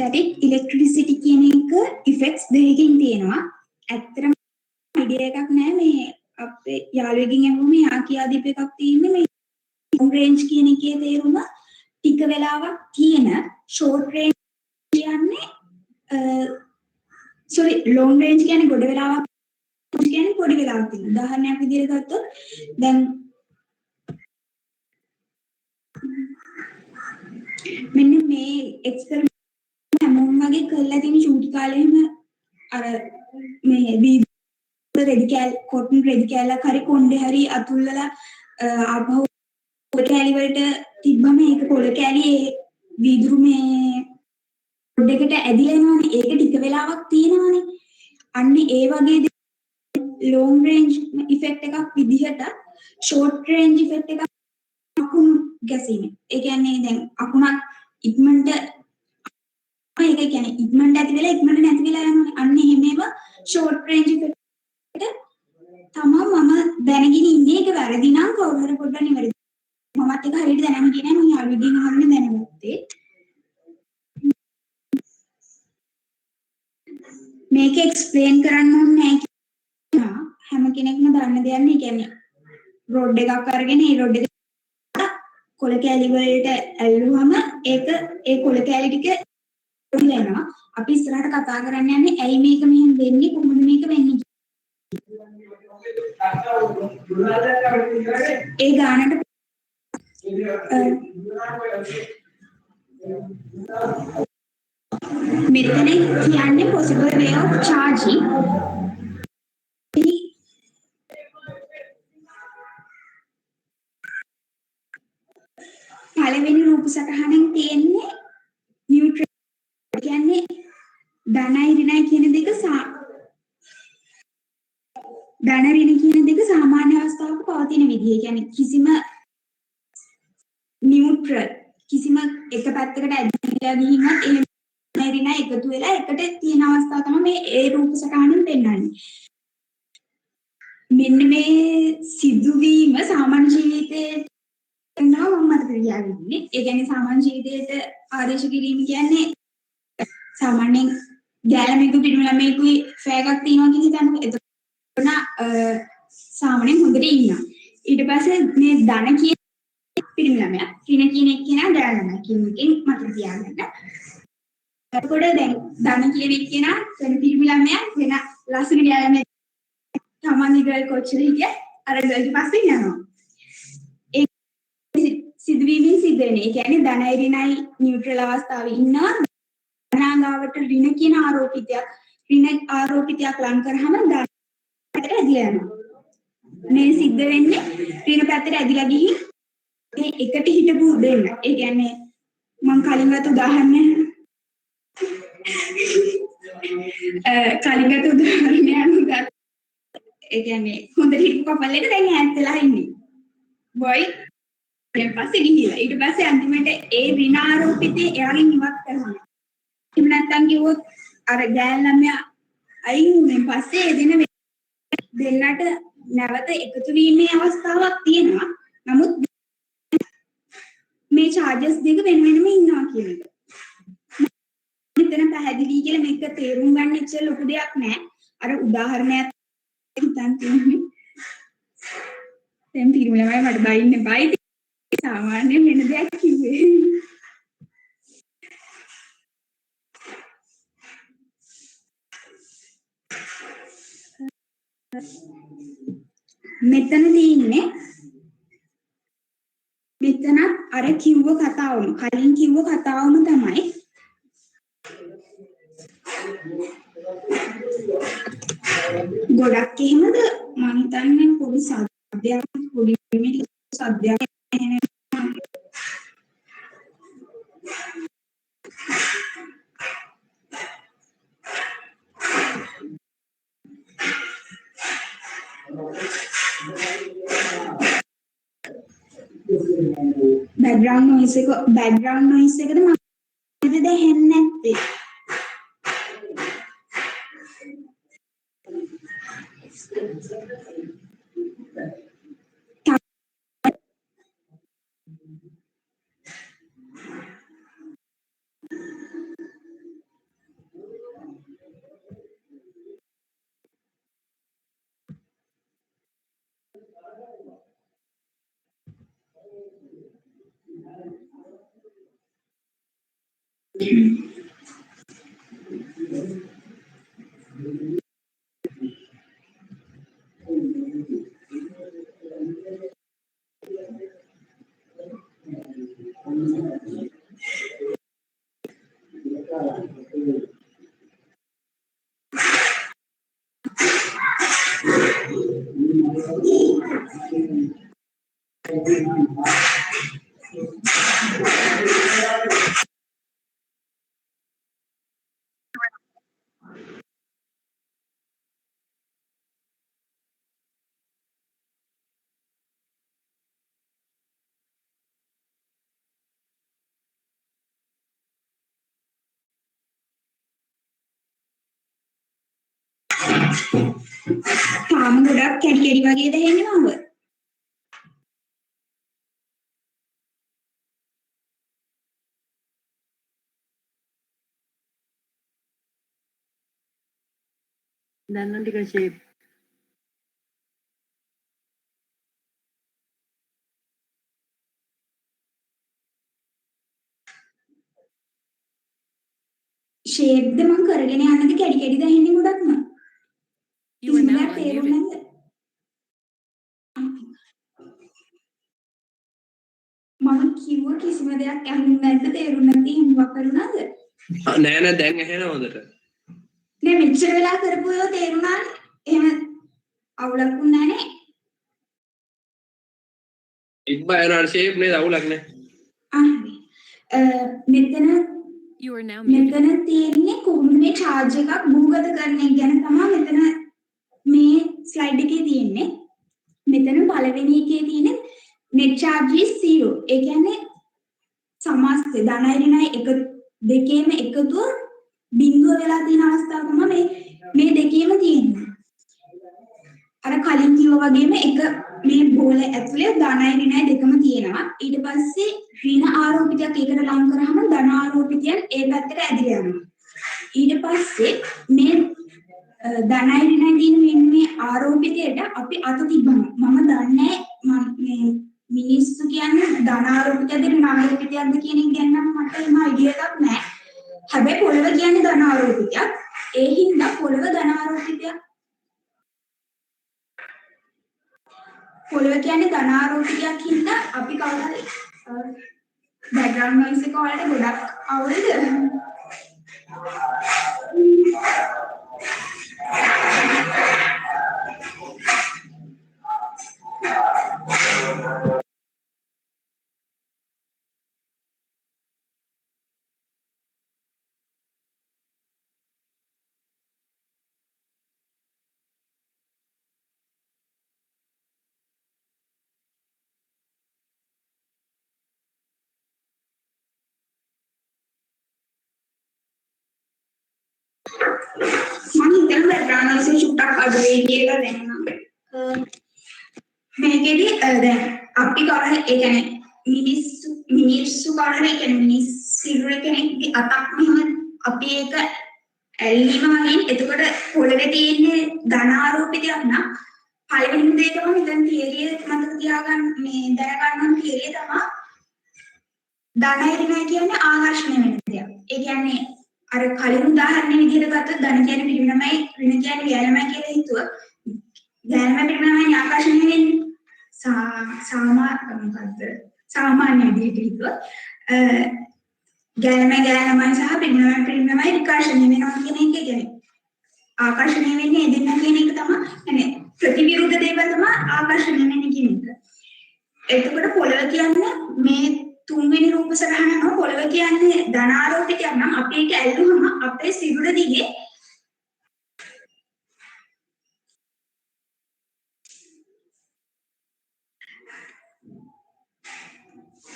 static electricity කියන එක effects දෙකකින් තියෙනවා. ඇත්තටම idea එකක් නෑ මේ අපේ යාළුවෙක්ගෙන් අහුවම යා කියා දීප එකක් තියෙන්නේ මේ long range කියන එකේ තේරුම ටික වෙලාවක් තියෙන short range කියන්නේ sorry long range කියන්නේ ගොඩ වෙලාවක් කියන්නේ පොඩි වෙලාවක් තියෙන. උදාහරණයක් විදිහට ගත්තොත් දැන් මෙන්න මේ එක්ස්පෙරිමන්ට් හැමෝම වගේ කරලා තියෙන චූටි කාලේම අර මේ රෙදි කැල් කොටන් රෙදි කැල්ලක් හරි කොණ්ඩේ හරි අතුල්ලලා ආපහු පොළ කැලි වලට තිබ්බම ඒක පොළ කැලි ඒ වීදුරු මේ රොඩ් එකට ඇදිලා යනවානේ. ඒක ටික වෙලාවක් තියෙනවානේ. අන්න ඒ වගේ long range effect එකක් විදිහට short range effect එකක් අකුණු ගැසීම. ඒ කියන්නේ දැන් අකුණක් ඉක්මනට ඒක කියන්නේ ඉක්මනට ඇති වෙලා ඉක්මනට නැති වෙලා යනවා. අන්න එහෙමම short range effect තමයි මම දැනගෙන ඉන්නේ. ඒක වැරදි නම් කවුරු හරි පොඩ්ඩක් නිවැරදි. මමත් ඒක හරියට දැනගෙන ඉන්නේ නැහැ. මම යාළුවෙක්ගෙන් අහගෙන දැනගත්තේ. මේක එක්ස්ප්ලেইন කරන්න ඕනේ නැහැ. හැම කෙනෙක්ම දන්න දෙයක් නේ. කියන්නේ රොඩ් එකක් අරගෙන ඒ රොඩ් එක කොළ කැලි වලට ඇල්ලුවම ඒක ඒ කොළ කැලි ටික වෙනවා. අපි ඉස්සරහට කතා කරන්න යන්නේ ඇයි මේක මෙහෙම වෙන්නේ කොහොමද මේක වෙන්නේ ඒ ගානට මෙතන කියන්නේ possible way of charging පළවෙනි රූප සටහනෙන් තියෙන්නේ නියුට්‍රල් කියන්නේ ධනයි ඍණයි කියන දෙක ධන ඍණ කියන දෙක සාමාන්‍ය අවස්ථාවක පවතින විදිහ. කියන්නේ කිසිම නියුට්‍රල් කිසිම එක පැත්තකට ඇදලා ගිහින්වත් එහෙම ධන ඍණ එකතු වෙලා එකට තියෙන අවස්ථාව තමයි මේ ඒ රූප සටහනෙන් පෙන්වන්නේ. මෙන්න මේ සිදුවීම සාමාන්‍ය ජීවිතයේ වෙනවා මම මතක තියාගන්නේ. ඒ කියන්නේ සාමාන්‍ය ජීවිතයට ආදේශ කිරීම කියන්නේ සාමාන්‍යයෙන් ගෑලමෙකු පිරිමි ළමයෙකුයි ෆෑගක් තියෙනවා කියන හිතන්නකො. එතකොට සාමාන්‍යයෙන් හොඳට ඉන්නවා. ඊට පස්සේ මේ ධන කියන පිරිමි ළමයා ඍණ කියන එක්කෙනා ගෑල ළමයා කියන එකෙන් මතක තියාගන්න. එතකොට දැන් ධන කියන එක්කෙනා වෙන පිරිමි ළමයා වෙන ලස්සන ගෑල ළමයා සාමාන්‍ය ගර්ල් කොච්චර හිටියත් අර ගර්ල් පස්සේ යනවා. සිදුවීමෙන් සිද්ධ වෙන්නේ. ඒ කියන්නේ ධනයි ඍණයි නියුට්‍රල් අවස්ථාවේ ඉන්නවා. ධනාංගාවට ඍණ කියන ඍණ ආරෝපිතයක් ලං කරාම ධනයට ඇදිලා යනවා. මේ සිද්ධ වෙන්නේ ඍණ පැත්තට ඇදිලා ගිහින් මේ එකට හිටපු දෙන්න. ඒ කියන්නේ මම කලින් ගත්ත උදාහරණය අනුගත ඒ කියන්නේ හොඳට හිටපු කපල් එක දැන් ඈත් වෙලා ඉන්නේ. බොයි ඊට පස්සේ ගිහිලා ඊට පස්සේ අන්තිමට ඒ ඍණ ආරෝපිතේ එයාගෙන් ඉවත් කරනවා. එහෙම නැත්නම් කිව්වොත් අර ගෑල් ළමයා අයින් වුණෙන් පස්සේ ඒ දෙන්නට නැවත එකතු වීමේ අවස්ථාවක් තියෙනවා. නමුත් මේ charges දෙක වෙන වෙනම ඉන්නවා කියන එක. මෙතන පැහැදිලි කියලා මේක තේරුම් ගන්න ඉච්ච ලොකු දෙයක් නෑ. අර උදාහරණයක් හිතන් තියෙන්නේ. දැන් පිරිමිලමයි මට බයින්න බයි සාමාන්‍ය වෙන දෙයක් කිව්වේ. මෙතන තියෙන්නේ මෙතන අර කිව්ව කතාවම කලින් කිව්ව කතාවම තමයි ගොඩක් එහෙමද මම හිතන්නේ පොඩි සද්දයක් පොඩි සද්දයක් background noise එකද මම දැනෙන්නේ නැත්තේ. තාම ගොඩක් කැඩි කැඩි වගේ දැනෙන්නේ මම. දැන් නම් ටික ෂේප්. ෂේප්ද මම කරගෙන යන්නද කැඩි කැඩි දැනෙන්නේ ගොඩක්ම. You are now කිසිම දෙයක් තේරුන්නේ unmuted. නැද්ද? මම කිව්ව කිසිම දෙයක් අහුන්නේ නැද්ද තේරුන්නේ නැති හිමුවක් කරුණාද? නෑ නෑ දැන් ඇහෙනවා හොඳට. නේ මෙච්චර වෙලා කරපු ඒවා තේරුණානේ. එහෙම අවුලක් වුණා නේ. ඉබ්බා යනවා ෂේප් නේද අවුලක් නෑ. මෙතන You are now muted. මෙතන තියෙන්නේ කොහොමද මේ charge එකක් භූගත කරන එක ගැන තමයි මෙතන මේ slide එකේ තියෙන්නේ. මෙතන පළවෙනි එකේ තියෙන්නේ net charge is 0. ඒ කියන්නේ සමස්ත ධනයි ඍණයි එක දෙකේම එකතුව බිඳුව වෙලා තියෙන අවස්ථාව තමයි මේ දෙකේම තියෙන්නේ. අර කලින් කිව්වා වගේම එක මේ බෝල ඇතුලේ ධනයි ඍණයි දෙකම තියෙනවා. ඊට පස්සේ ඍණ ආරෝපිතයක් ඒකට ලං කරාම ධන ආරෝපිතයන් ඒ පැත්තට ඇදිලා යනවා. ඊට පස්සේ මේ ධනයි ඍණයි දින මේ ආරෝපිතයට අපි අත තිබ්බම මම දන්නේ මේ මිනිස්සු කියන්නේ ධන ආරෝපිතයද ඍණ ආරෝපිතයක්ද කියන එක ගැන නම් මට එහෙම අයිඩියා එකක් නැහැ. හැබැයි පොළව කියන්නේ ධන ආරෝපිතයක්. ඒ හින්දා පොළව ධන ආරෝපිතයක්. පොළව කියන්නේ ධන ආරෝපිතයක් හින්දා අපි කවදාද බෑග්ග්‍රවුන්ඩ් නොයිස් එක වලට ගොඩක් අවුල්ද? මම හිතන බෑග්ග්‍රවුන්ඩ් නොයිස් එක චුට්ටක් අඩු වෙයි කියලා දැනනවා. මේකෙදි දැන් අපි කරන්නේ ඒ කියන්නේ මිනිස්සු කරන්නේ ඒ කියන්නේ මිනිස් සිරුර කෙනෙක්ගේ අතක් මෙහෙම අපි ඒක ඇල්ලීම වගේ එතකොට පොළවේ තියෙන්නේ ධන ආරෝපිතයක් නම් පළවෙනිම දේ තමයි මෙතන තියරිය මතක තියාගන්න මේ දැනගන්න තියරිය තමයි ධනයි ඍණයි කියන්නේ ආකර්ෂණය වෙන දෙයක්. ඒ කියන්නේ අර කලින් උදාහරණ විදිහට ගත්තොත් ධන කියන්නේ පිරිනමයි ඍණ කියන්නේ ව්‍යායාමයි කියලා හිතුවා. ව්‍යායාම පිරිනමයි ආකර්ෂණය වෙන්නේ. සාමාන්‍ය විදිහට හිතුවා. ගෑනමයි සහ පිරිනමයි විකාශනය වෙනවා කියන එක කියන්නේ ආකර්ෂණය වෙන්නේ එදෙන්න කියන එක තමයි يعني ප්‍රතිවිරුද්ධ දේවල් තමයි ආකර්ෂණය වෙන්නේ කියන එක. එතකොට පොළව කියන්නේ මේ තුන්වෙනි රූප සටහන නෝ පොළව කියන්නේ ධන ආරෝපිතයක් නම් අපි ඒක ඇල්ලුවම අපේ සිරුර දිගේ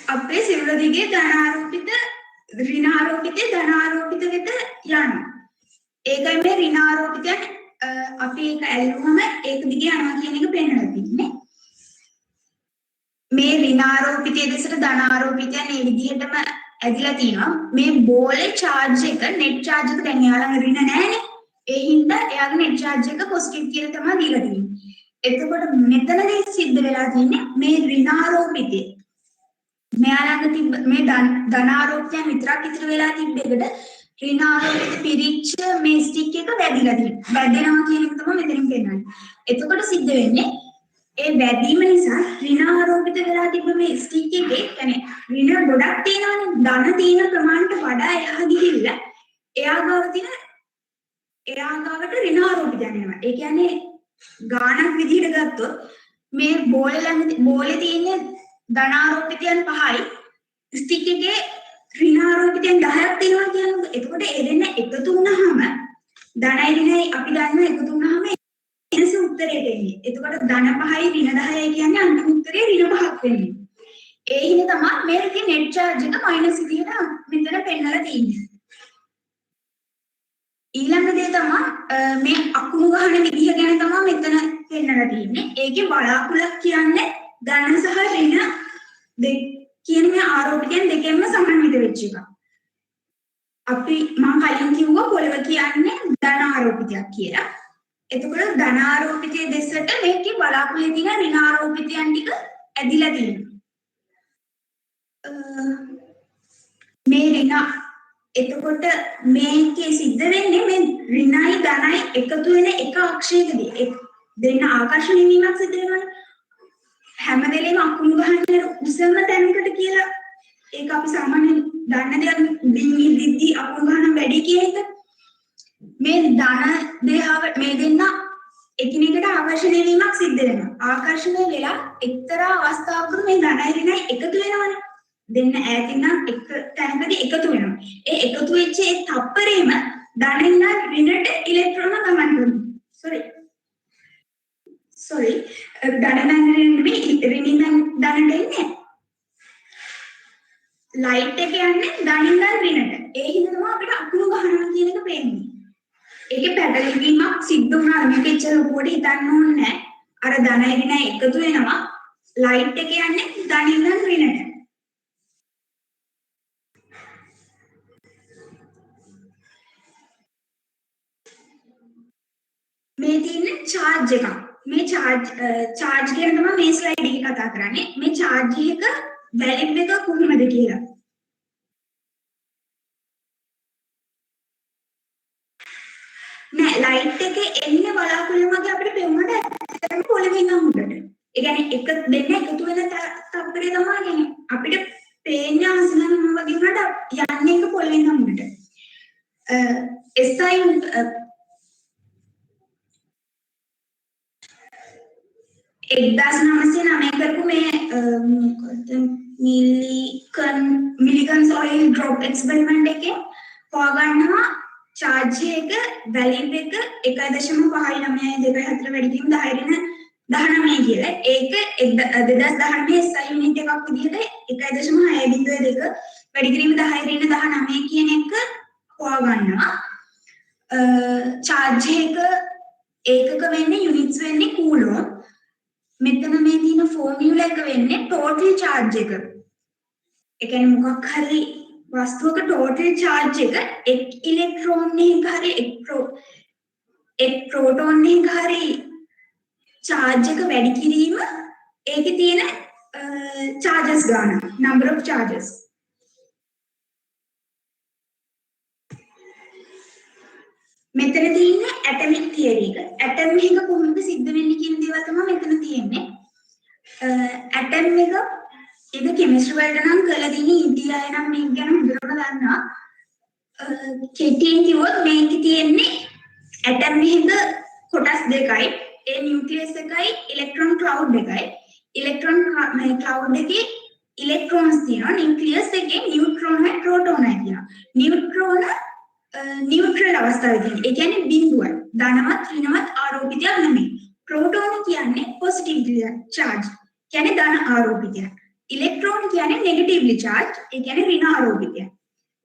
අපේ සිරුර දිගේ ධන ආරෝපිත ඍණ ආරෝපිත ධන ආරෝපිත වෙත යනවා. ඒකයි මේ ඍණ ආරෝපිතයන් අපි ඒක ඇල්ලුවම ඒක දිගේ යනවා කියන එක පෙන්වලා තින්නේ. මේ ඍණ ආරෝපිතයේ දෙසට ධන ආරෝපිතයන් මේ විදිහටම ඇදිලා තිනවා. මේ බෝලේ charge එක net charge එක දැන් එයාලා ඍණ නැහැනේ. ඒ හින්දා එයාගේ net charge එක positive කියලා තමයි දීලා තියෙන්නේ. එතකොට මෙතනදී සිද්ධ වෙලා තියෙන්නේ මේ ඍණ ආරෝපිතය මෙයාලඟ තිබ්බ මේ ධන ආරෝපණය විතරක් ඉතුරු වෙලා තිබ්බ එකට ඍණ ආරෝපිත පිරිච්ච මේ ස්ටික් එක වැදිලා තියෙනවා. වැදෙනවා කියන එක තමයි මෙතනින් පෙන්නන්නේ. එතකොට සිද්ධ වෙන්නේ ඒ වැදීම නිසා ඍණ ආරෝපිත වෙලා තිබ්බ මේ ස්ටික් එකේ يعني ඍණ ගොඩක් තියෙනවනේ. ධන තියෙන ප්‍රමාණයට වඩා එහා ගිහිල්ලා එයා ගාවට ඍණ ආරෝපිතයන් එනවා. ඒ කියන්නේ ගානක් විදිහට ගත්තොත් මේ බෝලේ තියෙන ධන ආරෝපිතයන් 5යි ස්ටික් එකේ ඍණ ආරෝපිතයන් 10ක් තියෙනවා කියන්නේ. එතකොට ඒ දෙන්න එකතු වුණාම ධනයි ඍණයි අපි දන්නවා එකතු වුණාම එනස උත්තරයට එන්නේ. එතකොට ධන 5යි ඍණ 10යි කියන්නේ අන්තිම උත්තරේ ඍණ 5ක් වෙන්නේ. ඒ හින්දා තමයි මේකේ නෙට් charge එක මයිනස් විදිහට මෙතන පෙන්නලා තියෙන්නේ. ඊළඟ දේ තමයි මේ අකුණු ගහන විදිහ ගැන තමයි මෙතන පෙන්නලා තියෙන්නේ. ඒකේ බලාකුලක් කියන්නේ ධන සහ ඍණ කියන මේ ආරෝපිතයන් දෙකෙන්ම සමන්විත වෙච්ච එක. අපි මම කලින් කිව්වා පොළව කියන්නේ ධන ආරෝපිතයක් කියලා. එතකොට ධන ආරෝපිතයේ දෙසට මේකේ බලාකුලේ තියෙන ඍණ ආරෝපිතයන් ටික ඇදිලා තියෙනවා. මේ ඍණ එතකොට මේකේ සිද්ධ වෙන්නේ මේ ඍණයි ධනයි එකතු වෙන එක අක්ෂයකදී දෙන්න ආකර්ෂණය වීමක් සිද්ධ වෙනවා. හැම වෙලේම අකුණු ගහන්නේ උසම තැනකට කියලා ඒක අපි සාමාන්‍යයෙන් දන්න දෙයක් උඩින් ඉද්දි අකුණු ගහන වැඩි කියන එක මේ ධන දේහව මේ දෙන්න එකිනෙකට ආකර්ෂණය වීමක් සිද්ධ වෙනවා. ආකර්ෂණය වෙලා එක්තරා අවස්ථාවක මේ ධනයි ඍණයි එකතු වෙනවනේ. දෙන්න ඈතින් නම් එක තැනකදී එකතු වෙනවා. ඒ එකතු වෙච්ච ඒ තප්පරේම ධනෙන් ඍණට ඉලෙක්ට්‍රෝන ගමන් කරනවා. sorry ධනෙන් ඍණින් ධනට එන්නේ ලයිට් එක යන්නේ ධනෙන් ඍණට. ඒ හින්දා තමයි අපිට අකුණු ගහනවා කියන එක පේන්නේ. ඒකේ පැටලී වීමක් සිද්ධ වුණා මේක ඉච්චර ලොකුවට හිතන්න ඕනේ නැහැ. අර ධනයි ඍණයි එකතු වෙනවා ලයිට් එක යන්නේ ධනෙන් ඍණට. මේ තියෙන charge එකක්. මේ charge ගැන තමයි මේ slide එකේ කතා කරන්නේ. මේ charge එක value එක කොහොමද කියලා. නෑ ලයිට් එකේ එන්නේ බලාකුළු වගේ අපිට පෙවුනට ඇත්තටම පොළවේ ඉන්න උඩට. ඒ කියන්නේ එක දෙන්න එකතු වෙන තත්පරේ තමයි කියන්නේ අපිට පේන්නේ අහසනම් වගේ උනට යන්නේ එක පොළවේ ඉන්න උඩට. SI 1909 කරපු මේ මොකද මිලිකන් සොයිල් ඩ්‍රොප් එක්ස්පෙරිමන්ට් එකේ හොයාගන්නවා charge එක value එක 1.5924 වැඩි වීම 10 19 කියලා. ඒක 2019 SI unit එකක් විදිහට 1.602 වැඩි කිරීම 10 19 කියන එක හොයාගන්නවා. charge එක ඒකක වෙන්නේ units වෙන්නේ coulomb. මෙතන මේ තියෙන ෆෝමියුලා එක වෙන්නේ total charge එක. ඒ කියන්නේ මොකක් හරි වස්තුවක total charge එක එක් ඉලෙක්ට්‍රෝන එකක හරි එක් ප්‍රෝටෝන එකක හරි charge එක වැඩි කිරීම ඒකේ තියෙන charges ගන්න number of charges. මෙතන තියෙන්නේ atomic theory එක. atom එක කොහොමද සිද්ධ වෙන්නේ කියන දේවල් තමයි මෙතන තියෙන්නේ. atom එක ඒක කෙමිස්ට්‍රි වලට නම් කරලා තියෙන ඉන්දියාවේ නම් මේක ගැන හොඳටම දන්නවා. කෙටියෙන් කිව්වොත් මේකේ තියෙන්නේ atom එකක කොටස් දෙකයි. ඒ නියුක්ලියස් එකයි ඉලෙක්ට්‍රෝන ක්ලවුඩ් එකයි. ඉලෙක්ට්‍රෝන ක්ලවුඩ් එකේ ඉලෙක්ට්‍රෝන්ස් තියෙනවා. නියුක්ලියස් එකේ නියුට්‍රෝනයි ප්‍රෝටෝනයි තියෙනවා. නියුට්‍රෝන නියුට්‍රල් අවස්ථාවේදී ඒ කියන්නේ බිඳුවයි ධනවත් ඍණවත් ආරෝපිතයක් නෙමෙයි. ප්‍රෝටෝන කියන්නේ පොසිටිව්ලි charge කියන්නේ ධන ආරෝපිතයක්. ඉලෙක්ට්‍රෝන කියන්නේ නෙගටිව්ලි charge ඒ කියන්නේ ඍණ ආරෝපිතයක්.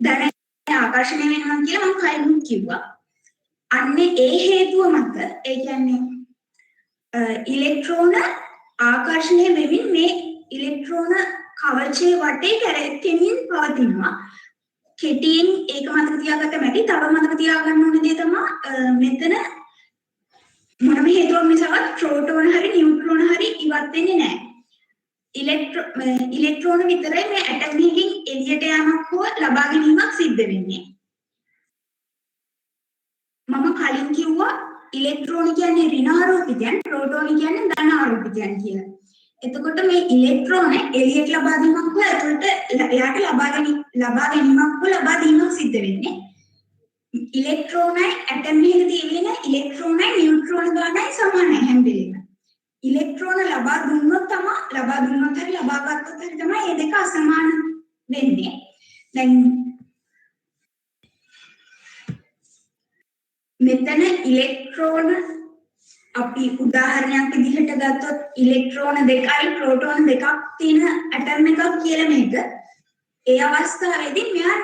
ධන ආකර්ෂණය වෙනවා කියලා මම කලින් කිව්වා. අන්නේ ඒ හේතුව මත ඒ කියන්නේ ඉලෙක්ට්‍රෝන ආකර්ෂණය වෙමින් මේ ඉලෙක්ට්‍රෝන කවචයේ වටේ කැරකෙමින් පවතිනවා. කෙටියෙන් ඒක මතක තියාගත්ත මැටි තව මතක තියාගන්න ඕන දේ තමයි මෙතන මොනම හේතුවක් නිසාවත් ප්‍රෝටෝන හරි නියුට්‍රෝන හරි ඉවත් වෙන්නේ නැහැ. ඉලෙක්ට්‍රෝන විතරයි මේ ඇටම් එකකින් එළියට යamak හෝ ලබා ගැනීමක් සිද්ධ වෙන්නේ. මම කලින් කිව්වා ඉලෙක්ට්‍රෝන කියන්නේ ඍණාරෝපිතයන්, ප්‍රෝටෝන කියන්නේ ධනාරෝපිතයන් කියලා. එතකොට මේ ඉලෙක්ට්‍රෝන එළියට ලබා දීමක් හෝ ඇතුළට එයාට ලබා ගැනීමක් හෝ ලබා දීමක් සිද්ධ වෙන්නේ. ඉලෙක්ට්‍රෝනයි ඇටම් එකේ තියෙන ඉලෙක්ට්‍රෝනයි නියුට්‍රෝන ගානයි සමානයි හැම වෙලෙම. ඉලෙක්ට්‍රෝන ලබා දුන්නොත් හරි ලබා ගත්තොත් හරි තමයි මේ දෙක අසමාන වෙන්නේ. දැන් මෙතන ඉලෙක්ට්‍රෝන අපි උදාහරණයක් විදිහට ගත්තොත් ඉලෙක්ට්‍රෝන දෙකයි ප්‍රෝටෝන දෙකක් තියෙන ඇටම් එකක් කියලා මේක. ඒ අවස්ථාවේදී මෙයා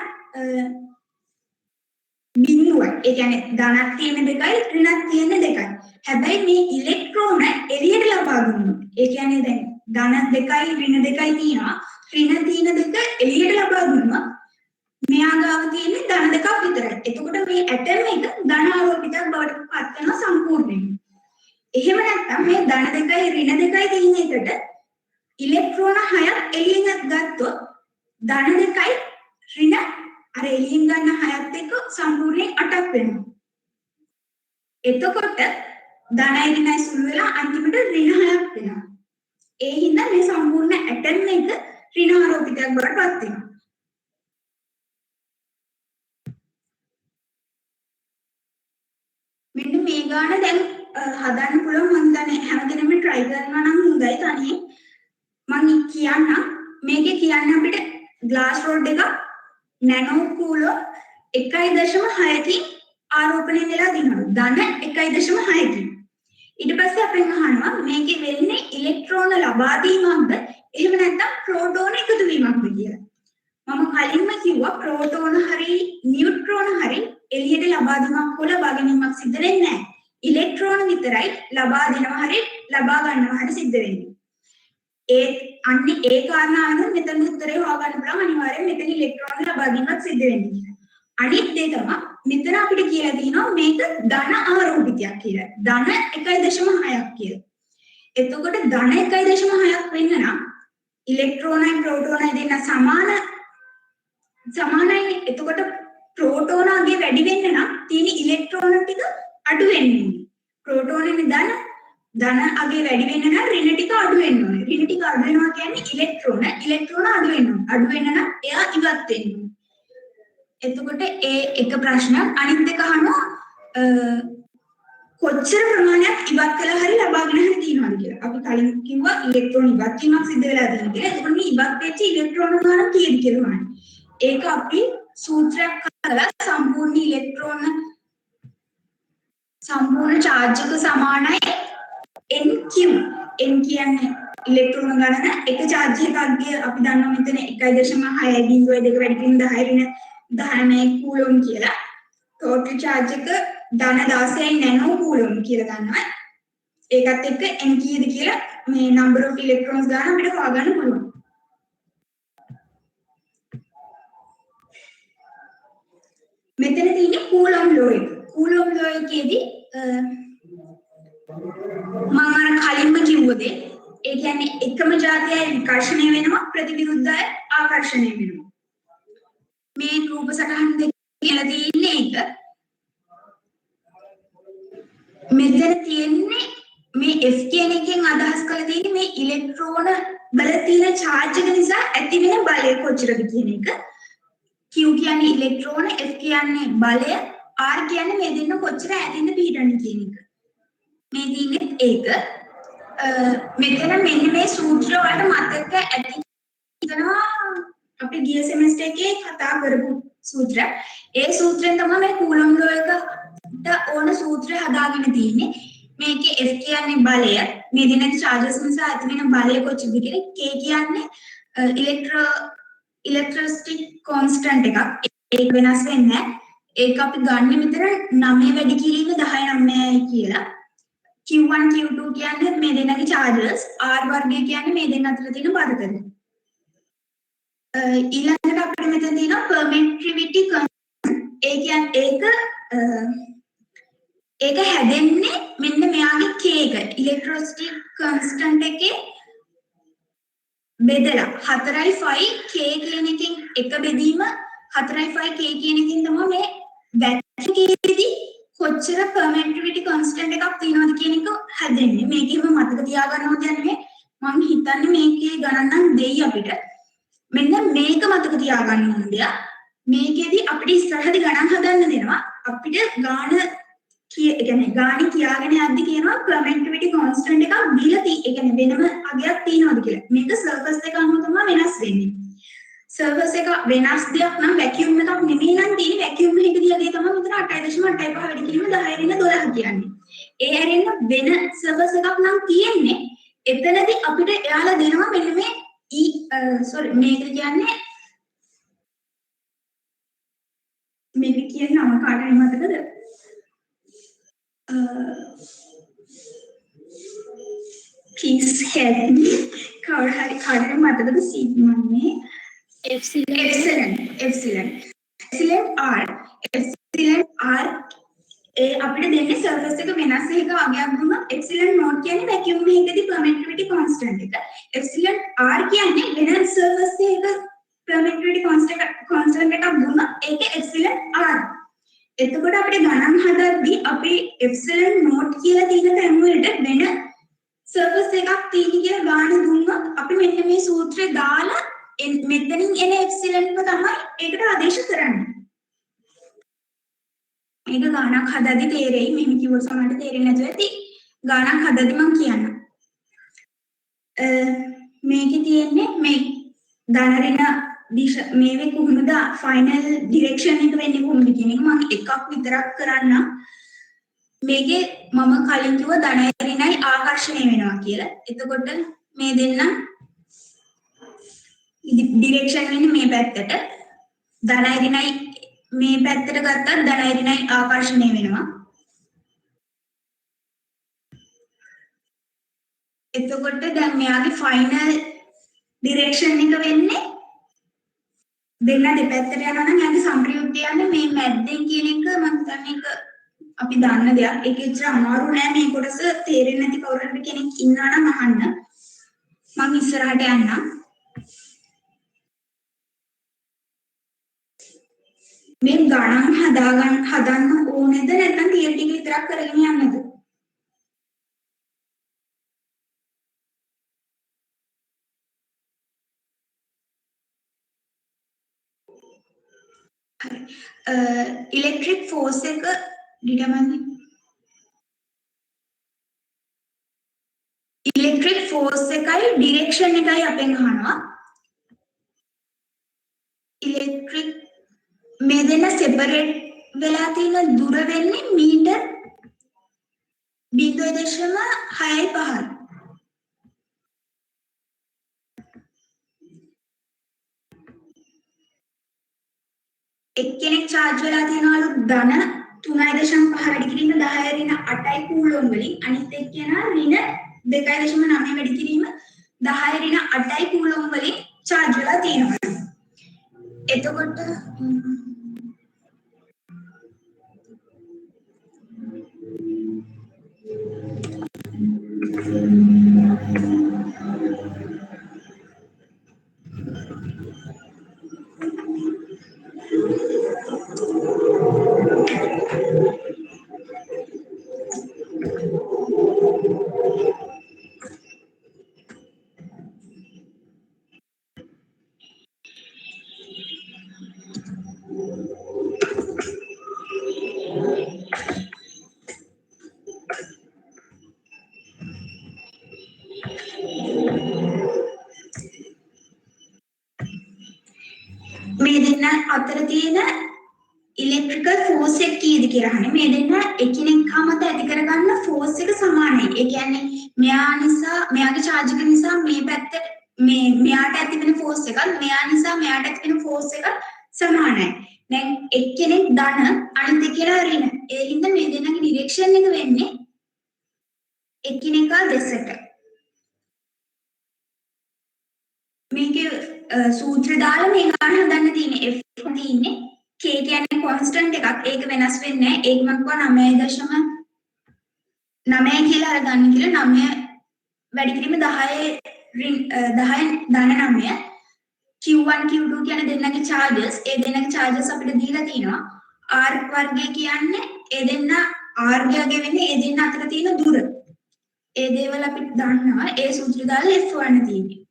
බිඳුවයි. ඒ කියන්නේ ධනක් තියෙන දෙකයි ඍණක් තියෙන දෙකයි. හැබැයි මේ ඉලෙක්ට්‍රෝන එළියට ලබා දුන්නොත් ඒ කියන්නේ දැන් ධන දෙකයි ඍණ දෙකයි තියෙනවා. ඍණ තියෙන දෙක එළියට ලබා දුන්නොත් මෙයා ගාව තියෙන්නේ ධන දෙකක් විතරයි. එතකොට මේ ඇටම් එක ධනාරෝපිතයක් බවට පත් වෙනවා සම්පූර්ණයෙන්. එහෙම නැත්නම් මේ ධන දෙකයි ඍණ දෙකයි තියෙන එකට ඉලෙක්ට්‍රෝන 6ක් එළියෙන් ගත්තොත් ධන දෙකයි ඍණ අර එළියෙන් ගන්න 6ත් එක්ක සම්පූර්ණයෙන් 8ක් වෙනවා. එතකොට ධනයි ඍණයි සුළු වෙලා අන්තිමට ඍණ 6ක් වෙනවා. ඒ හින්දා මේ සම්පූර්ණ ඇටම් එක ඍණාරෝපිතයක් බවට පත් වෙනවා. මෙන්න මේ ගාන දැන් හදන්න පුළුවන් මම දන්නේ හැමදෙනෙම try කරනවා නම් හොඳයි තනියෙන් මම කියන්නම් මේකේ කියන්න අපිට glass rod එක nano coulomb 1.6කින් ආරෝපණය වෙලා දිනනවා ධන 1.6කින් ඊට පස්සේ අපෙන් අහනවා මේකේ වෙන්නේ ඉලෙක්ට්‍රෝන ලබා දීමක්ද එහෙම නැත්නම් ප්‍රෝටෝන එකතු වීමක්ද කියලා මම කලින්ම කිව්වා ප්‍රෝටෝන හරි නියුට්‍රෝන හරි එළියට ලබා දීමක් හෝ ලබා ගැනීමක් සිද්ධ වෙන්නේ නැහැ. ඉලෙක්ට්‍රෝන විතරයි ලබා දෙනවා හරි ලබා ගන්නවා හරි සිද්ධ වෙන්නේ. ඒ කාරණාවෙන් මෙතන උත්තරේ හොයාගන්න පුළුවන් අනිවාර්යයෙන් මෙතන ඉලෙක්ට්‍රෝන ලබා දීමක් සිද්ධ වෙන්නේ කියලා. අනිත් දේ තමයි මෙතන අපිට කියලා තියෙනවා මේක ධන ආරෝපිතයක් කියලා. ධන 1.6ක් කියලා. එතකොට ධන 1.6ක් වෙන්න නම් ඉලෙක්ට්‍රෝනයි ප්‍රෝටෝනයි දෙන්න සමානයි. එතකොට ප්‍රෝටෝනගේ වැඩි වෙන්න නම් තියෙන ඉලෙක්ට්‍රෝන ටික අඩු වෙන්න ඕනේ. ප්‍රෝටෝනේ ධන අගේ වැඩි වෙන්න නම් ඍණ ටික අඩු වෙන්න ඕනේ. ඍණ ටික අඩු වෙනවා කියන්නේ ඉලෙක්ට්‍රෝන අඩු වෙන්න ඕනේ. අඩු වෙන්න නම් එයා ඉවත් වෙන්න ඕනේ. එතකොට ඒ එක ප්‍රශ්නයක් අනිත් එක අහනවා කොච්චර ප්‍රමාණයක් ඉවත් කළා හරි ලබාගෙන හරි තියෙනවද කියලා. අපි කලින් කිව්වා ඉලෙක්ට්‍රෝන ඉවත් වීමක් සිද්ධ වෙලා තියෙනවා කියලා. එතකොට මේ ඉවත් වෙච්ච ඉලෙක්ට්‍රෝන ගාන කීයද කියලා බලන්න. ඒක අපි සූත්‍රයක් කරලා සම්පූර්ණ ඉලෙක්ට්‍රෝන සම්පූර්ණ චාර්ජ් එක සමානයි NQ. N කියන්නේ ඉලෙක්ට්‍රෝන ගණන එක චාර්ජ් එකක්ගේ අපි දන්නවා මෙතන 1.6 බිඳුවයි දෙක වැඩි වෙන 10 ඍණ 19 කූලොම් කියලා. ටෝටල් චාර්ජ් එක ධන 16යි නැනෝ කූලොම් කියලා ගන්නවා. ඒකත් එක්ක N කීයද කියලා මේ number of electrons ගන්න අපිට හොයාගන්න පුළුවන්. මෙතන තියෙන්නේ කූලොම් ලෝ එක. කූලොම් ලෝ එකේදී මම අර කලින්ම කිව්වද ඒ කියන්නේ එකම જાතියයි විකර්ෂණය වෙනවා ප්‍රතිවිරුද්ධය ආකර්ෂණය වෙනවා. මේ රූප සටහන් දෙක කියලා තියෙන්නේ ඒක. මෙතන තියෙන්නේ මේ F කියන එකෙන් අදහස් කරලා තියෙන්නේ මේ ඉලෙක්ට්‍රෝන වල තියෙන charge එක නිසා ඇති වෙන බලය කොච්චරද කියන එක. Q කියන්නේ ඉලෙක්ට්‍රෝන, F කියන්නේ බලය, R කියන්නේ මේ දෙන්න කොච්චර ඇතින්ද පිටන්නේ කියන එක. මේ තියෙන්නේ ඒක. මෙතන මෙන්න මේ සූත්‍ර වලට මතක ඇති හිතනවා අපි ගිය සෙමෙස්ටර් එකේ කතා කරපු සූත්‍ර. ඒ සූත්‍රයෙන් තමයි මේ කූලොම් ලෝ එකට ඕන සූත්‍රය හදාගෙන තියෙන්නේ. මේකේ F කියන්නේ බලය, මේ දෙන charges නිසා ඇති වෙන බලය කොච්චරද කියලා. K කියන්නේ electrostatic constant එකක්. ඒක වෙනස් වෙන්නේ නැහැ. ඒක අපි ගන්න මෙතන 9 වැඩි කිරීම 10 9යි කියලා. Q1 Q2 කියන්නේ මේ දෙන්නගේ charges, R වර්ගය කියන්නේ මේ දෙන්න අතර තියෙන බරකද. ඊළඟට අපිට මෙතන තියෙනවා permittivity constant. ඒ කියන්නේ ඒක හැදෙන්නේ මෙන්න මෙයාගේ K එක. electrostatic constant එකේ බෙදලා 4යි 5 k කියන එකෙන් එක බෙදීම 4යි 5 k කියන එකෙන් තමයි මේ වැටකේදී කොච්චර permittivity constant එකක් තියෙනවද කියන එක හැදෙන්නේ. මේකෙම මතක තියාගන්නවද යන්නේ මම හිතන්නේ මේකේ ගණන් නම් දෙයි අපිට. මෙන්න මේක මතක තියාගන්න ඕන දෙයක්. මේකෙදි අපිට ඉස්සරහදී ගණන් හදන්න දෙනවා. අපිට ගාන කියන්නේ ගාන කියාගෙන යද්දි කියනවා permittivity constant එකක් දීලා ඒ කියන්නේ වෙනම අගයක් තියෙනවද කියලා. මේක surface එක අනුව තමයි වෙනස් වෙන්නේ. surface එක වෙනස් දෙයක් නම් vacuum එකක් නෙමෙයි නම් තියෙන්නේ vacuum එකකදී අගේ තමයි මෙතන 8.85 වැඩි කිරීම 10 රින් 12 කියන්නේ. ඒ හැරෙන්න වෙන surface එකක් නම් තියෙන්නේ. එතනදී අපිට එයාලා දෙනවා මෙන්න මේ මේක කියන්නේ මේක කියන නම කාටද මතකද? please help me. කාටද මතකද සිග්මන්නේ? epsilon r අපිට දෙන්නේ surface එක වෙනස් එක අගයක් දුන්නා epsilon naught කියන්නේ vacuum එකකදී permittivity constant එක. epsilon r කියන්නේ වෙන surface එක permittivity constant එකක් දුන්නා ඒක epsilon r. එතකොට අපිට ගණන් හදද්දී අපි epsilon naught කියලා තියෙන තැන් වලට වෙන surface එකක් තියෙන කියලා ගාන දුන්නොත් අපි මෙන්න මේ සූත්‍රය දාලා මෙතනින් එන epsilon එක තමයි ඒකට ආදේශ කරන්නේ. මේක ගානක් හදද්දී තේරෙයි මෙහෙම කිව්වොත් සමහරට තේරෙන්නේ නැතුව ඇති. ගානක් හදද්දී මම කියන්නම්. මේකේ තියෙන්නේ මේ ධනරින මේවේ කොහොමද ෆයිනල් ඩිරෙක්ෂන් එක වෙන්නේ කොහොමද කියන එක මම එකක් විතරක් කරන්නම්. මේකේ මම කලින් කිව්වා ධනරිනයි ආකර්ෂණය වෙනවා කියලා. එතකොට මේ දෙන්න ඩිරෙක්ෂන් වෙන්නේ මේ පැත්තට. ධනරිනයි මේ පැත්තට ගත්තත් ධනරිනයි ආකර්ෂණය වෙනවා. එතකොට දැන් මෙයාගේ ෆයිනල් ඩිරෙක්ෂන් එක වෙන්නේ දෙන්න දෙපැත්තට යනවා නම් යන්නේ සම්ප්‍රයුක්තය යන්නේ මේ මැද්දෙන් කියන එක මම හිතන්නේ ඒක අපි දන්න දෙයක්. ඒක ඇත්තට අමාරු නෑ මේ කොටස තේරෙන්නේ නැති කවුරු හරි කෙනෙක් ඉන්නවා නම් අහන්න. මම ඉස්සරහට යන්නම්. මේ ගණන් හදන්න ඕනේද නැත්නම් තියරි ටික විතරක් කරගෙන යන්නද? ඉලෙක්ට්‍රික් ෆෝස් එක determine ඉලෙක්ට්‍රික් ෆෝස් එකයි ඩිරෙක්ෂන් එකයි අපෙන් අහනවා. ඉලෙක්ට්‍රික් මේ දෙන්න සෙපරේට් වෙලා තියෙන දුර වෙන්නේ මීටර් 0.65. එක්කෙනෙක් charge වෙලා තියෙනවලු ධන 3.5 වැඩි කිරීම 10 ඍණ 8යි කූලොම් වලින් අනිත් එක්කෙනා ඍණ 2.9 වැඩි කිරීම 10 ඍණ 8යි කූලොම් වලින් charge වෙලා තියෙනවා. එතකොට මේ දෙන්න අතර තියෙන ඉලෙක්ට්‍රිකල් ෆෝස් එක කීයද කියලා අහන්නේ. මේ දෙන්න එකිනෙකා මත ඇති කරගන්න ෆෝස් එක සමානයි. ඒ කියන්නේ මෙයා නිසා මෙයාගේ charge එක නිසා මේ පැත්තට මෙයාට ඇති වෙන ෆෝස් එකත් මෙයා නිසා මෙයාට ඇති වෙන ෆෝස් එකත් සමානයි. දැන් එක්කෙනෙක් ධන අනිත් එක්කෙනා ඍණ. ඒ හින්දා මේ දෙන්නගේ ඩිරෙක්ෂන් එක වෙන්නේ එකිනෙකා දෙසට. මේකේ සූත්‍ර දාලා මේ ගන්න හදන්න තියෙන්නේ F තියෙන්නේ K කියන්නේ constant එකක්. ඒක වෙනස් වෙන්නේ නැහැ. ඒක මම කිව්වා 9.9 කියලා අරගන්න කියලා 9 වැඩි කිරීම 10 10 ධන 9 Q1 Q2 කියන දෙන්නගේ charges ඒ දෙන්නගේ charges අපිට දීලා තිනවා R වර්ගය කියන්නේ ඒ දෙන්න R වර්ගය වෙන්නේ ඒ දෙන්න අතර තියෙන දුර ඒ දේවල් අපිට දන්නවා ඒ සූත්‍රය දාලා F හොයන්න තියෙන්නේ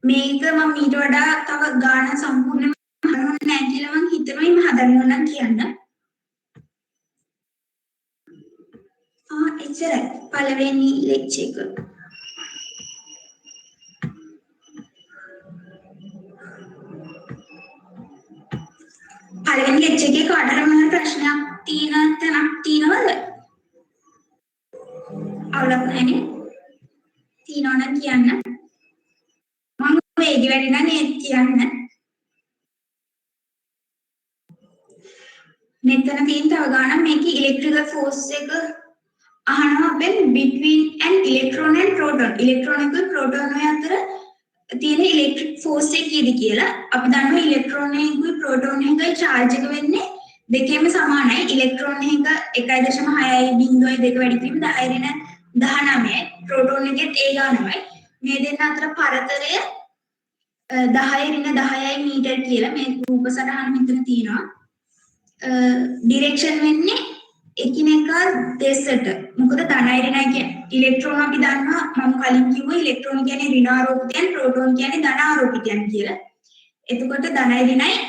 මේක මම ඊට වඩා තව ගාන සම්පූර්ණයෙන්ම හදන්න නැහැ කියලා මම හිතනවා ඉම හදන්න ඕන කියන්න එච්චරයි පළවෙනි ලෙක්චර් එක පළවෙනි ලෙක්චර් එකේ කාටද මොන ප්‍රශ්නයක් තියෙනවද? අවුලක් නැහැනේ. තියෙනවනම් කියන්න. මම වේගය වැඩි නම් ඒත් කියන්න. මෙතන තියෙන තව ගානක් මේකේ ඉලෙක්ට්‍රිකල් ෆෝස් එක අහනවා අපෙන් between an electron and proton. ඉලෙක්ට්‍රෝන එක ප්‍රෝටෝන අතර තියෙන ඉලෙක්ට්‍රික් ෆෝස් එක කීයද කියලා අපි දන්නවා ඉලෙක්ට්‍රෝන එකයි ප්‍රෝටෝන එකයි charge එක වෙන්නේ දෙකේම සමානයි ඉලෙක්ට්‍රෝන එක 1.6 බිංදුවයි දෙක වැඩි කිරීම 10 ඍණ 19යි ප්‍රෝටෝන එකෙත් ඒ ගානමයි මේ දෙන්න අතර පරතරය 10 ඍණ 10යි මීටර් කියලා මේ රූප සටහන මෙතන තියෙනවා ඩිරෙක්ෂන් වෙන්නේ එකිනෙකා දෙසට මොකද ධනයි ඍණයි කියන්නේ ඉලෙක්ට්‍රෝන අපි දන්නවා මම කලින් කිව්වා ඉලෙක්ට්‍රෝන කියන්නේ ඍණාරෝපිතයන් ප්‍රෝටෝන කියන්නේ ධනාරෝපිතයන් කියලා එතකොට ධනයි ඍණයි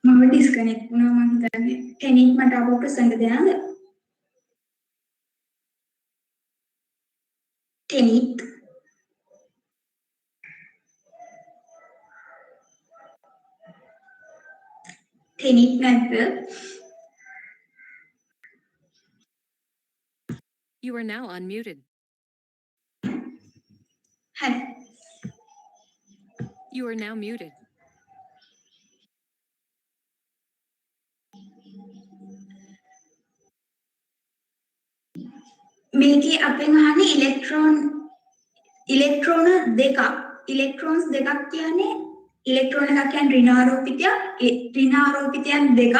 මම ඩිස්කනෙක්ට් වුණා මම හිතන්නේ කෙනෙක් මට ආපහු ප්‍රසන්න දෙනවද කෙනෙක් නැද්ද You are now unmuted. හරි You are now muted. මේකේ අපෙන් අහන්නේ ඉලෙක්ට්‍රෝන දෙකක් ඉලෙක්ට්‍රෝන්ස් දෙකක් කියන්නේ ඉලෙක්ට්‍රෝන එකක් කියන්නේ ඍණාරෝපිතයන් දෙකක්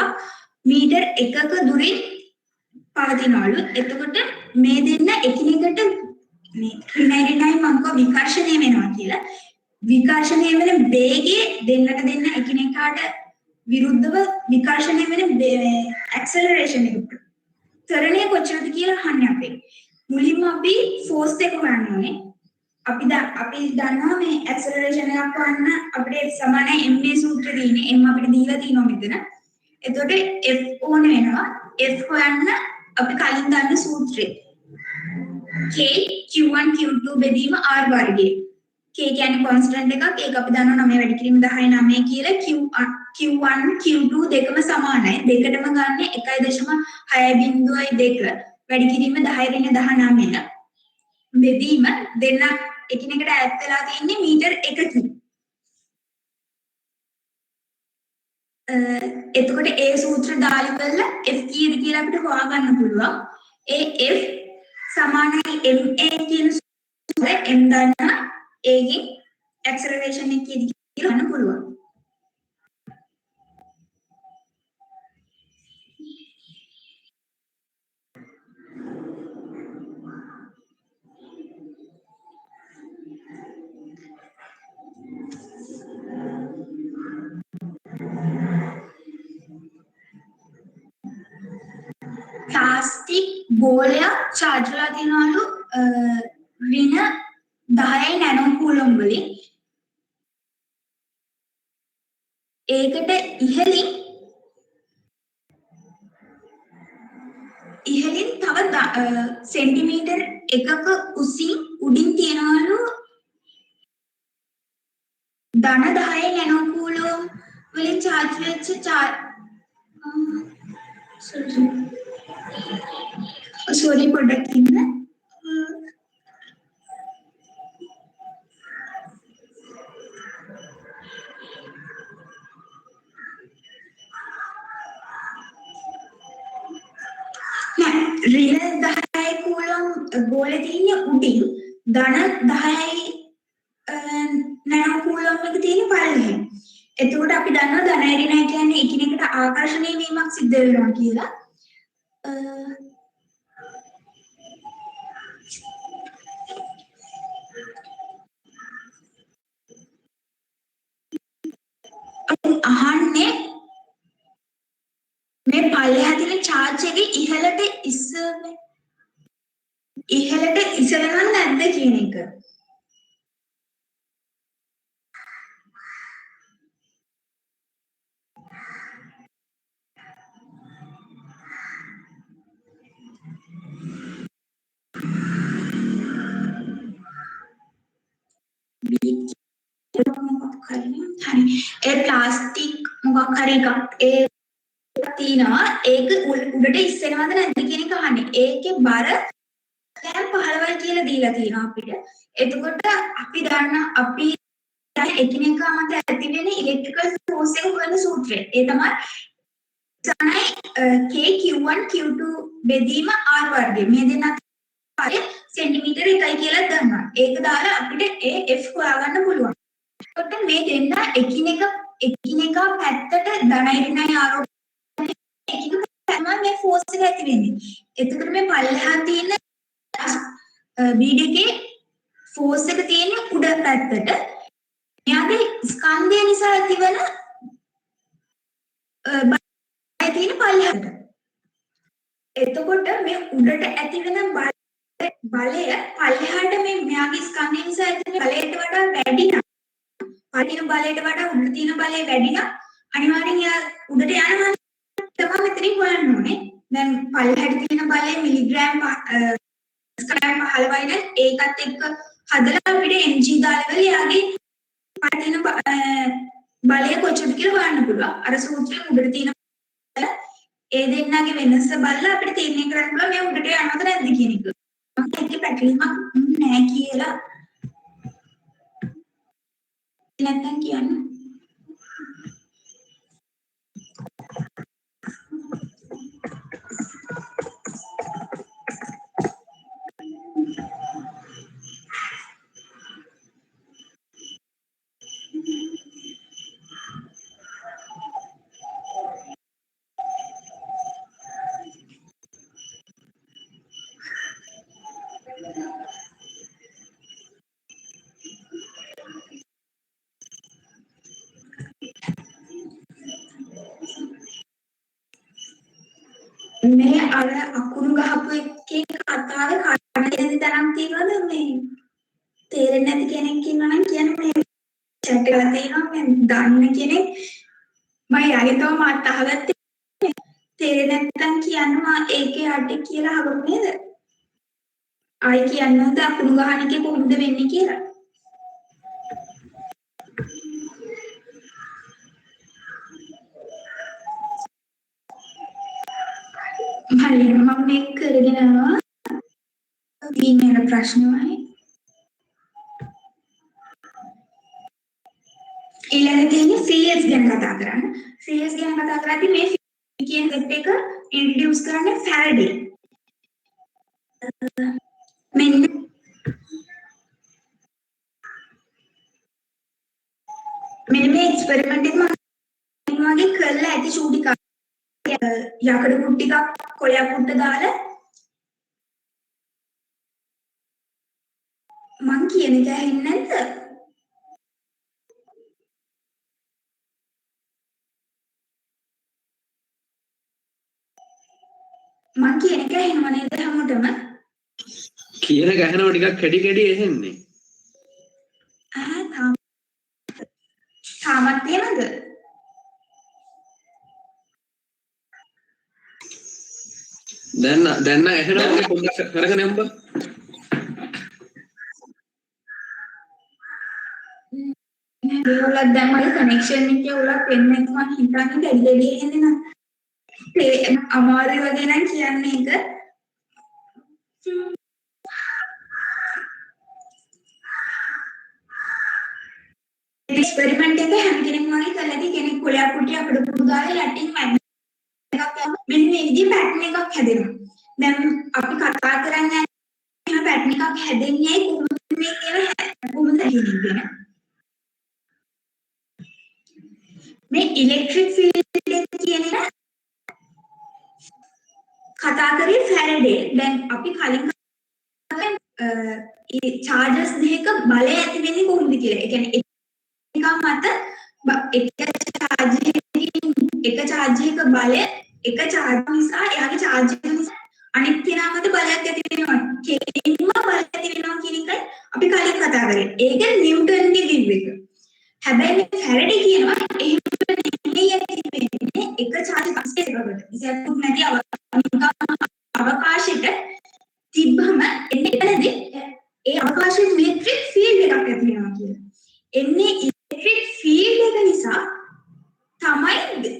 මීටර් 1ක දුරින් පවතිනවලු එතකොට මේ දෙන්න එකිනෙකට මේ ඍණයි මංක විකර්ෂණය වෙනවා කියලා විකර්ෂණය වෙන වේගය දෙන්නට දෙන්න එකිනෙකාට විරුද්ධව විකර්ෂණය වෙන ඇක්සලරේෂන් එක ත්වරණය කොච්චරද කියලා අහන්නේ අපි මුලින්ම අපි ෆෝස් එක හොයන්න ඕනේ අපි දන්නවා මේ ඇක්සලරේෂන් එකක් හොයන්න අපිට සමානයි ma සූත්‍රය තියෙන්නේ m අපිට දීලා තියෙනවා මෙතන එතකොට f ඕන වෙනවා f හොයන්න අපි කලින් දන්න සූත්‍රය k q1 q2 බෙදීම r වර්ගය k කියන්නේ කොන්ස්ටන්ට් එකක් ඒක අපි දන්නවා 9 වැඩි කිරීම 10 9 කියලා q1 q2 දෙකම සමානයි දෙකටම ගන්න 1.6.2 වැඩි කිරීම 10 ඍණ 19 බෙදීම දෙන්න එකිනෙකට ඈත් වෙලා තියෙන්නේ මීටර් 1කින් එතකොට ඒ සූත්‍ර දාලා බලලා f කීයද කියලා අපිට හොයාගන්න පුළුවන් ඒ f සමානයි ma කියන සූත්‍රය m දන්නා ඒකෙන් ඇක්සලරේෂන් එක කීයද කියලා ගන්න පුළුවන් ප්ලාස්ටික් බෝලයක් charge වෙලා තියෙනවලු ඍණ 10 නැනෝ කූලම් වලින් ඒකට ඉහළින් ඉහළින් තව සෙන්ටිමීටර් එකක උසින් උඩින් තියනවලු ධන 10 නැනෝකූලෝම් වලින් charge වෙච්ච sorry පොඩ්ඩක් ඉන්න. ඍණ 10 කූලොම් ගෝලේ තියෙන උඩින් ධන 10යි නැනෝ කූලොම් එක තියෙන පල්ලෙහාන්. එතකොට අපි දන්නවා ධනයි ඍණයි කියන්නේ එකිනෙකට ආකර්ෂණය වීමක් සිද්ධ වෙනවා කියලා. අහන්නේ මේ පල්ලෙහා තියෙන charge එකේ ඉහළට ඉස්සරහම නැද්ද කියන එක. ඒ ප්ලාස්ටික් මොකක් හරි එකක් ඒ තියෙනවා ඒක උඩට ඉස්සෙනවද නැද්ද කියන එක අහන්නේ. ඒකේ බර දැන් 15යි කියලා දීලා තියෙනවා අපිට. එතකොට අපි දන්න අපි එකිනෙකා මත ඇති වෙන ඉලෙක්ට්‍රිකල් ෆෝර්ස් එක හොයන සූත්‍රය. ඒ තමයි K Q1 Q2 බෙදීම R වර්ගය. මේ දෙන්න අතර සෙන්ටිමීටර 1යි කියලා දන්නවා. ඒක දාලා අපිට ඒ F හොයාගන්න පුළුවන්. එතකොට මේ දෙන්න එකිනෙකා පැත්තට ධනයි ඍණයි ආරෝපණය එකිනෙක තමයි මේ ෆෝර්ස් එක ඇති වෙන්නේ. එතකොට මේ පල්ලෙහා තියෙන බීඩ් එකේ ෆෝර්ස් එක තියෙන්නේ උඩ පැත්තට. එයාගේ ස්කන්ධය නිසා ඇතිවන බය තියෙන පල්ලෙහාට. එතකොට මේ උඩට ඇතිවන බලය පල්ලෙහාට මේ මෙයාගේ ස්කන්ධය නිසා ඇතිවන බලයට වඩා වැඩි නම් පල්ලෙහාට බලයට වඩා උඩ තියෙන බලය වැඩි නම් අනිවාර්යෙන් එයා උඩට යනවා තමයි මෙතනින් හොයන්න ඕනේ. දැන් පල්ලෙහාට තියෙන බලය මිලිග්‍රෑම් ස්ක්‍රෑම් 15යි නම් ඒකත් එක්ක හදලා අපිට mg දාලා වල යාගේ තියෙන බලය කොච්චරද කියලා හොයන්න පුළුවන්. අර සූත්‍රයේ උඩට තියෙන ඒ දෙන්නගේ වෙනස බලලා අපිට තීරණය කරන්න පුළුවන් මේ උඩට යනවද නැද්ද කියන එක. මම ඒකේ පැටලීමක් නැහැ කියලා. නැත්නම් කියන්න. මේ අර අකුරු ගහපු එකේ කතාවේ කඩන තරම් තියෙනවද මේ තේරෙන්නේ නැති කෙනෙක් ඉන්නවා නම් කියන්න මේ chat එකලා තියෙනවා මම දන්න කෙනෙක් මම යාගේ තව මාත් අහගත්තේ තේරෙන්නේ නැත්නම් කියන්නවා ඒකේ යටි කියලා අහගමු නේද ආයි කියන්නද අකුරු ගහන එකේ කොහොමද වෙන්නේ කියලා හරි මම මේක කරගෙන යනවා ඊමේල් ප්‍රශ්න වයි ඊළඟ තියෙන්නේ CS ගැන කතා කරන්න CS ගැන කතා කරද්දී මේ කියන සෙට් එක ඉන්ට්‍රොඩියුස් කරන්නේ ෆැරඩේ මෙන්න මේ එක්ස්පෙරිමන්ට් එක මම වගේ කරලා ඇති චූටි යකඩ කුට් ටිකක් කොළයක් උඩ දාලා මං කියන එක ඇහෙන්නේ නැද්ද? මං කියන එක ඇහෙනව නේද හැමෝටම? කියන ගහනවා ටිකක් කැඩි කැඩි ඇහෙන්නේ. තාමත් තියෙනවද? දැන් ඇහෙනවා මගේ පොඩ්ඩක් කරගෙන යන්න. ඒගොල්ලෝ දැන් මගේ කනෙක්ෂන් එකේ උලක් වෙන්නේ මම හිතන්නේ දෙඩි එන්නේ නැහැ. ඒ අමාරු වගේ නම් කියන්නේ ඒක. එක්ස්පෙරිමන්ට් එක හැම කෙනෙක්ම වගේ කරලා තියෙන කෙනෙක් කොලයක් කුටි අපිට පුඩු දාලා යටින් මැග්නට් එකක් යනවා. මෙන්න මේ විදිහේ පැටර්න් එකක් හැදෙනවා. දැන් අපි කතා කරන්නේ එහෙම පැටර්න් එකක් හැදෙන්නේ කොහොමද මේ කියන කොහොමද කියන්නේ? මේ ඉලෙක්ට්‍රික් ෆීල්ඩ් එක කියන්නේ කතා කරේ ෆැරඩේ. දැන් අපි කලින් ඒ චාර්ජස් දෙක බලය ඇති වෙන්නේ කොහොමද කියලා. ඒ කියන්නේ එකක් මත එක චාර්ජ් එක චාර්ජ් එක බලය එක චාර්ජ් නිසා එයාගේ චාර්ජ් එක නිසා අනිත් කෙනා මත බලයක් ඇති වෙනවා. කෙලින්ම බලයක් ඇති වෙනවා කියන එකයි අපි කලින් කතා කරේ. ඒක නිව්ටන්ගේ කිව්ව එක. හැබැයි ෆැරඩේ කියනවා එහෙම නෙමෙයි ඇති වෙන්නේ එක චාර්ජ් පස්සේ එකකට. ඉතින් නැති අවකාශයට තිබ්බම එතනදී ඒ අවකාශයේ ඉලෙක්ට්‍රික් ෆීල්ඩ් එකක් ඇති වෙනවා කියලා. එන්නේ ඉලෙක්ට්‍රික් ෆීල්ඩ් එක නිසා තමයි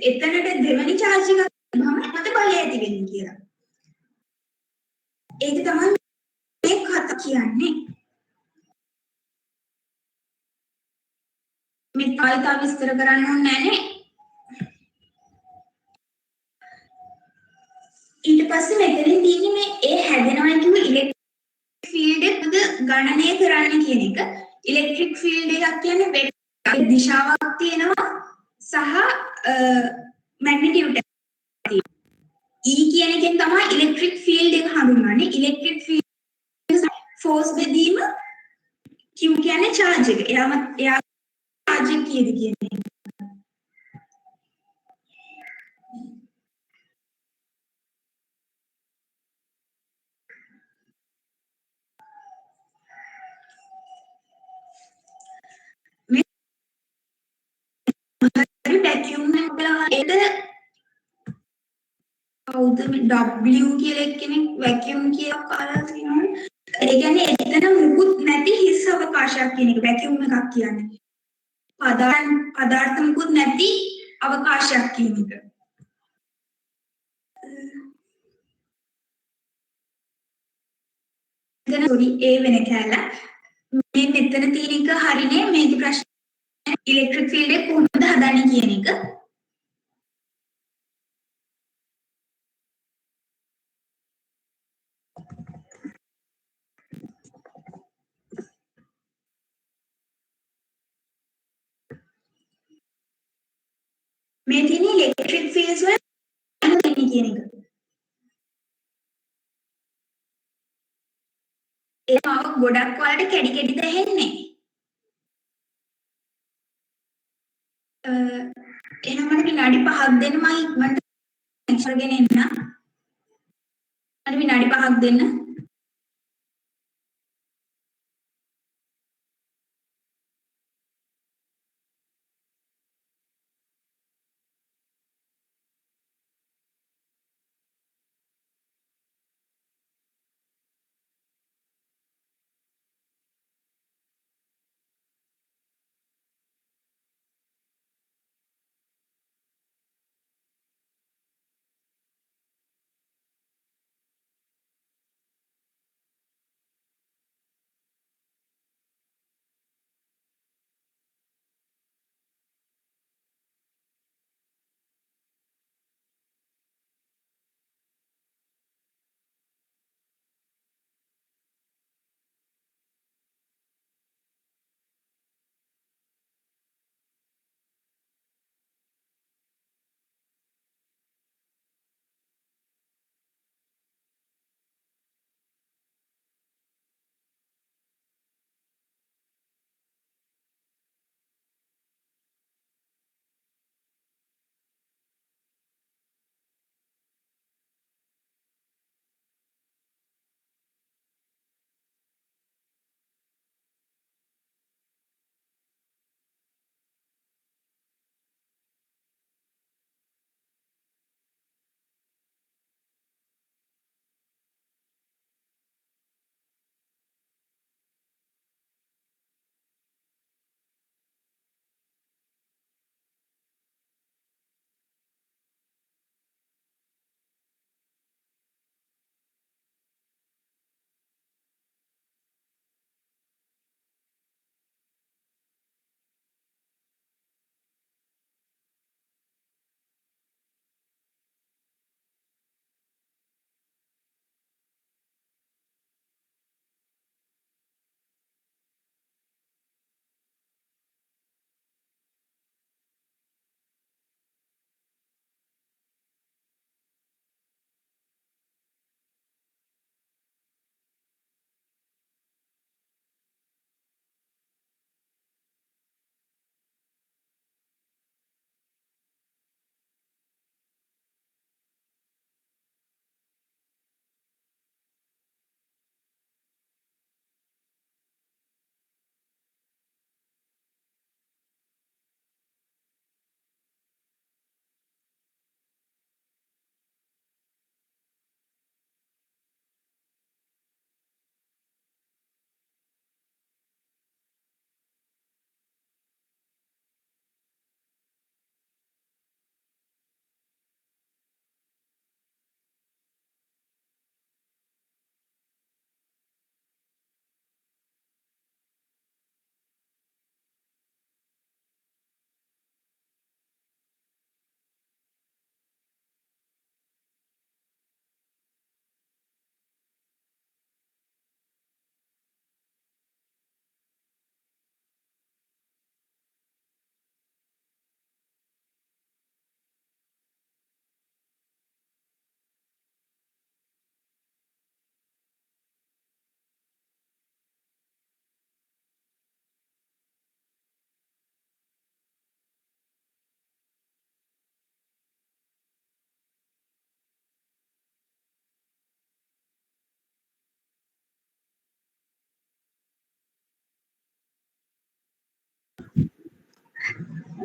එතනට දෙවෙනි චාර්ජ් එකක් තිබ්බම මත බලය ඇති වෙන්නේ කියලා. ඒක තමයි මේ කතා කියන්නේ. මේ තායිතා විස්තර කරන්න ඕනේ නැහැ. ඊට පස්සේ මෙතනින් තියෙන්නේ මේ ඒ හැදෙනවා කියුව ඉලෙක්ට්‍රික් ෆීල්ඩ් එක ගණනය කරන්න කියන එක. ඉලෙක්ට්‍රික් ෆීල්ඩ් එකක් කියන්නේ වෙක්ටර් දිශාවක් තියෙනවා සහ මැග්නිටියුඩ් එකක් තියෙනවා. E කියන එකෙන් තමයි ඉලෙක්ට්‍රික් ෆීල්ඩ් එක හඳුන්වන්නේ. ඉලෙක්ට්‍රික් ෆීල්ඩ් ෆෝර්ස් බෙදීම Q කියන්නේ charge එක. එයා charge එක කීයද කියන්නේ. වැකියුම් එක කවුද මේ W කියලා එක්කෙනෙක් වැකියුම් කියලා කාලා තියෙනවා. ඒ කියන්නේ එතන මුකුත් නැති හිස් අවකාශයක් කියන එක වැකියුම් එකක් කියන්නේ. පදාර්ථ මුකුත් නැති අවකාශයක් කියන එක. එතන සෝරි ඒ වෙන කැලල. මේ මෙතන තියෙන එක හරිනේ මේකේ ප්‍රශ්න ඉලෙක්ට්‍රික් ෆීල්ඩ් එක කොහොමද හදන්නේ කියන එක. මේ තියෙන ඉලෙක්ට්‍රික් ෆීල්ඩ්ස් වල තියෙන්නේ කියන එක. ඒකව ගොඩක් වලට කැඩි කැඩි දැහෙන්නේ. එහෙනම් මට විනාඩි 5ක් දෙන්න මම ඉක්මනට ඉස්සරගෙන එන්න. මට විනාඩි 5ක් දෙන්න.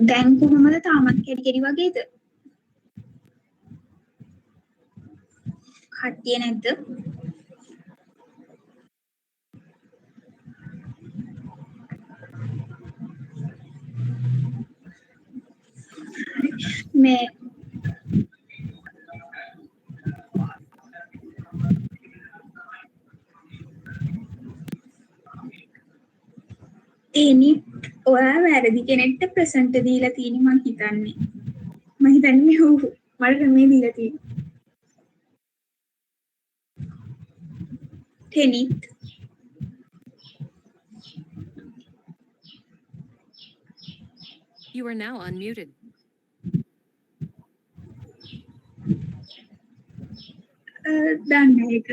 දැන් කොහොමද තාමත් කෙටි කෙටි වගේද? කට්ටිය නැද්ද? මේ එනි ඔයා වැරදි කෙනෙක්ට ප්‍රසන්ට් දීලා තියෙන්නේ මං හිතන්නේ. මං හිතන්නේ ඔව් මට මේ දීලා තියෙන්නේ. ටෙනිත් You are now unmuted. දන්නේ ඒක.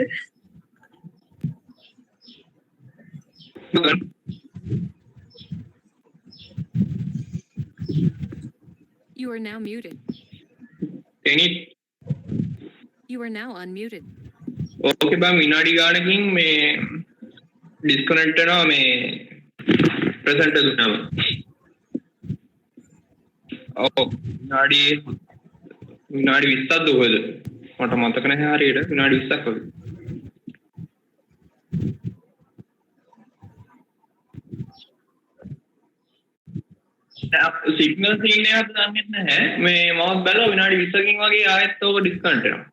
You are now muted. Any You are now unmuted. okay bang විනාඩි ගානකින් මේ ඩිස්කනෙක්ට් වෙනවා මේ ප්‍රසන්ට් දුන්නාම. ඔව් විනාඩි 20ක් දුවද මට මතක නැහැ හරියට විනාඩි 20ක් වගේ. සිග්නල් සීන් එකක් දන්නේ නැහැ මේ මම බැලුවා විනාඩි 20කින් වගේ ආයෙත් ඕක ඩිස්කනෙක්ට් වෙනවා.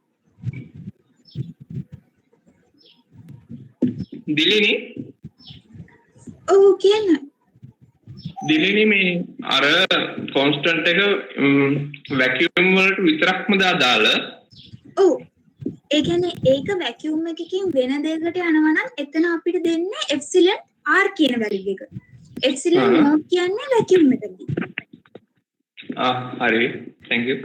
දිලිනි ඔව් කියන්න. දිලිනි මේ අර කොන්ස්ටන්ට් එක වැකියුම් වලට විතරක්ම දාලා ඔව් ඒ කියන්නේ ඒක වැකියුම් එකකින් වෙන දෙයකට යනවා නම් එතන අපිට දෙන්නේ එප්සිලන් r කියන වැලියු එක. එප්සිලන් නෝට් කියන්නේ වැකියුම් එකදී. හරි thank you.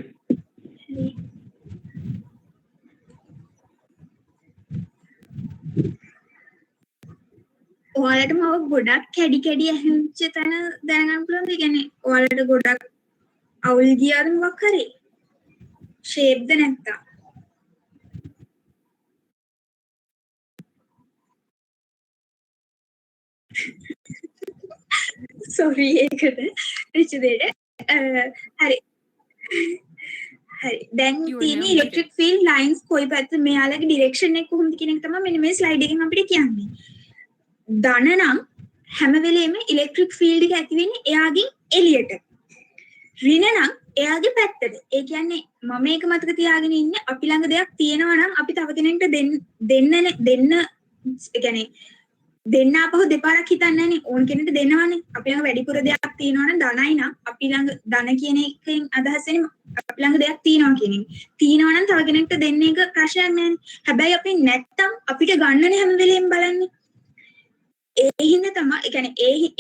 ඔයාලට මම ගොඩක් කැඩි කැඩි ඇහිච්ච තැන දැනගන්න පුළුවන්ද? ඒ කියන්නේ ඔයාලට ගොඩක් අවුල් ගියාද මොකක් හරි? ෂේප්ද නැත්තම්? sorry ඒකට රිචිදේට හරි හරි දැන් තියෙන ඉලෙක්ට්‍රික් ෆීල්ඩ් ලයින්ස් කොයි පැත්ත මෙයාලගේ ඩිරෙක්ෂන් එක කොහොමද කියන එක තමයි මෙන්න මේ ස්ලයිඩ් එකෙන් අපිට කියන්නේ. ධන නම් හැම වෙලෙම ඉලෙක්ට්‍රික් ෆීල්ඩ් එක ඇති වෙන්නේ එයාගෙන් එළියට. ඍණ නම් එයාගේ පැත්තට. ඒ කියන්නේ මම මේක මතක තියාගෙන ඉන්නේ අපි ළඟ දෙයක් තියෙනවා නම් අපි තව කෙනෙක්ට දෙන්න ඒ කියන්නේ දෙන්න අපහු දෙපාරක් හිතන්නේ නැනේ. ඕන කෙනෙක්ට දෙන්නවනේ. අපි ළඟ වැඩිපුර දෙයක් තියෙනවා නම් ධනයි නම් අපි ළඟ ධන කියන එකෙන් අදහස් වෙන්නේ අපි ළඟ දෙයක් තියෙනවා කියන එක. තියෙනවා නම් තව කෙනෙක්ට දෙන්න එක ප්‍රශ්නයක් නැහැනේ. හැබැයි අපි නැත්තම් අපිට ගන්නනේ හැම වෙලෙම බලන්නේ. ඒ හින්දා තමයි ඒ කියන්නේ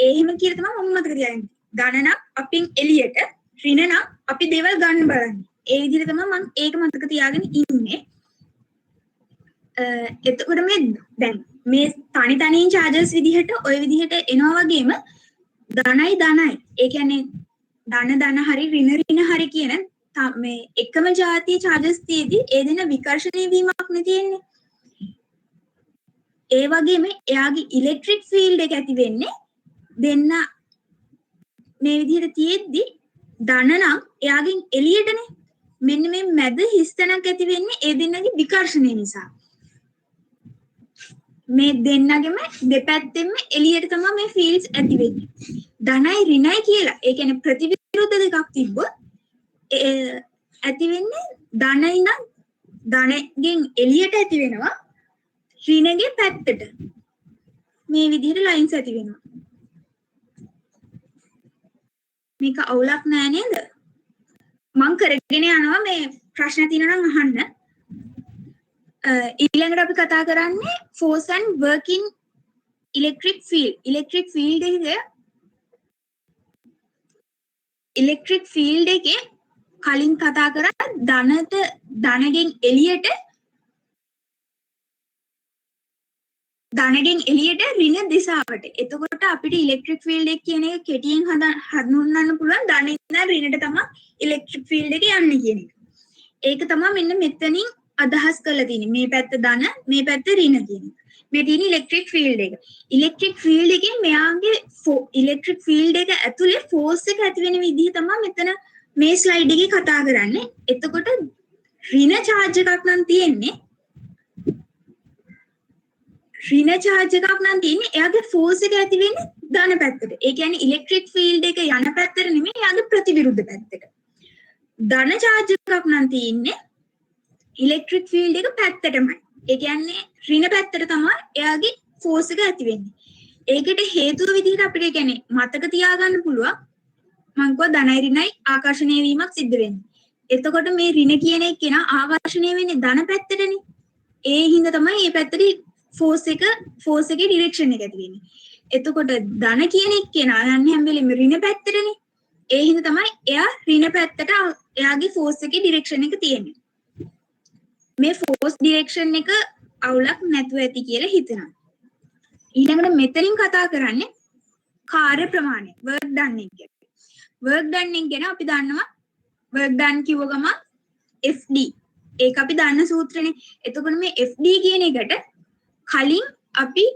ඒ හිම කියලා තමයි මම මතක තියාගන්නේ. ධන නම් අපින් එළියට ඍණ නම් අපි දේවල් ගන්න බලන්නේ. ඒ විදිහට තමයි මම ඒක මතක තියාගෙන ඉන්නේ. එතකොට මේ දැන් මේ තනි තනියෙන් charges විදිහට ওই විදිහට එනවා වගේම ධනයි ඒ කියන්නේ ධන හරි ඍණ හරි කියන මේ එකම જાතිය charges තියේදී ඒ දෙන විකර්ෂණය වීමක් නේ තියෙන්නේ. ඒ වගේම එයාගේ ඉලෙක්ට්‍රික් ෆීල්ඩ් එක ඇති වෙන්නේ දෙන්න මේ විදිහට තියෙද්දි ධන නම් එයාගෙන් එළියටනේ. මෙන්න මේ මැද හිස්තැනක් ඇති වෙන්නේ ඒ දෙන්නගේ විකර්ෂණය නිසා. මේ දෙන්නගෙම දෙපැත්තෙම එළියට තමයි මේ ෆීල්ඩ්ස් ඇති වෙන්නේ. ධනයි ඍණයි කියලා. ඒ කියන්නේ ප්‍රතිවිරුද්ධ දෙකක් තිබ්බොත් ඇති වෙන්නේ ධනයි නම් ධනගෙන් එළියට ඇති වෙනවා ඍණගේ පැත්තට. මේ විදිහට ලයින්ස් ඇති වෙනවා. මේක අවුලක් නෑ නේද? මම කරගෙන යනවා මේ ප්‍රශ්න තියෙනවා නම් අහන්න. ඊළඟට අපි කතා කරන්නේ force and work in electric field. electric field එකේ කලින් කතා කරා ධනගෙන් එළියට ඍණ දිශාවට. එතකොට අපිට ඉලෙක්ට්‍රික් ෆීල්ඩ් එක කියන එක කෙටියෙන් හඳුන්වන්න පුළුවන් ධන ඉඳන් ඍණට තමයි ඉලෙක්ට්‍රික් ෆීල්ඩ් එක යන්නේ කියන එක. ඒක තමයි මෙන්න මෙතනින් අදහස් කරලා තියෙන්නේ. මේ පැත්ත ධන, මේ පැත්ත ඍණ කියන එක. මේ තියෙන ඉලෙක්ට්‍රික් ෆීල්ඩ් එක. ඉලෙක්ට්‍රික් ෆීල්ඩ් එකෙන් මෙයාගේ ඉලෙක්ට්‍රික් ෆීල්ඩ් එක ඇතුලේ ෆෝර්ස් එක ඇති වෙන විදිහ තමයි මෙතන මේ ස්ලයිඩ් එකේ කතා කරන්නේ. එතකොට ඍණ charge එකක් නම් තියෙන්නේ. ඍණ charge එකක් නම් තියෙන්නේ එයාගේ ෆෝර්ස් එක ඇති වෙන්නේ ධන පැත්තට. ඒ කියන්නේ ඉලෙක්ට්‍රික් ෆීල්ඩ් එක යන පැත්තට නෙමෙයි එයාගේ ප්‍රතිවිරුද්ධ පැත්තට. ධන charge එකක් නම් තියෙන්නේ ඉලෙක්ට්‍රික් ෆීල්ඩ් එක පැත්තටමයි. ඒ කියන්නේ ඍණ පැත්තට තමයි එයාගේ ෆෝර්ස් එක ඇති වෙන්නේ. ඒකට හේතුව විදිහට අපිට කියන්නේ මතක තියාගන්න පුළුවන් මං කිව්වා ධනයි ඍණයි ආකර්ෂණය වීමක් සිද්ධ වෙන්නේ. එතකොට මේ ඍණ කියන එක කෙනා ආකර්ෂණය වෙන්නේ ධන පැත්තටනේ. ඒ හින්දා තමයි මේ පැත්තට ෆෝර්ස් එකේ ඩිරෙක්ෂන් එක ඇති වෙන්නේ. එතකොට ධන කියන එක කෙනා යන්නේ හැම වෙලෙම ඍණ පැත්තටනේ. ඒ හින්දා තමයි එයා ඍණ පැත්තට එයාගේ ෆෝර්ස් එකේ ඩිරෙක්ෂන් එක තියෙන්නේ. මේ ෆෝර්ස් ඩිරෙක්ෂන් එක අවුලක් නැතුව ඇති කියලා හිතනවා. ඊළඟට මෙතනින් කතා කරන්නේ කාර්ය ප්‍රමාණය work done එක ගැන. work done එක ගැන අපි දන්නවා work done කිව්ව ගමන් FD. ඒක අපි දන්න සූත්‍රනේ. එතකොට මේ FD කියන එකට කලින් අපි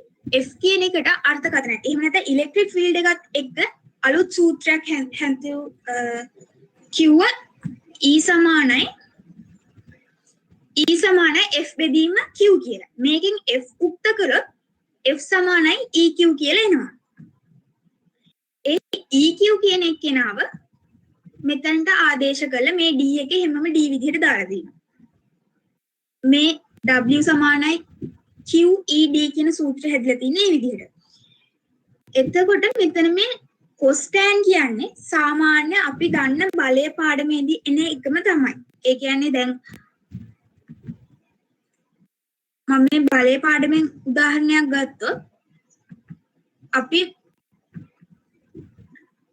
F කියන එකට අර්ථකථනය. එහෙම නැත්නම් ඉලෙක්ට්‍රික් ෆීල්ඩ් එකත් එක්ක අලුත් සූත්‍රයක් කිව්ව E සමානයි F බෙදීම Q කියලා. මේකෙන් F උක්ත කරොත් F සමානයි EQ කියලා එනවා. ඒ EQ කියන එක්කෙනාව මෙතනට ආදේශ කළා මේ D එකේ හැමම D විදිහට දාලා දෙනවා. මේ W සමානයි QED කියන සූත්‍රය හැදලා තින්නේ මේ විදිහට. එතකොට මෙතන මේ කොස්ටෑන් කියන්නේ සාමාන්‍ය අපි දන්න බලය පාඩමේදී එන එකම තමයි. ඒ කියන්නේ දැන් මම මේ බලය පාඩමෙන් උදාහරණයක් ගත්තොත් අපි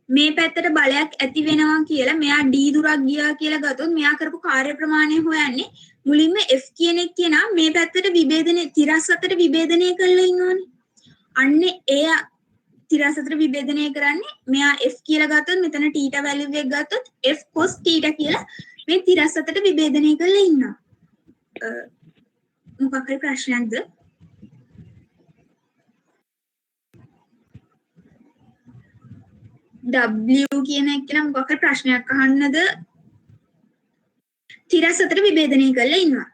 මේ පැත්තට බලයක් ඇති වෙනවා කියලා මෙයා D දුරක් ගියා කියලා ගත්තොත් මෙයා කරපු කාර්ය ප්‍රමාණය හොයන්නේ මුලින්ම F කියන එක කෙනා මේ පැත්තට විභේදනය 34ට විභේදනය කරලා ඉන්නවනේ. අන්නේ එයා 34ට විභේදනය කරන්නේ මෙයා F කියලා ගත්තොත් මෙතන θ වැල්යු එක ගත්තොත් F cos θ කියලා මේ 34ට විභේදනය කරලා ඉන්නවා. මොකක් හරි ප්‍රශ්නයක්ද? W කියන එක නම් මොකක් හරි ප්‍රශ්නයක් අහන්නද? 34ට විභේදනය කරලා ඉන්නවා.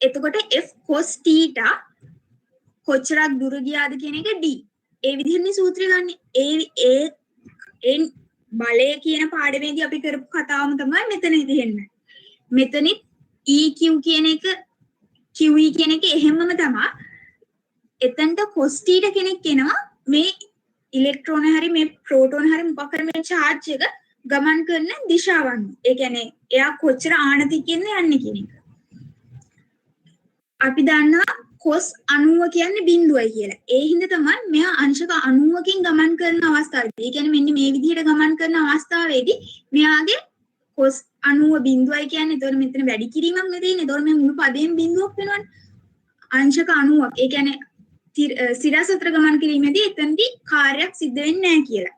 එතකොට F cos θ කොච්චරක් දුර ගියාද කියන එක D. ඒ විදිහනේ සූත්‍රය ගන්න. ඒ බලය කියන පාඩමේදී අපි කරපු කතාවම තමයි මෙතනදී දෙන්නේ. මෙතනිත් EQ කියන එක QE කියන එක එහෙමම තමයි. එතනට cos θ කෙනෙක් එනවා මේ ඉලෙක්ට්‍රෝන හරි මේ ප්‍රෝටෝන හරි මොකක් හරි මේ charge එක ගමන් කරන දිශාවන්. ඒ කියන්නේ එයා කොච්චර ආනතිකින්ද යන්නේ කියන එක. අපි දන්නවා cos 90 කියන්නේ බිඳුවයි කියලා. ඒ හින්දා තමයි මෙයා අංශක 90කින් ගමන් කරන අවස්ථාවේදී. ඒ කියන්නේ මෙන්න මේ විදිහට ගමන් කරන අවස්ථාවේදී මෙයාගේ cos 90 බිඳුවයි කියන්නේ එතකොට මෙතන වැඩි කිරීමක් නෙ තියෙන්නේ. එතකොට මේ මුළු පදයෙන් බිඳුවක් වෙනවනේ. අංශක 90ක්. ඒ කියන්නේ සිරස් අතර ගමන් කිරීමේදී එතනදී කාර්යයක් සිද්ධ වෙන්නේ නැහැ කියලා.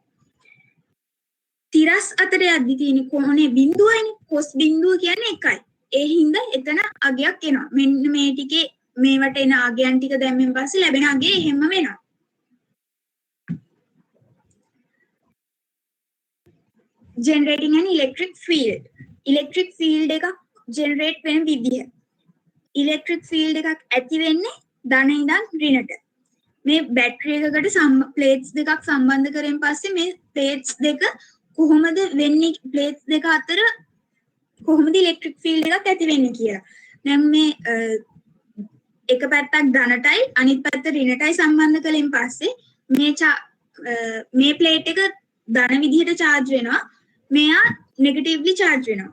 තිරස් අතර යද්දි තියෙන කොහොනේ බිඳුවයිනේ. cos බිඳුව කියන්නේ එකයි. ඒ හින්දා එතන අගයක් එනවා. මෙන්න මේ ටිකේ මේවට එන අගයන් ටික දැම්මෙන් පස්සේ ලැබෙන අගය එහෙම වෙනවා. generating an electric field. electric field එකක් generate වෙන විදිය. electric field එකක් ඇති වෙන්නේ ධන ඉඳන් ඍණට. මේ බැටරි එකකට ප්ලේට්ස් දෙකක් සම්බන්ධ කරෙන් පස්සේ මේ ප්ලේට්ස් දෙක කොහොමද වෙන්නේ ප්ලේට්ස් දෙක අතර කොහොමද ඉලෙක්ට්‍රික් ෆීල්ඩ් එකක් ඇති වෙන්නේ කියලා. දැන් මේ එක පැත්තක් ධනටයි අනිත් පැත්ත ඍණටයි සම්බන්ධ කලින් පස්සේ මේ ප්ලේට් එක ධන විදිහට charge වෙනවා. මෙයා negatively charge වෙනවා.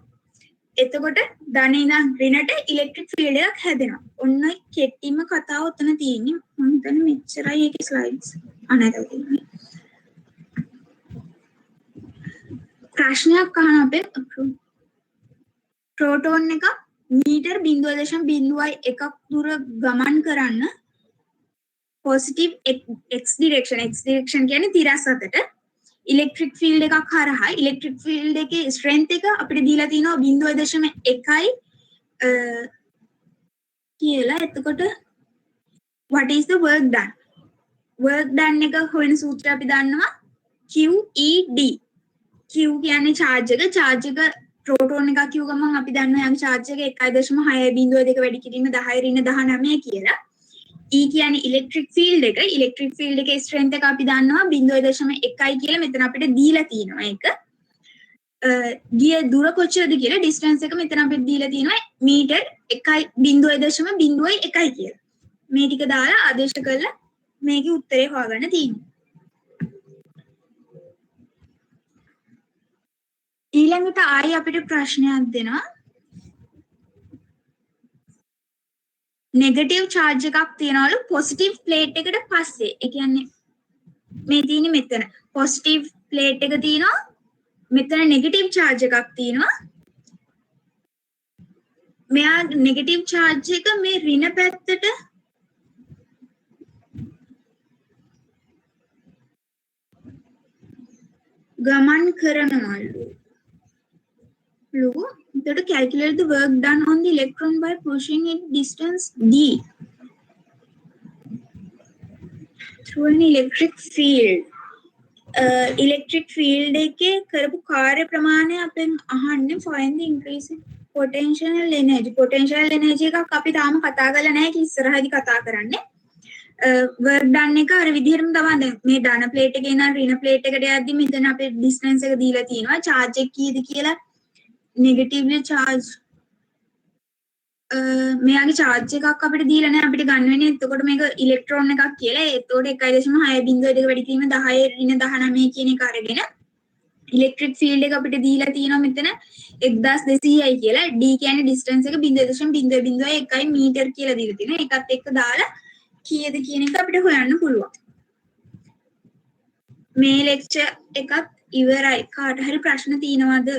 එතකොට ධන ඉඳන් ඍණට ඉලෙක්ට්‍රික් ෆීල්ඩ් එකක් හැදෙනවා. ඔන්න කෙටිම කතාව උතන තියෙන්නේ. මම හිතන්නේ මෙච්චරයි ඒකේ ස්ලයිඩ්ස්. අනේතව තියෙන්නේ. ප්‍රශ්නයක් අහන අපේ ප්‍රෝටෝන් එක මීටර් 0.01ක් දුර ගමන් කරන්න පොසිටිව් x ඩිරෙක්ෂන් කියන්නේ තිරස් අතට ඉලෙක්ට්‍රික් ෆීල්ඩ් එකක් හරහා ඉලෙක්ට්‍රික් ෆීල්ඩ් එකේ ස්ට්‍රෙන්ත් එක අපිට දීලා තිනවා 0.1යි කියලා එතකොට what is the work done work done එක හොයන සූත්‍රය අපි දන්නවා QED Q කියන්නේ charge එක proton එකක් කිව්ව ගමන් අපි දන්නවා යාගේ charge එක 1.6.2 වැඩි කිරීම 10 කියලා E කියන්නේ electric field එකේ strength එක අපි දන්නවා 0.1 කියලා මෙතන අපිට දීලා තියෙනවා ඒක ගිය දුර කොච්චරද කියලා distance එක මෙතන අපිට දීලා තියෙනවා මීටර් 1.01 කියලා මේ ටික දාලා ආදේශ කරලා මේකේ උත්තරේ හොයාගන්න තියෙනවා ඊළඟට ආයි අපිට ප්‍රශ්නයක් දෙනවා නෙගටිව් charge එකක් තියනවලු පොසිටිව් ප්ලේට් එකට පස්සේ ඒ කියන්නේ මේ තියෙන්නේ මෙතන පොසිටිව් ප්ලේට් එක තියෙනවා මෙතන නෙගටිව් charge එකක් තියෙනවා මෙයා නෙගටිව් charge එක මේ ඍණ පැත්තට ගමන් කරනවලු to calculate the work done on the electron by pushing it distance d through an electric field. Electric field එකේ කරපු කාර්ය ප්‍රමාණය අපෙන් අහන්නේ find the increase in potential energy. Potential energy එකක් අපි තාම කතා කරලා නැහැ කි ඉස්සරහදී කතා කරන්නේ. work done එක අර විදිහටම තමයි මේ ධන ප්ලේට් එකේ ඉඳන් ඍණ ප්ලේට් එකට යද්දි මෙතන අපේ distance එක දීලා තියෙනවා. charge එක කීයද කියලා negatively charge මෙයාගේ charge එකක් අපිට දීලා නැහැ අපිට ගන්න වෙන්නේ එතකොට මේක ඉලෙක්ට්‍රෝන එකක් කියලා එතකොට 1.6.2 වැඩි කිරීම 10 කියන එක අරගෙන ඉලෙක්ට්‍රික් ෆීල්ඩ් එක අපිට දීලා තියෙනවා මෙතන 1200යි කියලා d කියන්නේ distance එක 0.001 මීටර් කියලා දීලා තියෙනවා ඒකත් එක්ක දාලා කීයද කියන එක අපිට හොයන්න පුළුවන් මේ ලෙක්චර් එකත් ඉවරයි කාට හරි ප්‍රශ්න තියෙනවද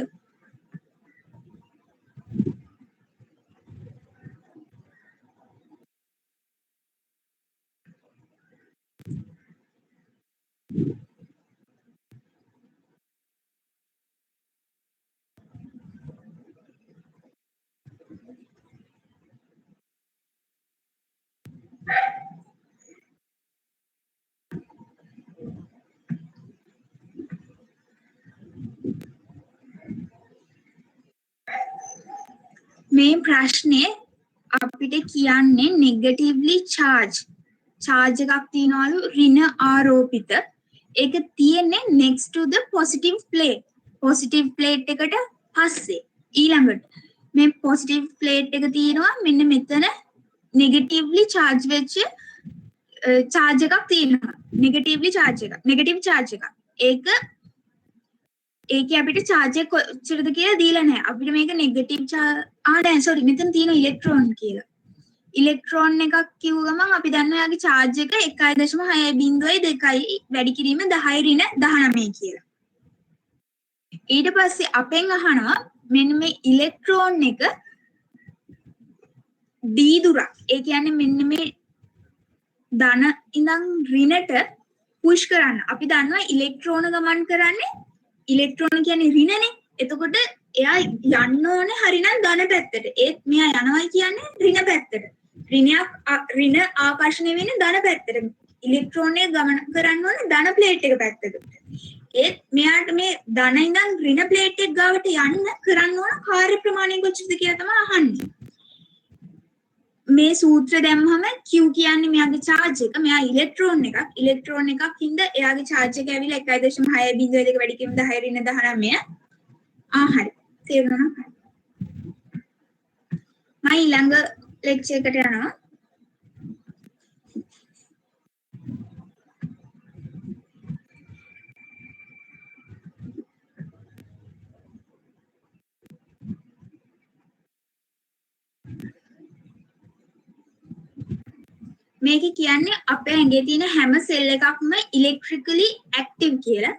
මේ ප්‍රශ්නේ අපිට කියන්නේ negatively charge එකක් තියනවලු ඍණ ආරෝපිත ඒක තියෙන්නේ next to the positive plate එකට පස්සේ ඊළඟට මේ positive plate එක තියෙනවා මෙන්න මෙතන negatively charge වෙච්ච charge එකක් තියෙනවා negative charge එකක් ඒකේ අපිට charge එක කොච්චරද කියලා දීලා නැහැ. අපිට මේක negative charge sorry මෙතන තියෙන ඉලෙක්ට්‍රෝන කියලා. ඉලෙක්ට්‍රෝන එකක් කිව්ව ගමන් අපි දන්නවා යාගේ charge එක 1.6.2 වැඩි කිරීම 10 කියලා. ඊට පස්සේ අපෙන් අහනවා මෙන්න මේ ඉලෙක්ට්‍රෝන එක d දුරක්. ඒ කියන්නේ මෙන්න මේ ධන ඉඳන් ඍණට පුෂ් කරන්න. අපි දන්නවා ඉලෙක්ට්‍රෝන ගමන් කරන්නේ ඉලෙක්ට්‍රෝන කියන්නේ ඍණනේ. එතකොට එයා යන්න ඕනේ හරිනම් ධන පැත්තට. ඒත් මෙයා යනවා කියන්නේ ඍණ පැත්තට. ඍණ ආකර්ෂණය වෙන්නේ ධන පැත්තට. ඉලෙක්ට්‍රෝනය ගමන් කරන්න ඕනේ ධන ප්ලේට් එක පැත්තට. ඒත් මෙයාට මේ ධන ඉඳන් ඍණ ප්ලේට් එක ගාවට යන්න කරන්න ඕන කාර්ය ප්‍රමාණය කොච්චරද කියලා තමයි අහන්නේ. මේ සූත්‍ර දැම්මම Q කියන්නේ මෙයාගේ charge එක මෙයා ඉලෙක්ට්‍රෝන එකක් හින්දා එයාගේ charge එක ඇවිල්ලා 1.6.2 වැඩි කිරීම 10 හරි තේරුණා නේද මම ඊළඟ ලෙක්චර් එකට යනවා මේක කියන්නේ අපේ ඇඟේ තියෙන හැම සෙල් එකක්ම ඉලෙක්ට්‍රිකලි ඇක්ටිව් කියලා.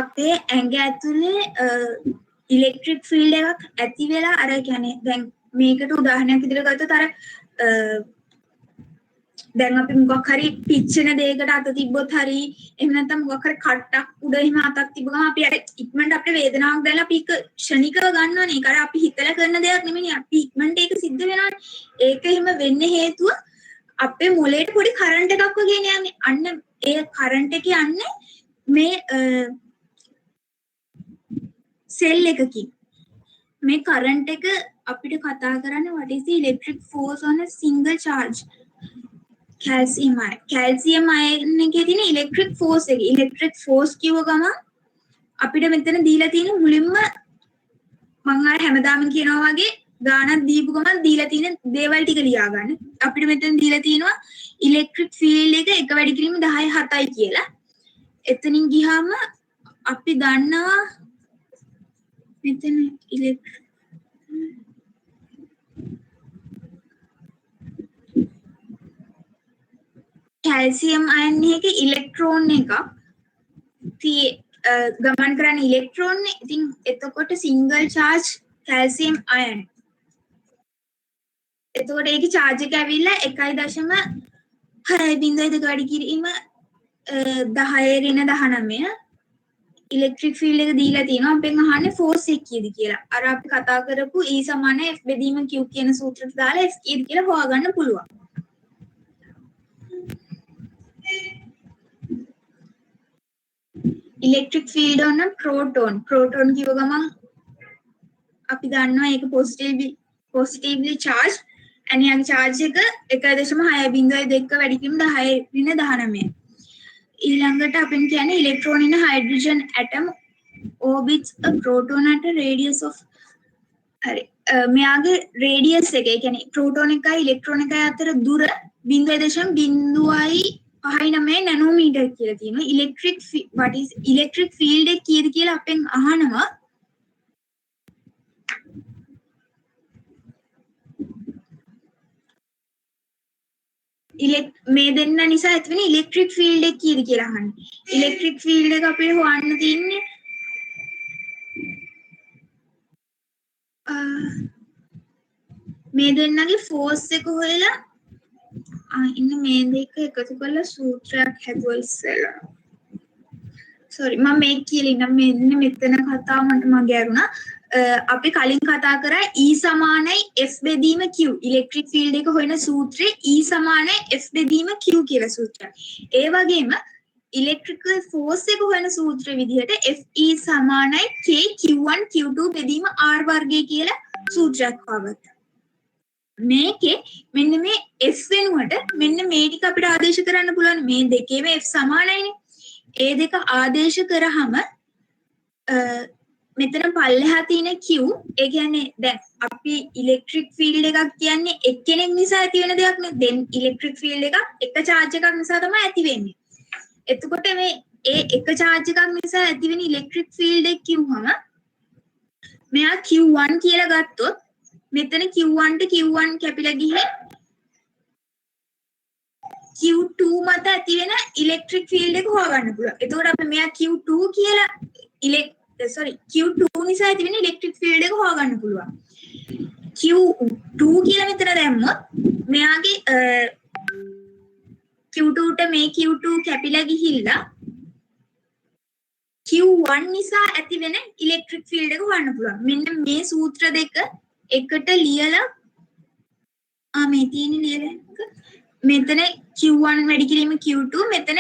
අපේ ඇඟ ඇතුලේ ඉලෙක්ට්‍රික් ෆීල්ඩ් එකක් ඇති වෙලා අර කියන්නේ දැන් මේකට උදාහරණයක් විදිහට ගත්තොත් අර දැන් අපි මොකක් හරි පිච්චෙන දෙයකට අත තිබ්බොත් හරි එහෙම නැත්නම් මොකක් හරි කට්ටක් උඩ එහෙම අතක් තිබ්බම අපි අර ඉක්මනට අපිට වේදනාවක් දැනලා අපි ඒක ක්ෂණිකව ගන්නවනේ. ඒක අර අපි හිතලා කරන දෙයක් නෙමෙයි. අපි ඉක්මනට ඒක සිද්ධ වෙනවනේ. ඒක එහෙම වෙන්න හේතුව අපේ මොලේට පොඩි කරන්ට් එකක් වගේ යන්නේ. අන්න ඒ කරන්ට් එක යන්නේ මේ සෙල් එකකින්. මේ කරන්ට් එක අපිට කතා කරන්නේ what is the electric force on a single charge. Calcium ion. Calcium ion එකේ තියෙන ඉලෙක්ට්‍රික් ෆෝස් එක. ඉලෙක්ට්‍රික් ෆෝස් කිව්ව ගමන් අපිට මෙතන දීලා තියෙන මුලින්ම මම අර හැමදාම කියනවා වගේ ගානක් දීපු ගමන් දීලා තියෙන දේවල් ටික ලියා ගන්න. අපිට මෙතන දීලා තියෙනවා ඉලෙක්ට්‍රික් ෆීල්ඩ් එක එක වැඩි කිරීම 10/7යි කියලා. එතනින් ගියාම අපි දන්නවා මෙතන කැල්සියම් අයන් එකේ ඉලෙක්ට්‍රෝන එකක් ගමන් කරන ඉලෙක්ට්‍රෝන ඉතින් එතකොට සිංගල් charge කැල්සියම් අයන් එතකොට ඒකේ charge එක ඇවිල්ලා 1.6 වැඩි කිරීම 10⁻19 ඉලෙක්ට්‍රික් ෆීල්ඩ් එක දීලා තියෙනවා අපෙන් අහන්නේ ෆෝස් එක කීයද කියලා. අර අපි කතා කරපු E = F බෙදීම Q කියන සූත්‍රයට දාලා F කීයද කියලා හොයාගන්න පුළුවන්. ඉලෙක්ට්‍රික් ෆීල්ඩ් on proton කිව්ව ගමන් අපි දන්නවා ඒක positively charged අනිවාර්ය charge එක 1.6.2 වැඩි කිරීම 10⁻19 ඊළඟට අපෙන් කියන්නේ electron in a hydrogen atom orbits a proton at a radius of හරි මෙයාගේ radius එක ඒ කියන්නේ proton එකයි electron එකයි අතර දුර 0.0.59 නැනෝමීටර් කියලා තියෙනවා ඉලෙක්ට්‍රික් ෆීල්ඩ් එක කීයද කියලා අපෙන් අහනවා මේ දෙන්න නිසා ඇතිවෙන ඉලෙක්ට්‍රික් ෆීල්ඩ් එක කීයද කියලා අහන්නේ. ඉලෙක්ට්‍රික් ෆීල්ඩ් එක අපිට හොයන්න තියෙන්නේ මේ දෙන්නගේ ෆෝස් එක හොයලා ඉන්න මේ දෙක එකතු කරලා සූත්‍රයක් හැදුවා ඉස්සෙල්ලා. sorry මම මේක කියලා ඉන්න මෙන්න මෙතන කතාව මගේ අරුණා. අපි කලින් කතා කරා E = F බෙදීම Q ඉලෙක්ට්‍රික් ෆීල්ඩ් එක හොයන සූත්‍රේ E = F බෙදීම Q කියලා සූත්‍රයක්. ඒ වගේම ඉලෙක්ට්‍රිකල් ෆෝස් එක හොයන සූත්‍රය විදිහට Fe = K Q1 Q2 බෙදීම R වර්ගය කියලා සූත්‍රයක් හොයාගත්තා. මේකේ මෙන්න මේ F වෙනුවට මෙන්න මේ ටික අපිට ආදේශ කරන්න පුළුවන් මේ දෙකේම F සමානයිනේ. ඒ දෙක ආදේශ කරාම මෙතන පල්ලෙහා තියෙන Q ඒ කියන්නේ දැන් අපි ඉලෙක්ට්‍රික් ෆීල්ඩ් එකක් කියන්නේ එක්කෙනෙක් නිසා ඇති වෙන දෙයක් නේ. දැන් ඉලෙක්ට්‍රික් ෆීල්ඩ් එකක් එක charge එකක් නිසා තමයි ඇති වෙන්නේ. එතකොට මේ ඒ එක charge එකක් නිසා ඇති වෙන ඉලෙක්ට්‍රික් ෆීල්ඩ් එක කිව්වම මෙයා Q1 කියලා ගත්තොත් මෙතන Q1 ට Q1 කැපිලා ගිහින් Q2 මත ඇති වෙන ඉලෙක්ට්‍රික් ෆීල්ඩ් එක හොයාගන්න පුළුවන්. එතකොට අපි මෙයා Q2 කියලා Q2 නිසා ඇති වෙන ඉලෙක්ට්‍රික් ෆීල්ඩ් එක හොයාගන්න පුළුවන්. Q2 කියලා මෙතන දැම්මොත් මෙයාගේ Q2 ට මේ Q2 කැපිලා ගිහිල්ලා Q1 නිසා ඇති වෙන ඉලෙක්ට්‍රික් ෆීල්ඩ් එක හොයන්න පුළුවන්. මෙන්න මේ සූත්‍ර දෙක එකට ලියලා මේ තියෙන ලියලා මෙතන Q1 වැඩි කිරීම Q2 මෙතන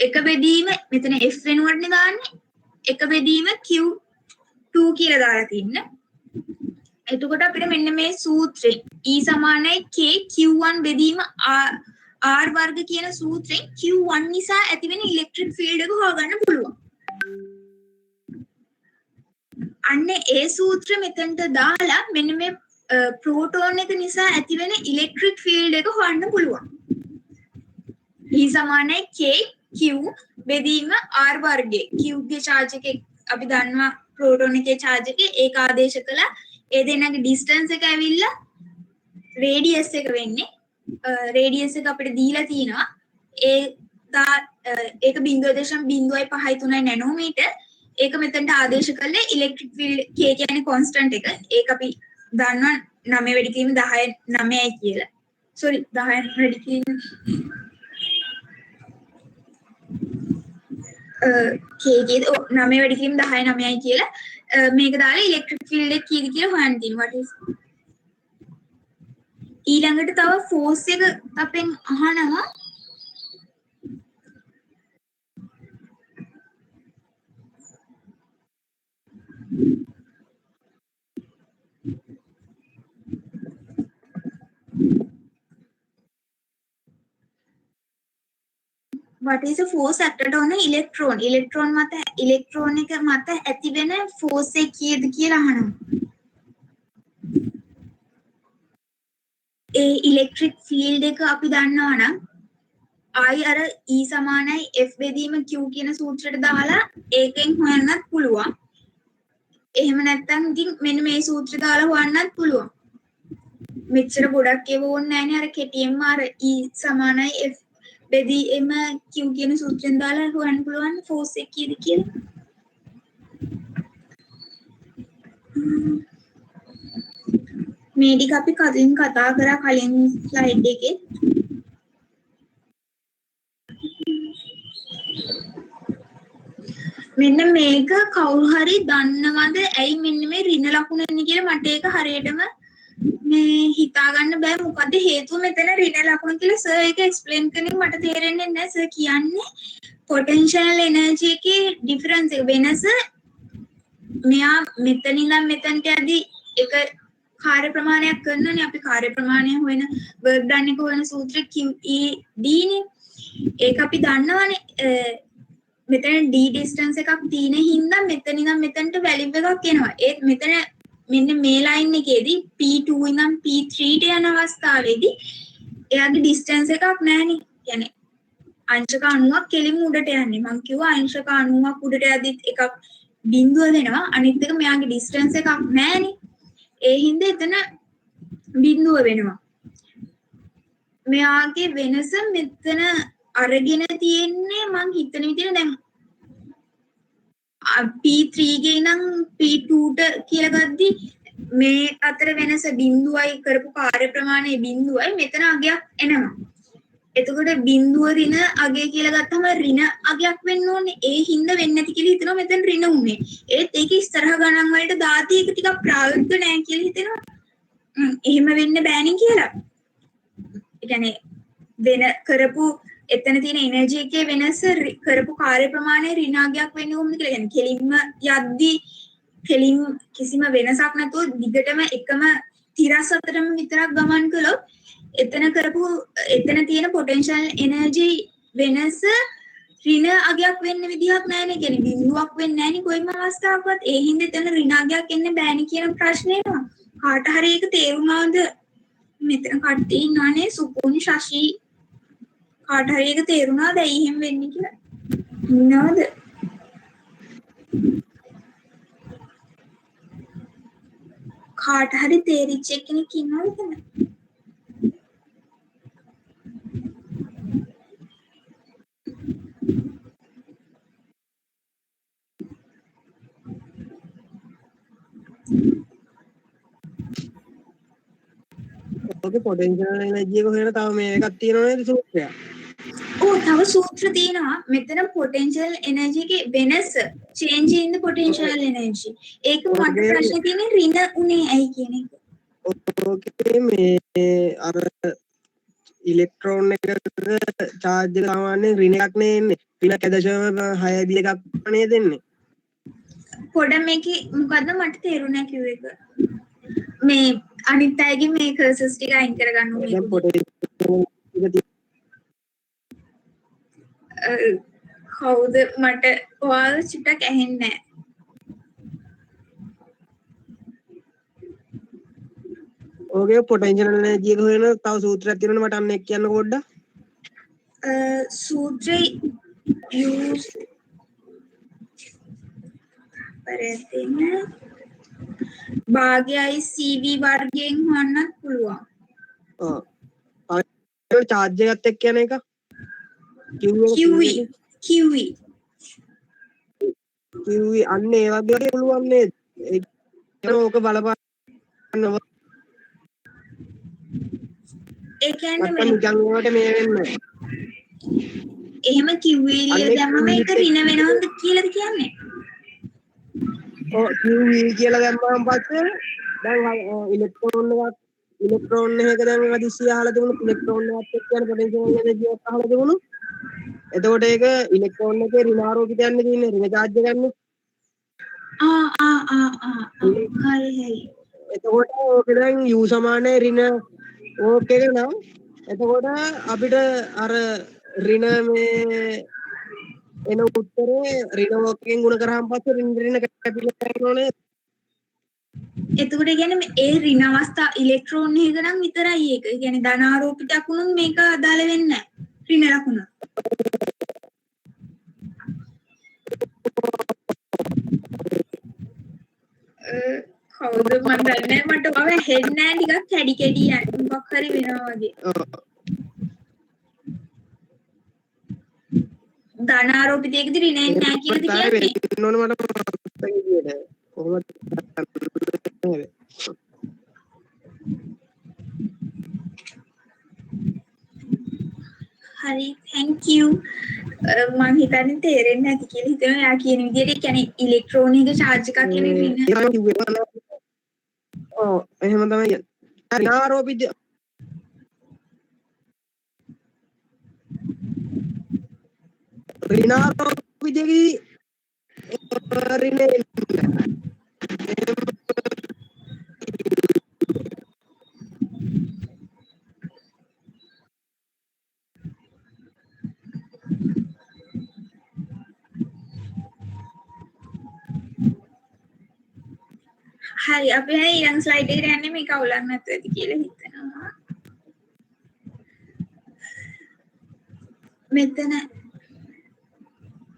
එක බෙදීම මෙතන F වෙනුවටනේ දාන්නේ එක බෙදීම Q2 කියලා දාලා තින්න. එතකොට අපිට මෙන්න මේ සූත්‍රේ E = K Q1 බෙදීම R වර්ග කියන සූත්‍රයෙන් Q1 නිසා ඇතිවෙන ඉලෙක්ට්‍රික් ෆීල්ඩ් එක හොයාගන්න පුළුවන්. අන්න ඒ සූත්‍ර මෙතනට දාලා මෙන්න මේ ප්‍රෝටෝන් එක නිසා ඇතිවෙන ඉලෙක්ට්‍රික් ෆීල්ඩ් එක හොයන්න පුළුවන්. E = K Q බෙදීම R වර්ගයේ Q ගේ charge එක අපි දන්නවා ප්‍රෝටෝන් එකේ charge එක ඒක ආදේශ කළා ඒ දෙන්නගේ distance එක ඇවිල්ලා radius එක වෙන්නේ radius එක අපිට දීලා තිනවා ඒක 0.053 නැනෝමීටර් ඒක මෙතනට ආදේශ කළේ ඉලෙක්ට්‍රික් ෆීල්ඩ් K කියන්නේ කොන්ස්ටන්ට් එක. ඒක අපි දන්නවා 9 වැඩි කිරීම 10 9යි කියලා. සෝරි 10 වැඩි කිරීම K කීයද? 9 වැඩි කිරීම 10 9යි කියලා. මේක දාලා ඉලෙක්ට්‍රික් ෆීල්ඩ් එක කීයද කියලා හොයන්න තියෙනවා. what is ඊළඟට තව ෆෝස් එක අපෙන් අහනවා what is the force acted on an electron මත ඉලෙක්ට්‍රෝන එක මත ඇති වෙන ෆෝස් එක කීයද කියලා අහනවා. ඒ ඉලෙක්ට්‍රික් ෆීල්ඩ් එක අපි දන්නවා නම් I අර E සමානයි F බෙදීම Q කියන සූත්‍රයට දාලා ඒකෙන් හොයන්නත් පුළුවන්. එහෙම නැත්නම් ඉතින් මෙන්න මේ සූත්‍රය දාලා හොයන්නත් පුළුවන්. මෙච්චර ගොඩක් ඒව ඕනේ නැහැනේ අර කෙටියෙන්ම අර E සමානයි F බෙදීම Q කියන සූත්‍රයෙන් දාලා හොයන්න පුළුවන් ෆෝස් එක කීයද කියලා. මේ ටික අපි කලින් කතා කරා කලින් ස්ලයිඩ් එකේ. මෙන්න මේක කවුරු හරි දන්නවද ඇයි මෙන්න මේ ඍණ ලකුණ එන්නේ කියලා මට ඒක හරියටම මේ හිතා ගන්න බෑ මොකද හේතුව මෙතන ඍණ ලකුණ කියලා සර් ඒක එක්ස්ප්ලেইন කරන්නේ මට තේරෙන්නේ නැහැ සර් කියන්නේ පොටෙන්ෂල් එනර්ජි එකේ ඩිෆරන්ස් එක වෙනස මෙයා මෙතන ඉඳන් මෙතනට යද්දි එක කාර්ය ප්‍රමාණයක් කරනනේ අපි කාර්ය ප්‍රමාණය හොයන වර්ක් ඩන් එක හොයන සූත්‍රය QED නේ ඒක අපි දන්නවනේ මෙතන d distance එකක් තියෙන හින්දා මෙතන ඉඳන් මෙතනට වැලියු එකක් එනවා. ඒත් මෙතන මෙන්න මේ ලයින් එකේදී P2 ඉඳන් P3 ට යන අවස්ථාවේදී එයාගේ distance එකක් නැහනේ. يعني අංශක 90ක් කෙලින්ම උඩට යන්නේ. මම කිව්වා අංශක 90ක් උඩට යද්දිත් එකක් බිඳුව වෙනවා. අනිත් එක මෙයාගේ distance එකක් නැහනේ. ඒ හින්දා එතන බිඳුව වෙනවා. මෙයාගේ වෙනස මෙතන අරගෙන තියෙන්නේ මං හිතන විදිහට දැන් P3 ගේ ඉඳන් P2 ට කියලා ගද්දි මේ අතර වෙනස බිඳුවයි කරපු කාර්ය ප්‍රමාණය බිඳුවයි මෙතන අගයක් එනවා. එතකොට බිඳුව ඍණ අගය කියලා ගත්තම ඍණ අගයක් වෙන්න ඕනේ. ඒ හින්දා වෙන්නේ නැති කියලා හිතනවා මෙතන ඍණ උනේ. ඒත් ඒක ඉස්සරහ ගණන් වලට දාති ඒක ටිකක් ප්‍රායෝගික නෑ කියලා හිතෙනවා. එහෙම වෙන්න බෑනේ කියලා. ඒ කියන්නේ වෙන කරපු එතන තියෙන එනර්ජි එකේ වෙනස කරපු කාර්ය ප්‍රමාණය ඍණාගයක් වෙන්නේ කොහොමද කියලා. يعني කෙලින්ම යද්දි කෙලින් කිසිම වෙනසක් නැතුව දිගටම එකම තිරස් අතරම විතරක් ගමන් කළොත් එතන කරපු එතන තියෙන පොටෙන්ෂල් එනර්ජි වෙනස ඍණ අගයක් වෙන්න විදිහක් නැහැනේ. يعني බිඳුවක් වෙන්නේ නැහැනේ කොයිම අවස්ථාවකවත්. ඒ හින්දා එතන ඍණාගයක් එන්න බෑනේ කියන ප්‍රශ්නේ එනවා. කාට හරි ඒක තේරුණාද? මෙතන කට්ටිය ඉන්නවනේ සුපුන් ශෂි කාට හරි ඒක තේරුණාද ඇයි එහෙම වෙන්නේ කියලා? ඉන්නවද? කාට හරි තේරිච්ච කෙනෙක් ඉන්නවද එතන? ඔගේ පොටෙන්ෂල් එනර්ජි එක හොයන තව මේ එකක් තියෙනවා නේද සූත්‍රයක්? ඔව් තව සූත්‍ර තියෙනවා. මෙතන පොටෙන්ෂල් එනර්ජි එකේ වෙනස change in the potential energy. ඒක මට ප්‍රශ්නේ තියෙන්නේ ඍණ උනේ ඇයි කියන එක. ඔගේ මේ අර ඉලෙක්ට්‍රෝන එකක charge එක සාමාන්‍යයෙන් ඍණ එකක් නේ එන්නේ. ඍණ 1.6 එකක් නේ දෙන්නේ. පොඩ මේකේ මොකද්ද මට තේරුණා කිව්ව එක. මේ අනිත් අයගේ මේ කර්සස් ටික අයින් කරගන්න ඕනේ. දැන් පොටෙන්ෂල් කවුද මට ඔයාලා චුට්ටක් ඇහෙන්නේ නැහැ. ඔගේ පොටෙන්ෂල් එනර්ජි එක හොයන තව සූත්‍රයක් තියෙනවනේ මට අන්න එක්ක කියන්න පොඩ්ඩක්. සූත්‍රය use පෙරෙතින භාගයයි CV වර්ගයෙන් හොයන්නත් පුළුවන්. ඔව්. තව charge එකත් එක්ක යන එක. QE කිව්වේ අන්න ඒ වගේ පුළුවන් නේද? ඒක ඕක බලපාන්න ඒ කියන්නේ නැත්තම් මේ නිකන් ඒවට මේ වෙන්නේ. එහෙම කිව්වේ අන්නේ දැම්මම ඒක රින වෙනවද කියලාද කියන්නේ? ඔව් කිව්වේ කියලා දැම්මම පස්සේ දැන් ඉලෙක්ට්‍රෝන එකක දැන් හදිස්සිය අහලා තිබුණු ඉලෙක්ට්‍රෝන එකත් එක්ක යන පොටෙන්ෂියල් එනර්ජි එකක් අහලා තිබුණු. එතකොට ඒක ඉලෙක්ට්‍රෝන එකේ ඍණාරෝපිතයන් තියෙන්නේ ඍණ චාර්ජ් ගන්න. හරි. එතකොට ඕක දැන් u සමානයි ඍණ ඕක එක නම් එතකොට අපිට අර ඍණ මේ එන උත්තරේ ඍණ ඕකෙන් ගුණ කරාම පස්සේ ඍණ කැපිලා යනෝනේ. එතකොට කියන්නේ ඒ ඍණ අවස්ථා ඉලෙක්ට්‍රෝන එක නම් විතරයි ඒක. ඒ කියන්නේ ධනාරෝපිතයක් වුණොත් මේක අදාළ වෙන්නේ නැහැ. ඍණ ලකුණ. කවුද මන් දන්නේ මට ඔබ හෙන්නේ නැහැ ටිකක් කැඩි කැඩි යන්නේ මොකක් හරි වෙනවා වගේ. ධනාරෝපිතයකදී ඍණ එන්නේ නැහැ කියලාද කියන්නේ? ඕන මට මතක විදියට කොහොමද හරි thank you මම හිතන්නේ තේරෙන්නේ නැති කියලා හිතනවා යා කියන විදිහට කියන්නේ ඉලෙක්ට්‍රෝන එක charge එකක් කියන්නේ ඍණ ඔව් එහෙම තමයි කියන්නේ. ඍණාරෝපිත ඍණාරෝපිතකදී ඍණ හරි අපි හරි ඊළඟ ස්ලයිඩ් එකට යන්නේ මේක අවුලක් නැතුව ඇති කියලා හිතනවා. මෙතන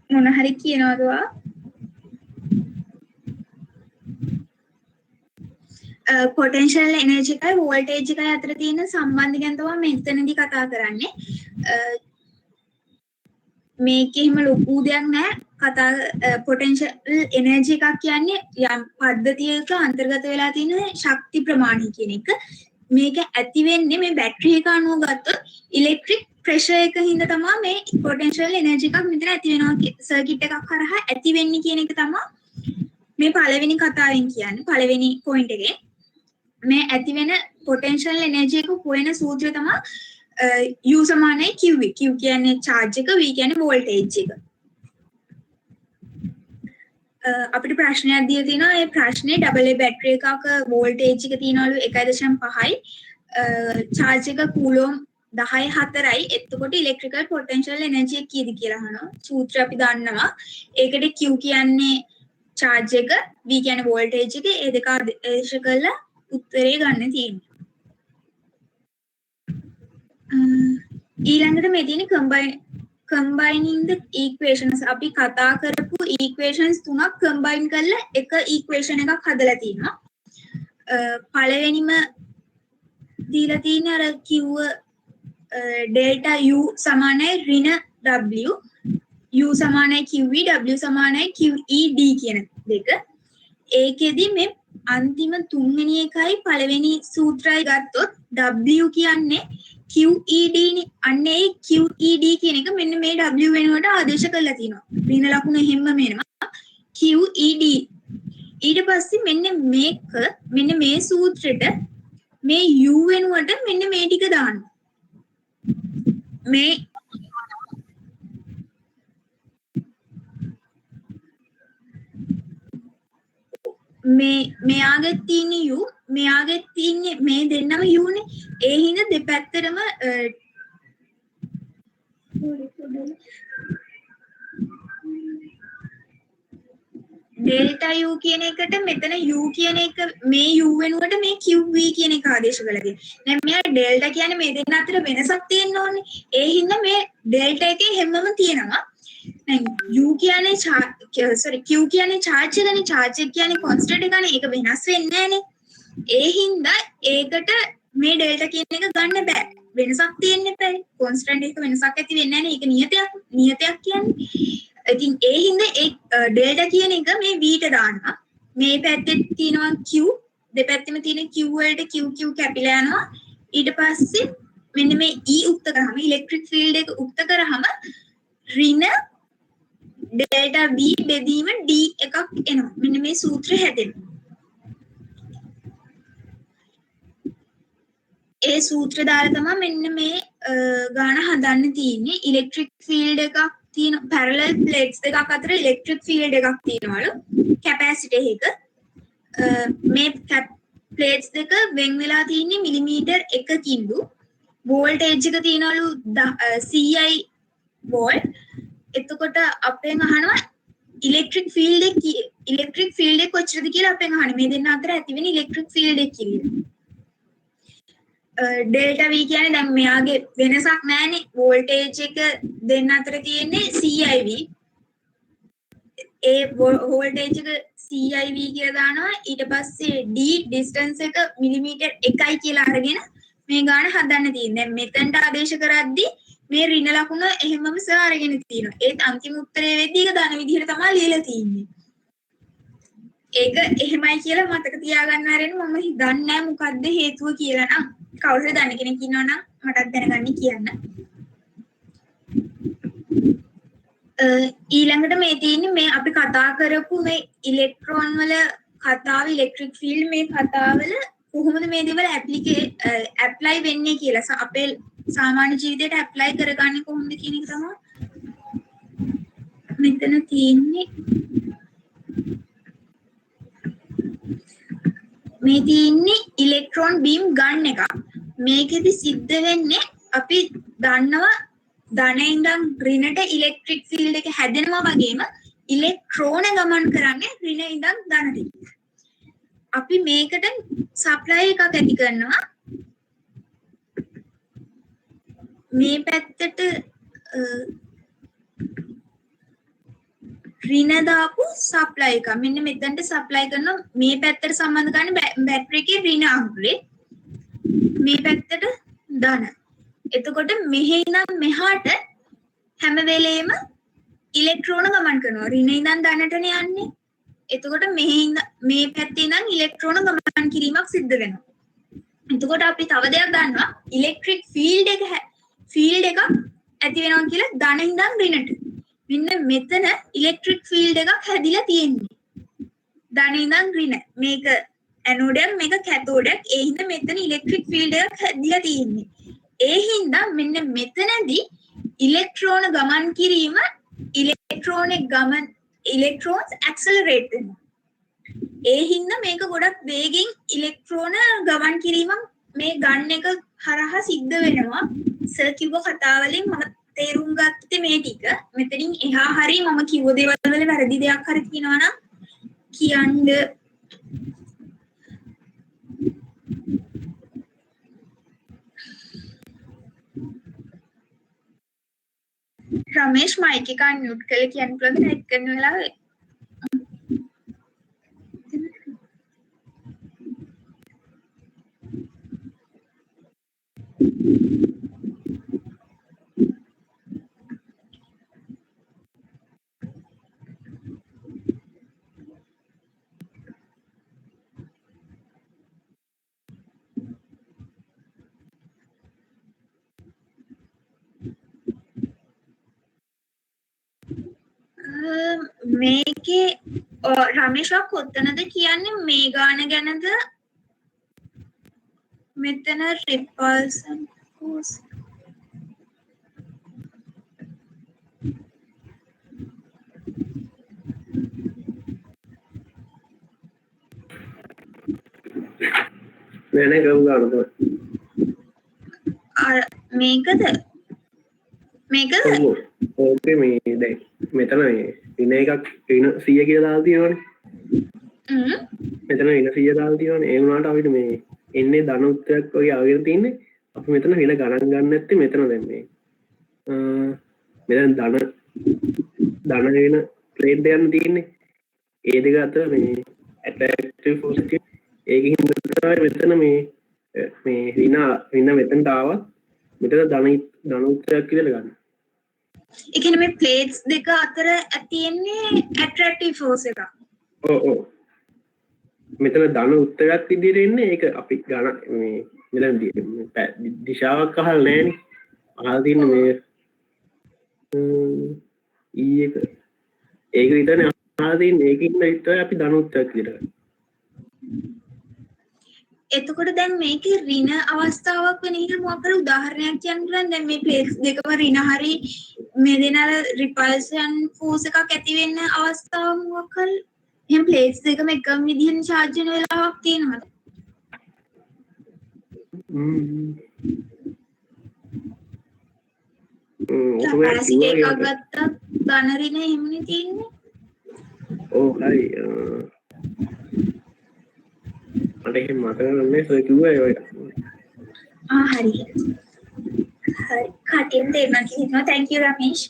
මොන හරි කියනවද වා? පොටෙන්ෂල් එනර්ජි එකයි වෝල්ටේජ් එකයි අතර තියෙන සම්බන්ධය ගැන තමයි මෙතනදී කතා කරන්නේ. මේකෙම ලොකු දෙයක් නෑ. කතා පොටෙන්ෂල් එනර්ජි එකක් කියන්නේ යම් පද්ධතියක අන්තර්ගත වෙලා තියෙන ශක්ති ප්‍රමාණය කියන එක. මේක ඇති වෙන්නේ මේ බැටරි එක අනුව ගත්තොත් ඉලෙක්ට්‍රික් ප්‍රෙෂර් එක හින්දා තමයි මේ පොටෙන්ෂල් එනර්ජි එකක් මෙතන ඇති වෙනවා සර්කිට් එකක් කරහා ඇති වෙන්නේ කියන එක තමයි මේ පළවෙනි කතාවෙන් කියන්නේ. පළවෙනි පොයින්ට් එකේ මේ ඇති වෙන පොටෙන්ෂල් එනර්ජි එක හොයන සූත්‍රය තමයි U සමානයි QV. Q කියන්නේ charge එක, V කියන්නේ voltage එක. අපිට ප්‍රශ්නයක් දීලා තිනවා ඒ ප්‍රශ්නේ AA බැටරි එකක voltage එක තියනවලු 1.5යි charge එක කූලොම් 10.4යි. එතකොට electrical potential energy එක කීයද කියලා අහනවා. සූත්‍රය අපි දන්නවා. ඒකට Q කියන්නේ charge එක, V කියන්නේ voltage එක. ඒ දෙක ආදේශ කරලා උත්තරේ ගන්න තියෙනවා. ඊළඟට මේ තියෙන combining the equations අපි කතා කරපු equations තුනක් combine කරලා එක equation එකක් හදලා තියෙනවා. පළවෙනිම දීලා තියෙන අර කිව්ව delta U සමානයි ඍණ W, U සමානයි QV, W සමානයි QED කියන දෙක. ඒකෙදි මේ අන්තිම තුන්වෙනි එකයි පළවෙනි සූත්‍රය ගත්තොත් W කියන්නේ QED නේ. අන්න ඒ QED කියන එක මෙන්න මේ W වෙනුවට ආදේශ කරලා තිනවා. ඍණ ලකුණ හැමම එනවා. QED. ඊට පස්සේ මෙන්න මේ සූත්‍රෙට මේ U වෙනුවට මෙන්න මේ ටික දාන්න. මෙයාගේ තියෙන U මෙයාගේ තියෙන්නේ මේ දෙන්නම U නේ. ඒ හින්දා දෙපැත්තටම delta U කියන එකට මෙතන U කියන එක මේ U වෙනුවට මේ QV කියන එක ආදේශ කරලා තියෙනවා. දැන් මෙයා delta කියන්නේ මේ දෙන්න අතර වෙනසක් තියෙන්න ඕනේ. ඒ හින්දා මේ delta එකේ හැමම තියෙනවා. දැන් U කියන්නේ Q කියන්නේ charge එකනේ. charge එක කියන්නේ constant එකනේ. ඒක වෙනස් වෙන්නේ නැහනේ. ඒ හින්දා ඒකට මේ delta කියන එක ගන්න බෑ. වෙනසක් තියෙන්න එපා. constant එක වෙනසක් ඇති වෙන්නේ නැහැ නේ. ඒක නියතයක් කියන්නේ. ඉතින් ඒ හින්දා ඒ ඩෙල්ටා කියන එක මේ v ට දානවා. මේ පැත්තේ තියෙනවා q, දෙපැත්තෙම තියෙන q වලට q කැපිලා යනවා. ඊට පස්සේ මෙන්න මේ E උක්ත කරාම ඉලෙක්ට්‍රික් ෆීල්ඩ් එක උක්ත කරාම ඍණ ඩෙල්ටා v බෙදීම d එකක් එනවා. මෙන්න මේ සූත්‍රය හැදෙනවා. ඒ සූත්‍ර දාලා තමයි මෙන්න මේ ගාන හදන්න තියෙන්නේ. ඉලෙක්ට්‍රික් ෆීල්ඩ් එකක් තියෙන පැරලල් ප්ලේට්ස් දෙකක් අතර ඉලෙක්ට්‍රික් ෆීල්ඩ් එකක් තියෙනවලු කැපැසිටි එක. මේ ප්ලේට්ස් දෙක වෙන් වෙලා තියෙන්නේ මිලිමීටර් 1කින්ලු. වෝල්ටේජ් එක තියෙනවලු 100 වෝල්ට්. එතකොට අපෙන් අහනවා ඉලෙක්ට්‍රික් ෆීල්ඩ් එක කොච්චරද කියලා අපෙන් අහන්නේ. මේ දෙන්න අතර ඇති වෙන ඉලෙක්ට්‍රික් ෆීල්ඩ් එක කියලා. ඩෙල්ටා v කියන්නේ දැන් මෙයාගේ වෙනසක් නැහැනේ. වෝල්ටේජ් එක දෙන්න අතර තියෙන්නේ 100 v. ඒ වෝල්ටේජ් එක 100 v කියලා දානවා. ඊට පස්සේ d ඩිස්ටන්ස් එක මිලිමීටර් 1යි කියලා අරගෙන මේ ගාන හදන්න තියෙන්නේ. දැන් මෙතනට ආදේශ කරද්දී මේ ඍණ ලකුණ එහෙමම සර් අරගෙන තියෙනවා. ඒත් අන්තිම උත්තරේ වෙද්දී ඒක ධන විදිහට තමයි ලියලා තියෙන්නේ. ඒක එහෙමයි කියලා මතක තියාගන්න ආරෙන්න මම දන්නේ නැහැ මොකද්ද හේතුව කියලා නම්. කවුරුහරි දන්න කෙනෙක් ඉන්නවා නම් මටත් දැනගන්න කියන්න. ඊළඟට මේ තියෙන්නේ මේ අපි කතා කරපු මේ ඉලෙක්ට්‍රෝන වල කතාව ඉලෙක්ට්‍රික් ෆීල්ඩ් මේ කතාවල කොහොමද මේ දේවල් ඇප්ලයි වෙන්නේ කියලා අපේ සාමාන්‍ය ජීවිතයට ඇප්ලයි කරගන්නේ කොහොමද කියන එක තමයි මෙතන තියෙන්නේ. මේ තියෙන්නේ ඉලෙක්ට්‍රෝන බීම් ගන්න එක. මේකෙදි සිද්ධ වෙන්නේ අපි දන්නවා ධන ඉඳන් ඍණට ඉලෙක්ට්‍රික් ෆීල්ඩ් එක හැදෙනවා වගේම ඉලෙක්ට්‍රෝන ගමන් කරන්නේ ඍණ ඉඳන් ධනට. අපි මේකට සප්ලයි එකක් ඇති කරනවා. මේ පැත්තට ඍණ දාපු සප්ලයි එක. මෙන්න මෙතනට සප්ලයි කරනවා. මේ පැත්තට සම්බන්ධ කරන්නේ බැටරි එකේ ඍණ අංගුලේ. මේ පැත්තට ධන. එතකොට මෙහි ඉඳන් මෙහාට හැම වෙලේම ඉලෙක්ට්‍රෝන ගමන් කරනවා. ඍණ ඉඳන් ධනටනේ යන්නේ. එතකොට මේ පැත්තේ ඉඳන් ඉලෙක්ට්‍රෝන ගමන් කිරීමක් සිද්ධ වෙනවා. එතකොට අපි තව දෙයක් ගන්නවා ඉලෙක්ට්‍රික් ෆීල්ඩ් එකක් ඇති වෙනවා කියලා ධන ඉඳන් ඍණට. මෙන්න මෙතන ඉලෙක්ට්‍රික් ෆීල්ඩ් එකක් හැදිලා තියෙන්නේ. ධන ඉඳන් ඍණ. මේක ඇනෝඩයක් මේක කැතෝඩයක්. ඒ හින්දා මෙතන ඉලෙක්ට්‍රික් ෆීල්ඩ් එකක් හැදිලා තියෙන්නේ. ඒ හින්දා මෙන්න මෙතනදී ඉලෙක්ට්‍රෝන ගමන් කිරීම ඉලෙක්ට්‍රෝන්ස් ඇක්සලරේට් වෙනවා. ඒ හින්දා මේක ගොඩක් වේගෙන් ඉලෙක්ට්‍රෝන ගමන් කිරීමක් මේ ගන්න එක හරහා සිද්ධ වෙනවා. සර් කිව්ව කතාවලින් මම තේරුම් ගත්තේ මේ ටික. මෙතනින් එහා හරිය මම කිව්ව දේවල් වල වැරදි දෙයක් හරි තියෙනවා නම් කියන්න. රමේෂ් මයික් එක අන්මියුට් කරලා කියන්න පුළුවන්ද ටයිප් කරන වෙලාවේ? මේකේ රමේෂක් කොතනද කියන්නේ මේ ගාන ගැනද? මෙතන රිපල්සන් ෆෝස් වෙන ගව ගන්නද? මේකද? ඕකේ මේ දැන් මෙතන මේ ඍණ එකක් ඍණ 100 කියලා දාලා තියෙනවනේ. මෙතන ඍණ 100 දාලා තියෙනවනේ. ඒ වුණාට අපිට මේ එන්නේ ධන උත්තරයක් වගේ ආගෙන තින්නේ. අපි මෙතන ඍණ ගණන් ගන්න නැත්තේ මෙතන දැන් මේ මෙතන ධන වෙන ප්ලේට් දෙකක් තියෙන්නේ. ඒ දෙක අතර මේ ඇට්‍රැක්ටිව් ෆෝස් එක ඒකෙන් තමයි මෙතන මේ ඍණ මෙතනට ආවා. මෙතන ධන උත්තරයක් කියලා ගන්න. ඒ කියන්නේ මේ ප්ලේට්ස් දෙක අතර තියෙන්නේ ඇට්‍රැක්ටිව් ෆෝස් එකක්. ඔව් මෙතන ධන උත්තරයක් විදිහට එන්නේ ඒක අපි ගණ මේ මෙතන දිශාවක් අහලා නැහැනේ. අහලා තින්නේ මේ ඊ එක ඒක විතරනේ අහලා තින්නේ. ඒකින් විතරයි අපි ධන උත්තරයක් විදිහට. එතකොට දැන් මේකේ ඍණ අවස්ථාවක් වෙන එක මොකක්ද උදාහරණයක් කියන්න පුළුවන්. දැන් මේ ප්ලේට්ස් දෙකම ඍණ හරි මේ දෙන අර රිපල්ෂන් ෆෝස් එකක් ඇති වෙන්න අවස්ථාවක් මොකක්ද? එහෙනම් ප්ලේට්ස් දෙකම එකම විදිහෙන් charge වෙන වෙලාවක් තියෙනවද? කැපැසිටි එකක් ගත්තා ධන ඍණ එහෙමනේ තියෙන්නේ. ඔව් හරි. මට එහෙම මතක නැහැ සර් කිව්වා ඒ වගේ. හරි. හරි. කටින් දෙන්න කියනවා. thank you Ramesh.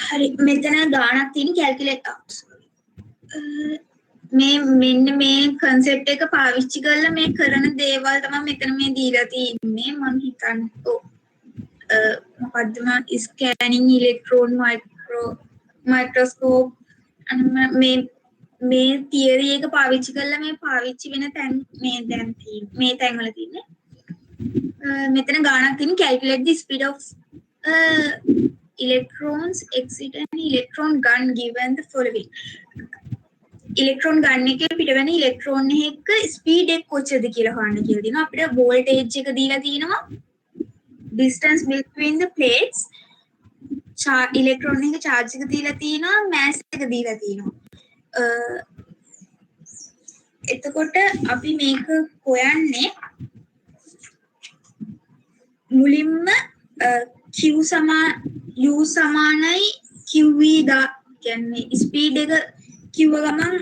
හරි මෙතන ගානක් තියෙන කැල්කියුලේටර්ස්. මෙන්න මේ concept එක පාවිච්චි කරලා මේ කරන දේවල් තමයි මෙතන මේ දීලා තියෙන්නේ. මම හිතන්නේ මොකද්ද ස්කෑනින් ඉලෙක්ට්‍රෝන මයික්‍රොස්කෝප් මේ තියරි එක පාවිච්චි කරලා මේ පාවිච්චි වෙන තැන් මේ දැන් මේ තැන් වල තියෙන්නේ. මෙතන ගානක් තියෙන calculate the speed of electrons exit an electron gun given the following. ඉලෙක්ට්‍රෝන ගන්න එකේ පිට වෙන ඉලෙක්ට්‍රෝන එක ස්පීඩ් එක කොච්චරද කියලා හොයන්න කියලා දිනවා. අපිට වෝල්ටේජ් එක දීලා තිනවා. distance between the plates ඉලෙක්ට්‍රෝන එක charge එක දීලා තිනවා. mass එක දීලා තිනවා. එතකොට අපි මේක හොයන්නේ මුලින්ම q u සමානයි qv දා කියන්නේ ස්පීඩ් එක කිව්ව ගමන්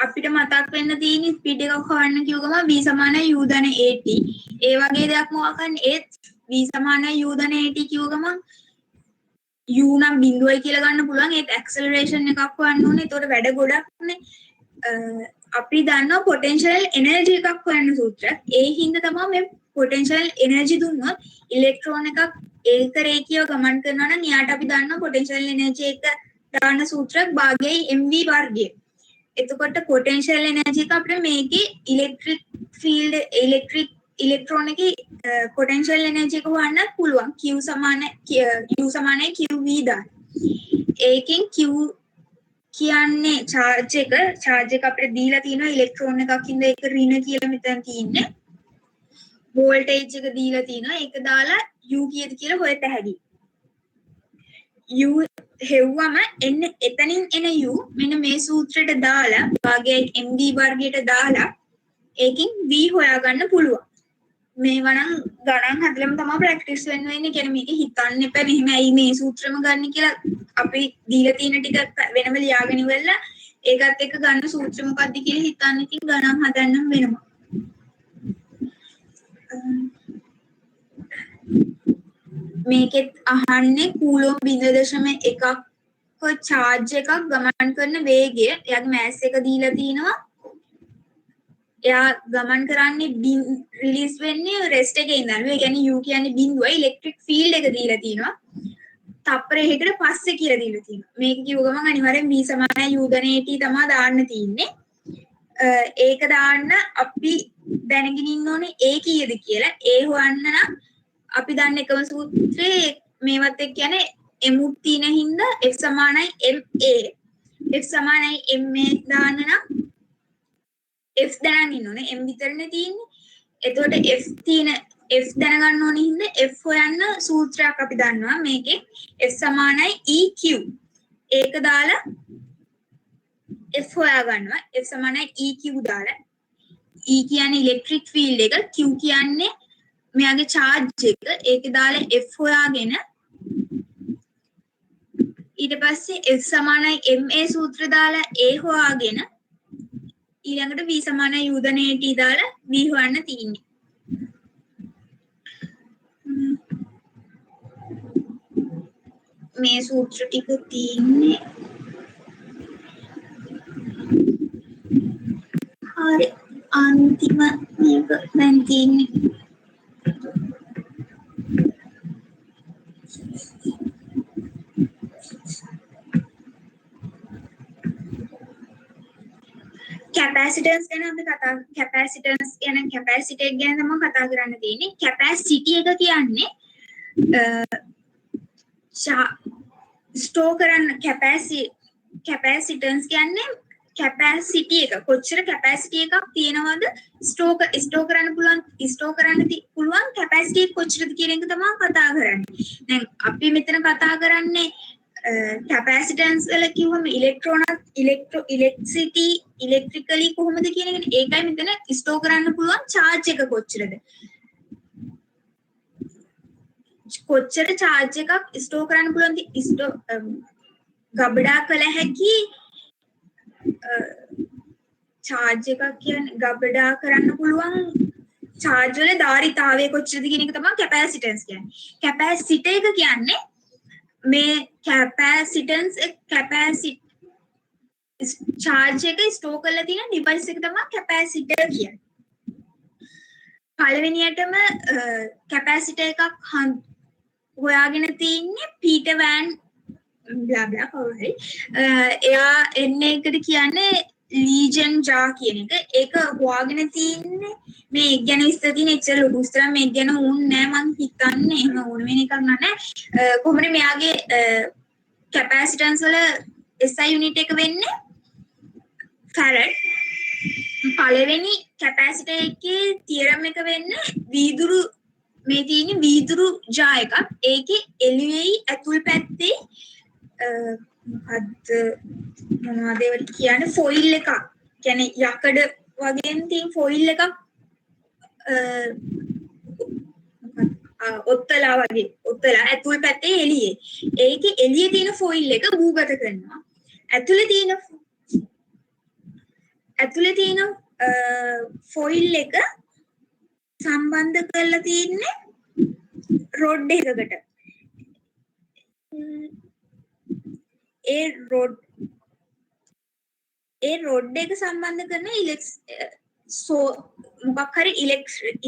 අපිට මතක් වෙන්න තියෙන ස්පීඩ් එකක් හොයන්න කිව්ව ගමන් v සමානයි u ධන at. ඒ වගේ දෙයක් මොකක්ද ඒත් v සමානයි u ධන at කිව්ව ගමන් u නම් බිඳුවයි කියලා ගන්න පුළුවන්. ඒත් ඇක්සලරේෂන් එකක් හොයන්න ඕනේ. ඒතකොට වැඩ ගොඩක්නේ. අපි දන්නවා පොටෙන්ෂියල් එනර්ජි එකක් හොයන්න සූත්‍රයක්. ඒ හින්දා තමයි මේ පොටෙන්ෂියල් එනර්ජි දුන්නොත් ඉලෙක්ට්‍රෝන එකක් ඒක රේඛීයව ගමන් කරනවා නම් එයාට අපි දන්නවා පොටෙන්ෂියල් එනර්ජි එක දාන සූත්‍රයක් භාගයයි mv වර්ගය. එතකොට පොටෙන්ෂියල් එනර්ජි එක අපිට මේකේ ඉලෙක්ට්‍රික් ෆීල්ඩ් ඉලෙක්ට්‍රෝන එකේ පොටෙන්ෂියල් එනර්ජි එක හොයන්න පුළුවන්. q සමානයි u සමානයි qv දාන. ඒකෙන් q කියන්නේ charge එක අපිට දීලා තියෙනවා ඉලෙක්ට්‍රෝන එකක් ඉඳලා ඒක ඍණ කියලා මෙතන තියෙන්නේ. වෝල්ටේජ් එක දීලා තියෙනවා. ඒක දාලා u කීයද කියලා හොයත හැකියි. u හෙව්වම එතනින් එන u මෙන්න මේ සූත්‍රයට දාලා භාගයයි mv වර්ගයට දාලා ඒකෙන් v හොයාගන්න පුළුවන්. මේවා නම් ගණන් හදලම තමයි ප්‍රැක්ටිස් වෙන්න වෙන්නේ. කියන්නේ මේක හිතන්න එපා මෙහෙම ඇයි මේ සූත්‍රෙම ගන්න කියලා. අපි දීලා තියෙන ටික වෙනම ලියාගෙන ඉවරලා ඒකත් එක්ක ගන්න සූත්‍ර මොකක්ද කියලා හිතන්න ඉතින් ගණන් හදන්න වෙනවා. මේකෙත් අහන්නේ කූලොම් 0.1ක charge එකක් ගමන් කරන වේගය. එයාගේ mass එක දීලා තිනවා. එයා ගමන් කරන්නේ රිලීස් වෙන්නේ රෙස්ට් එකේ ඉඳන්. ඒ කියන්නේ u කියන්නේ බිඳුවයි ඉලෙක්ට්‍රික් ෆීල්ඩ් එක දීලා තිනවා. තප්පරයකට පස්සේ කියලා දීලා තිනවා. මේක කිව්ව ගමන් අනිවාර්යෙන් v සමානයි u ධන at තමයි දාන්න තියෙන්නේ. ඒක දාන්න අපි දැනගෙන ඉන්න ඕනේ a කීයද කියලා. a හොයන්න නම් අපි දන්න එකම සූත්‍රේ මේවත් එක්ක කියන්නේ m තියෙන හින්දා f සමානයි ma. f සමානයි ma දාන්න නම් f දැනගෙන ඉන්න ඕනේ. m විතරනේ තියෙන්නේ. එතකොට f දැනගන්න ඕනේ හින්දා f හොයන්න සූත්‍රයක් අපි දන්නවා. මේකේ f සමානයි eq. ඒක දාලා f හොයා ගන්නවා. f සමානයි eq දාලා e කියන්නේ ඉලෙක්ට්‍රික් ෆීල්ඩ් එක, q කියන්නේ මෙයාගේ charge එක. ඒක දාලා f හොයාගෙන ඊට පස්සේ f සමානයි ma සූත්‍ර දාලා a හොයාගෙන ඊළඟට v සමානයි u ධන at දාලා v හොයන්න තියෙන්නේ. මේ සූත්‍ර ටික තියෙන්නේ හරි අන්තිම මේක දැන් තියෙන්නේ කැපැසිටන්ස් ගැන අපි කතා කැපැසිටන්ස් ගැන කැපැසිටි එක ගැන තමයි කතා කරන්න තියෙන්නේ. කැපැසිටි එක කියන්නේ ස්ටෝර් කරන්න කැපැසිටන්ස් කියන්නේ කැපැසිටි එක කොච්චර කැපැසිටි එකක් තියෙනවද ස්ටෝර් කරන්න පුළුවන් කැපැසිටි එක කොච්චරද කියන එක තමයි කතා කරන්නේ. දැන් අපි මෙතන කතා කරන්නේ කැපැසිටන්ස් වල කිව්වම ඉලෙක්ට්‍රිසිටි ඉලෙක්ට්‍රිකලි කොහොමද කියන එක. ඒකයි මෙතන ස්ටෝර් කරන්න පුළුවන් charge එක කොච්චරද. කොච්චර charge එකක් ස්ටෝර් කරන්න පුළුවන්ද ගබඩා කළ හැකි charge එකක් කියන්නේ ගබඩා කරන්න පුළුවන් charge වල ධාරිතාවය කොච්චරද කියන එක තමයි කැපැසිටන්ස් කියන්නේ. කැපැසිටි එක කියන්නේ මේ කැපැසිටන්ස් charge එක ස්ටෝර් කරලා තියෙන ඩිවයිස් එක තමයි කැපැසිටර් කියන්නේ. පළවෙනියටම කැපැසිටර් එකක් හොයාගෙන තින්නේ පීටර් වෑන් බ්ලා බ්ලා කවුරු එයා එන්නේ එකට කියන්නේ ලීජන් ජා කියන එක. ඒක හොයාගෙන තින්නේ මේ ගැන විස්තර තියෙන එච්චර ලොකු විස්තර මේ ගැන ඕනේ නෑ මං හිතන්නේ. එහෙම ඕන වෙන එකක් නෑ. කොහොමද මෙයාගේ කැපැසිටන්ස් වල SI යුනිට් එක වෙන්නේ farad. පළවෙනි කැපැසිටර් එකේ තියරම් එක වෙන්නේ වීදුරු මේ තියෙන වීදුරු ජා එකක්. ඒකේ එළියේ ඇතුල් පැත්තේ මොනවද ඒවට කියන්නේ ෆොයිල් එකක්. කියන්නේ යකඩ වගේ තියෙන ෆොයිල් එකක් ඔත්තලා වගේ ඔත්තලා ඇතුල් පැත්තේ එළියේ. ඒකේ එළියේ තියෙන ෆොයිල් එක භූගත කරනවා. ඇතුලේ තියෙන ෆොයිල් එක සම්බන්ධ කරලා තියෙන්නේ රොඩ් එකකට. ඒ රොඩ් එක සම්බන්ධ කරන මොකක් හරි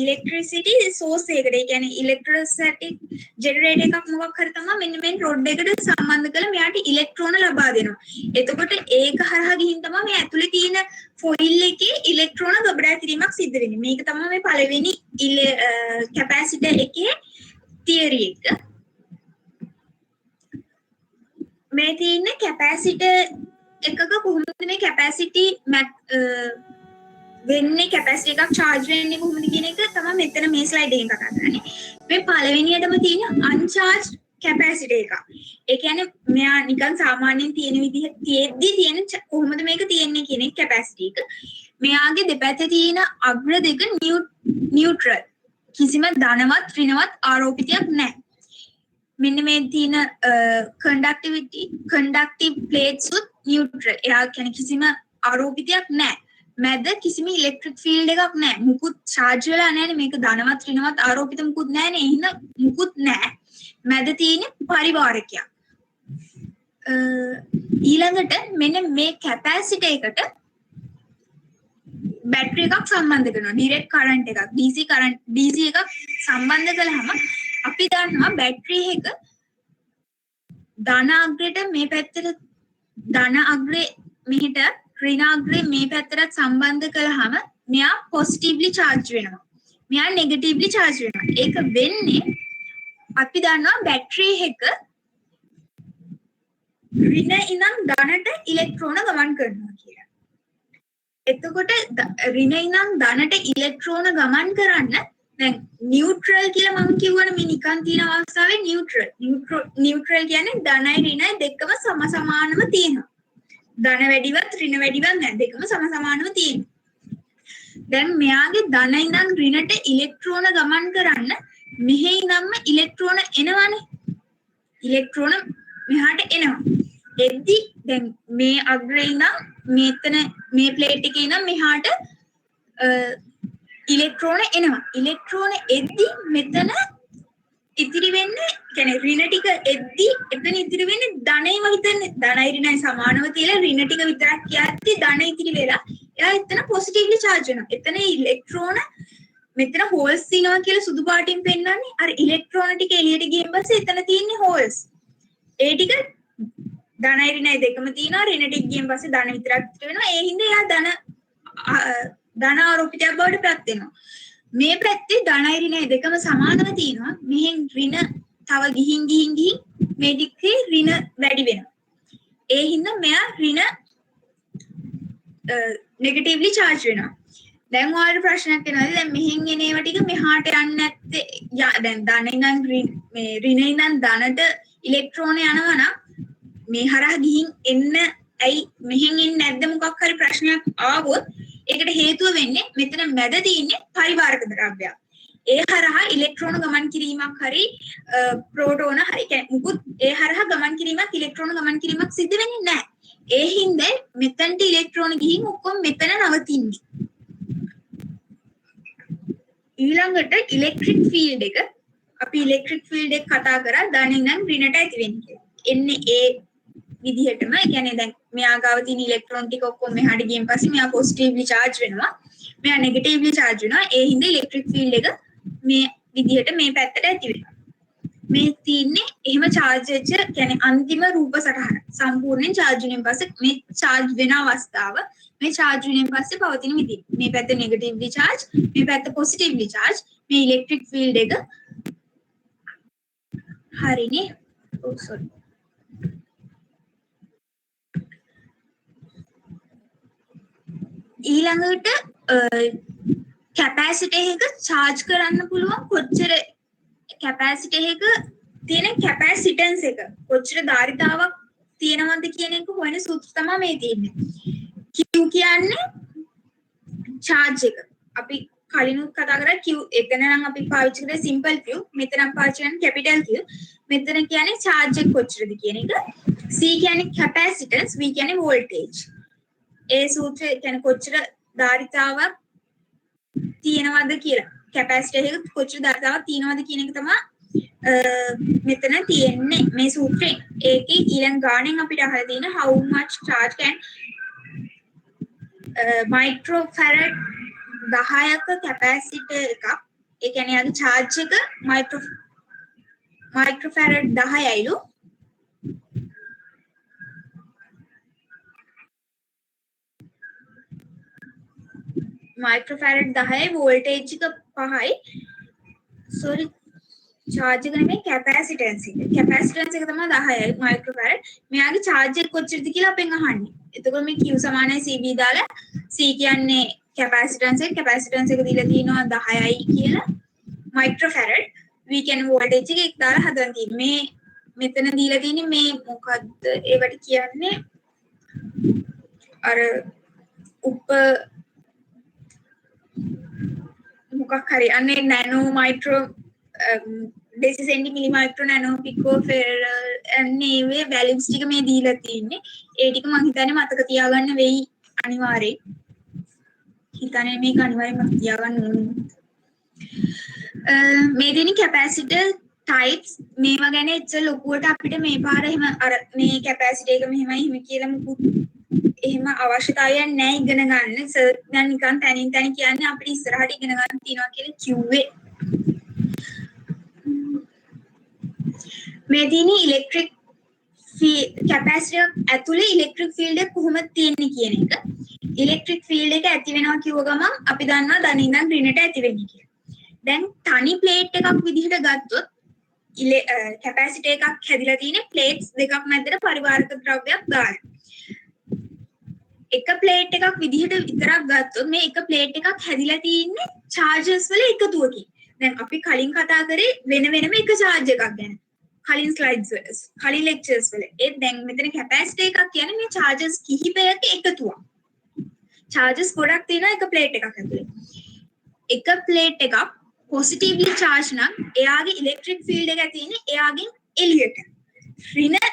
ඉලෙක්ට්‍රිසිටි සෝස් එකකට. ඒ කියන්නේ ඉලෙක්ට්‍රොස්ටැටික් ජෙනරේටර් එකක් මොකක් හරි තමයි මෙන්න මේ රොඩ් එකට සම්බන්ධ කරලා මෙයාට ඉලෙක්ට්‍රෝන ලබා දෙනවා. එතකොට ඒක හරහා ගිහින් තමයි මේ ඇතුලේ තියෙන ෆොයිල් එකේ ඉලෙක්ට්‍රෝන ගබඩා කිරීමක් සිද්ධ වෙන්නේ. මේක තමයි මේ පළවෙනි කැපැසිටර් එකේ තියරි එක. මේ තියෙන කැපැසිටර් එකක කොහොමද මේ කැපැසිටි වෙන්නේ කැපැසිටි එකක් charge වෙන්නේ කොහොමද කියන එක තමයි මෙතන මේ ස්ලයිඩ් එකෙන් කතා කරන්නේ. මේ පළවෙනියටම තියෙන uncharged කැපැසිටි එක. ඒ කියන්නේ මෙයා නිකන් සාමාන්‍යයෙන් තියෙන විදිහ තියෙද්දි තියෙන කොහොමද මේක තියෙන්නේ කියන එක කැපැසිටි එක. මෙයාගේ දෙපැත්තේ තියෙන අග්‍ර දෙක නියුට්‍රල්. කිසිම ධනවත් ඍණවත් ආරෝපිතයක් නැහැ. මෙන්න මේ තියෙන කන්ඩක්ටිව් ප්ලේට්ස් උත් නියුට්‍රල්. එයා කියන්නේ කිසිම ආරෝපිතයක් නැහැ. මැද කිසිම ඉලෙක්ට්‍රික් ෆීල්ඩ් එකක් නැහැ. මුකුත් charge වෙලා නැහැනේ. මේක ධනවත් ඍණවත් ආරෝපිත මුකුත් නැහැනේ. එහෙනම් මුකුත් නැහැ. මැද තියෙන පරිවාරකයක්. ඊළඟට මෙන්න මේ කැපැසිටර් එකට බැටරි එකක් සම්බන්ධ කරනවා. ඩිරෙක්ට් කරන්ට් එකක් DC එකක් සම්බන්ධ කළාම අපි දන්නවා බැටරි එක ධන අග්‍රයට මේ පැත්තට ධන අග්‍රේ මෙහෙට ඍණ අග්‍රේ මේ පැත්තට සම්බන්ධ කළාම මෙයා පොසිටිව්ලි charge වෙනවා. මෙයා නෙගටිව්ලි charge වෙනවා. ඒක වෙන්නේ අපි දන්නවා බැටරි එක ඍණ ඉඳන් ධනට ඉලෙක්ට්‍රෝන ගමන් කරනවා කියලා. එතකොට ඍණ ඉඳන් ධනට ඉලෙක්ට්‍රෝන ගමන් කරන්න දැන් නියුට්‍රල් කියලා මම කියවනේ මේ නිකන් තියෙන අවස්ථාවේ නියුට්‍රල් කියන්නේ ධනයි ඍණයි දෙකම සමානව තියෙනවා. ධන වැඩිවත් ඍණ වැඩිවත් නැහැ. දෙකම සමානව තියෙනවා. දැන් මෙයාගේ ධන ඉඳන් ඍණට ඉලෙක්ට්‍රෝන ගමන් කරන්න මෙහි ඉඳන්ම ඉලෙක්ට්‍රෝන එනවනේ. ඉලෙක්ට්‍රෝන මෙහාට එනවා. එද්දි දැන් මේ අග්‍රේ ඉඳන් මෙතන මේ ප්ලේට් එකේ ඉඳන් මෙහාට ඉලෙක්ට්‍රෝන එනවා. ඉලෙක්ට්‍රෝන එද්දි මෙතන ඉතිරි වෙන්නේ කියන්නේ ඍණ ටික එද්දි එතන ඉතිරි වෙන්නේ ධනෙම හිතන්නේ. ධනයි ඍණයි සමානව තියලා ඍණ ටික විතරක් කියද්දි ධන ඉතිරි වෙලා එයා එතන පොසිටිව්ලි charge වෙනවා. එතන ඉලෙක්ට්‍රෝන මෙතන හෝල්ස් තියෙනවා කියලා සුදු පාටින් පෙන්නන්නේ. අර ඉලෙක්ට්‍රෝන ටික එළියට ගියන් පස්සේ එතන තියෙන්නේ හෝල්ස්. ඒ ටික ධනයි ඍණයි දෙකම තියෙනවා. ඍණ ටික ගියන් පස්සේ ධන විතරක් ඉතුරු වෙනවා. ඒ හින්දා එයා ධන ආරෝපිතයක් බවට පත් වෙනවා. මේ පැත්තේ ධනයි ඍණයි දෙකම සමානව තියෙනවා. මෙහෙන් ඍණ තව ගිහින් මේ දික්කේ ඍණ වැඩි වෙනවා. ඒ හින්දා මෙයා ඍණ නෙගටිව්ලි charge වෙනවා. දැන් ඔයාලට ප්‍රශ්නයක් එනවා. දැන් මෙහෙන් එන ඒවා ටික මෙහාට යන්නේ නැත්තේ දැන් ධන ඉඳන් මේ ඍණ ඉඳන් ධනට ඉලෙක්ට්‍රෝන යනවා නම් මේ හරහා ගිහින් එන්න ඇයි මෙහෙන් එන්නේ නැද්ද මොකක් හරි ප්‍රශ්නයක් ආවොත් ඒකට හේතුව වෙන්නේ මෙතන මැද තියෙන්නේ පරිවාරක ද්‍රව්‍යයක්. ඒ හරහා ඉලෙක්ට්‍රෝන ගමන් කිරීමක් හරි ප්‍රෝටෝන හරි මුකුත් ඒ හරහා ගමන් කිරීමක් ඉලෙක්ට්‍රෝන ගමන් කිරීමක් සිද්ධ වෙන්නේ නැහැ. ඒ හින්දා මෙතනට ඉලෙක්ට්‍රෝන ගිහින් ඔක්කොම මෙතන නවතින්නේ. ඊළඟට ඉලෙක්ට්‍රික් ෆීල්ඩ් එක අපි ඉලෙක්ට්‍රික් ෆීල්ඩ් එක කතා කරා ධනෙන් නම් ඍණට ඇති වෙන්නේ. එන්නේ ඒ විදිහටම ඒ කියන්නේ දැන් මෙයා ගාව තියෙන ඉලෙක්ට්‍රෝන ටික ඔක්කොම මෙහාට ගියන් පස්සේ මෙයා පොසිටිව්ලි charge වෙනවා. මෙයා නෙගටිව්ලි charge වෙනවා. ඒ හින්දා ඉලෙක්ට්‍රික් ෆීල්ඩ් එක මේ විදිහට මේ පැත්තට ඇති වෙනවා. මේ තියෙන්නේ එහෙම charge වෙච්ච කියන්නේ අන්තිම රූප සටහන. සම්පූර්ණයෙන් charge වුණෙන් පස්සේ මේ charge වෙන අවස්ථාව මේ charge වුණෙන් පස්සේ පවතින විදිහ. මේ පැත්ත නෙගටිව්ලි charge, මේ පැත්ත පොසිටිව්ලි charge. මේ ඉලෙක්ට්‍රික් ෆීල්ඩ් එක හරිනේ. sorry. ඊළඟට කැපැසිටර් එක charge කරන්න පුළුවන් කොච්චර කැපැසිටර් එක තියෙන කැපැසිටන්ස් එක කොච්චර ධාරිතාවක් තියෙනවද කියන එක හොයන සූත්‍රය තමයි මේ තියෙන්නේ. Q කියන්නේ charge එක. අපි කලිනුත් කතා කරා Q එතන නම් අපි පාවිච්චි කරේ simple Q. මෙතන අපි පාවිච්චි කරන්නේ capital Q. මෙතන කියන්නේ charge එක කොච්චරද කියන එක. C කියන්නේ capacitance, V කියන්නේ voltage. ඒ සූත්‍රය කියන්නේ කොච්චර ධාරිතාවක් තියෙනවද කියලා. කැපැසිටර් එක කොච්චර ධාරිතාවක් තියෙනවද කියන එක තමයි මෙතන තියෙන්නේ මේ සූත්‍රයෙන්. ඒකේ ඊළඟ ගාණෙන් අපිට අහලා තියෙන how much charge can microfarad 10ක කැපැසිටර් එකක් ඒ කියන්නේ යාගේ charge එක microfarad 10යිලු microfarad 10යි voltage එක 5යි sorry charge එක නෙමෙයි capacitance එක. capacitance එක තමයි 10යි microfarad. මෙයාගේ charge එක කොච්චරද කියලා අපෙන් අහන්නේ. එතකොට මේ Q සමානයි CV දාලා C කියන්නේ capacitance එක එක දීලා තියෙනවා 10යි කියලා microfarad. V කියන්නේ voltage එක දාලා හදලා තියෙන්නේ. මේ මෙතන දීලා තියෙන්නේ මේ මොකද්ද ඒවට කියන්නේ අර මොකක් හරි අනේ නැනෝ මයික්‍රෝ ඩෙසිසෙන්ටි මිලි මයික්‍රෝ නැනෝ පිකෝ ෆෙරල් අනේ වේ වැලියුස් ටික මේ දීලා තියෙන්නේ. ඒ ටික මම හිතන්නේ මතක තියාගන්න වෙයි අනිවාර්යෙන්. හිතන්නේ මේක අනිවාර්යෙන් මතක තියාගන්න ඕනේ. මේ දෙන කැපැසිටර් ටයිප්ස් මේවා ගැන එච්චර ලොකුවට අපිට මේ පාර එහෙම අර මේ කැපැසිටර් එක මෙහෙමයි කියලා මුකුත් එහෙම අවශ්‍යතාවයක් නැහැ ඉගෙන ගන්න. සර් දැන් නිකන් තනින් තනි කියන්නේ අපිට ඉස්සරහට ඉගෙන ගන්න තියෙනවා කියලා කිව්වේ. මේ දින ඉලෙක්ට්‍රික් කැපැසිටර් ඇතුලේ ඉලෙක්ට්‍රික් ෆීල්ඩ් එක කොහොමද තියෙන්නේ කියන එක. ඉලෙක්ට්‍රික් ෆීල්ඩ් එක ඇති වෙනවා කිව්ව ගමන් අපි දන්නවා ධන ඉඳන් ඍණට ඇති වෙන්නේ කියලා. දැන් තනි ප්ලේට් එකක් විදිහට ගත්තොත් කැපැසිටර් එකක් හැදිලා තියෙන්නේ ප්ලේට්ස් දෙකක් මැදට පරිවාරක ද්‍රව්‍යයක් දාලා. එක ප්ලේට් එකක් විදිහට විතරක් ගත්තොත් මේ එක ප්ලේට් එකක් හැදිලා තියෙන්නේ charges වල එකතුවකින්. දැන් අපි කලින් කතා කරේ වෙන වෙනම එක charge එකක් ගැන. කලින් slides වල කලින් lectures වල. ඒ දැන් මෙතන කැපැසිටර් එකක් කියන්නේ මේ charges කිහිපයක එකතුවක්. charges ගොඩක් තියෙනවා එක ප්ලේට් එකක් ඇතුලේ. එක ප්ලේට් එකක් positively charge නම් එයාගේ electric field එක තියෙන්නේ එයාගෙන් එළියට. ඍණ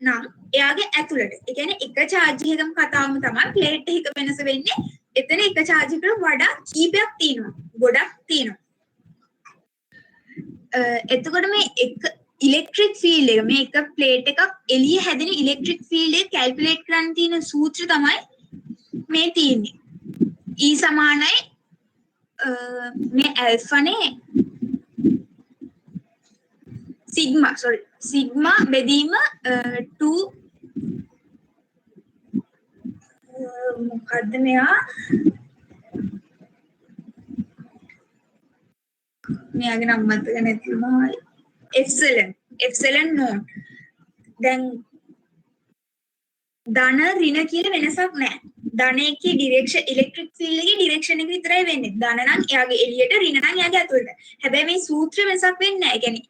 නම් එයාගේ ඇතුළට. ඒ කියන්නේ එක charge එකකම කතාවම තමයි ප්ලේට් එකක වෙනස වෙන්නේ. එතන එක charge එකකට වඩා කීපයක් තියෙනවා. ගොඩක් තියෙනවා. එතකොට මේ එක ඉලෙක්ට්‍රික් ෆීල්ඩ් එක මේ එක ප්ලේට් එකක් එළිය හැදෙන ඉලෙක්ට්‍රික් ෆීල්ඩ් එක කැල්කියුලේට් කරන්න තියෙන සූත්‍රය තමයි මේ තියෙන්නේ. E සමානයි මේ ඇල්ෆානේ සිග්මා බෙදීම 2 මොකද්ද මෙයා මෙයාගේ නම මතක නැති වුණා එප්සලන් නෝන් දැන් ධන ඍණ කියලා වෙනසක් නැහැ ධන එකේ ඩිරෙක්ෂන් ඉලෙක්ට්‍රික් ෆීල්ඩ් එකේ ඩිරෙක්ෂන් එක විතරයි වෙන්නේ ධන නම් එයාගේ එළියට ඍණ නම් එයාගේ ඇතුළට හැබැයි මේ සූත්‍රය වෙනසක් වෙන්නේ නැහැ. ඒ කියන්නේ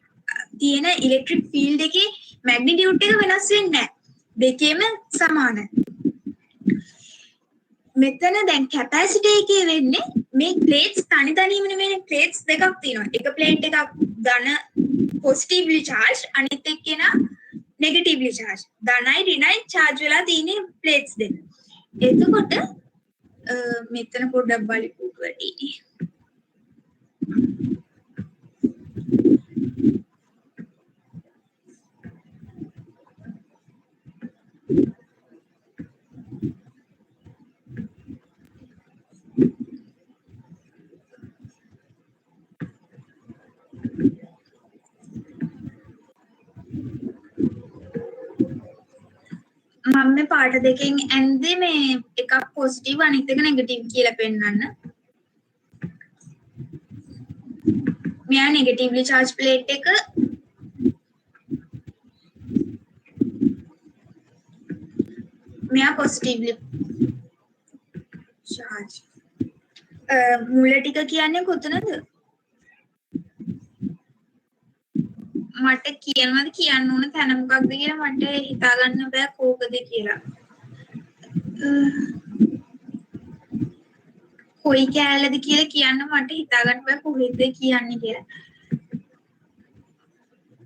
තියෙන ඉලෙක්ට්‍රික් ෆීල්ඩ් එකේ මැග්නිටියුඩ් එක වෙනස් වෙන්නේ නැහැ. දෙකේම සමානයි. මෙතන දැන් කැපැසිටි එකේ වෙන්නේ මේ ප්ලේට්ස් තනි තනියම නෙමෙයි ප්ලේට්ස් දෙකක් තියෙනවා. එක ප්ලේට් එකක් ධන පොසිටිව්ලි charged අනිත් එක්කෙනා නෙගටිව්ලි charged. ධනයි ඍණයි charge වෙලා තියෙන ප්ලේට්ස් දෙක. එතකොට මෙතන පොඩ්ඩක් බලපුවා වැඩිනේ. මම මේ පාට දෙකෙන් ඇන්දේ මේ එකක් පොසිටිව් අනිත් එක නෙගටිව් කියලා පෙන්නන්න. මෙයා නෙගටිව්ලි charged plate එක මෙයා පොසිටිව්ලි charged. මුල ටික කියන්නේ කොතනද? මට කියනවාද කියන්න ඕන තැන මොකක්ද කියලා මට හිතා ගන්න බෑ කෝකද කියලා. කොයි කෑල්ලද කියලා කියන්න මට හිතා ගන්න බෑ කොහෙද කියන්නේ කියලා.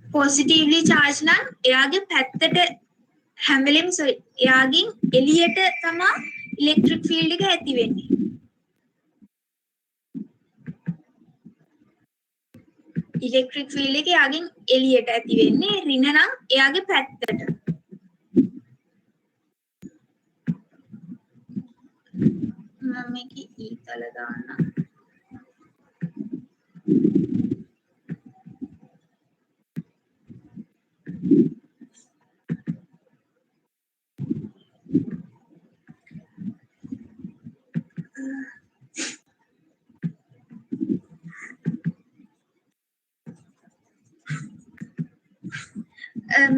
පොසිටිව්ලි charge නම් එයාගේ පැත්තට හැම වෙලෙම එයාගෙන් එළියට තමයි ඉලෙක්ට්‍රික් ෆීල්ඩ් එක ඇති වෙන්නේ. ඉලෙක්ට්‍රික් ෆීල්ඩ් එක එයාගෙන් එළියට ඇති වෙන්නේ ඍණ නම් එයාගේ පැත්තට. මම මේකේ ඊතල දාන්නම්.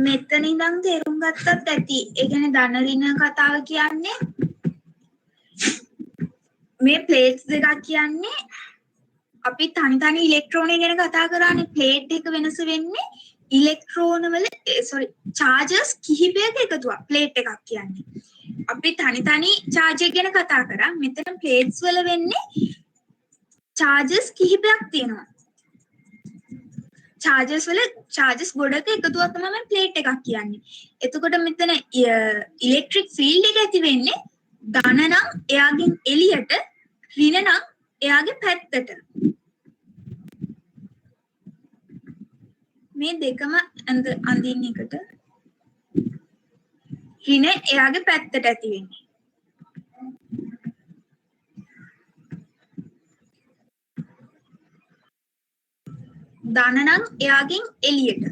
මෙතන ඉඳන් තේරුම් ගත්තත් ඇති. ඒ කියන්නේ ධන ඍණ කතාව කියන්නේ මේ ප්ලේට්ස් දෙකක් කියන්නේ අපි තනි ඉලෙක්ට්‍රෝන ගැන කතා කරානේ ප්ලේට් එක වෙනස වෙන්නේ ඉලෙක්ට්‍රෝන වල charges කිහිපයක එකතුවක් ප්ලේට් එකක් කියන්නේ. අපි තනි charge එක ගැන කතා කරා. මෙතන ප්ලේට්ස් වල වෙන්නේ charges කිහිපයක් තියෙනවා. charges ගොඩක එකතුවක් තමයි ප්ලේට් එකක් කියන්නේ. එතකොට මෙතන ඉලෙක්ට්‍රික් ෆීල්ඩ් එක ඇති වෙන්නේ ධන නම් එයාගෙන් එළියට ඍණ නම් එයාගේ පැත්තට. මේ දෙකම අඳින්න එකට ඍණ එයාගේ පැත්තට ඇති වෙන්නේ. ධන නම් එයාගෙන් එළියට.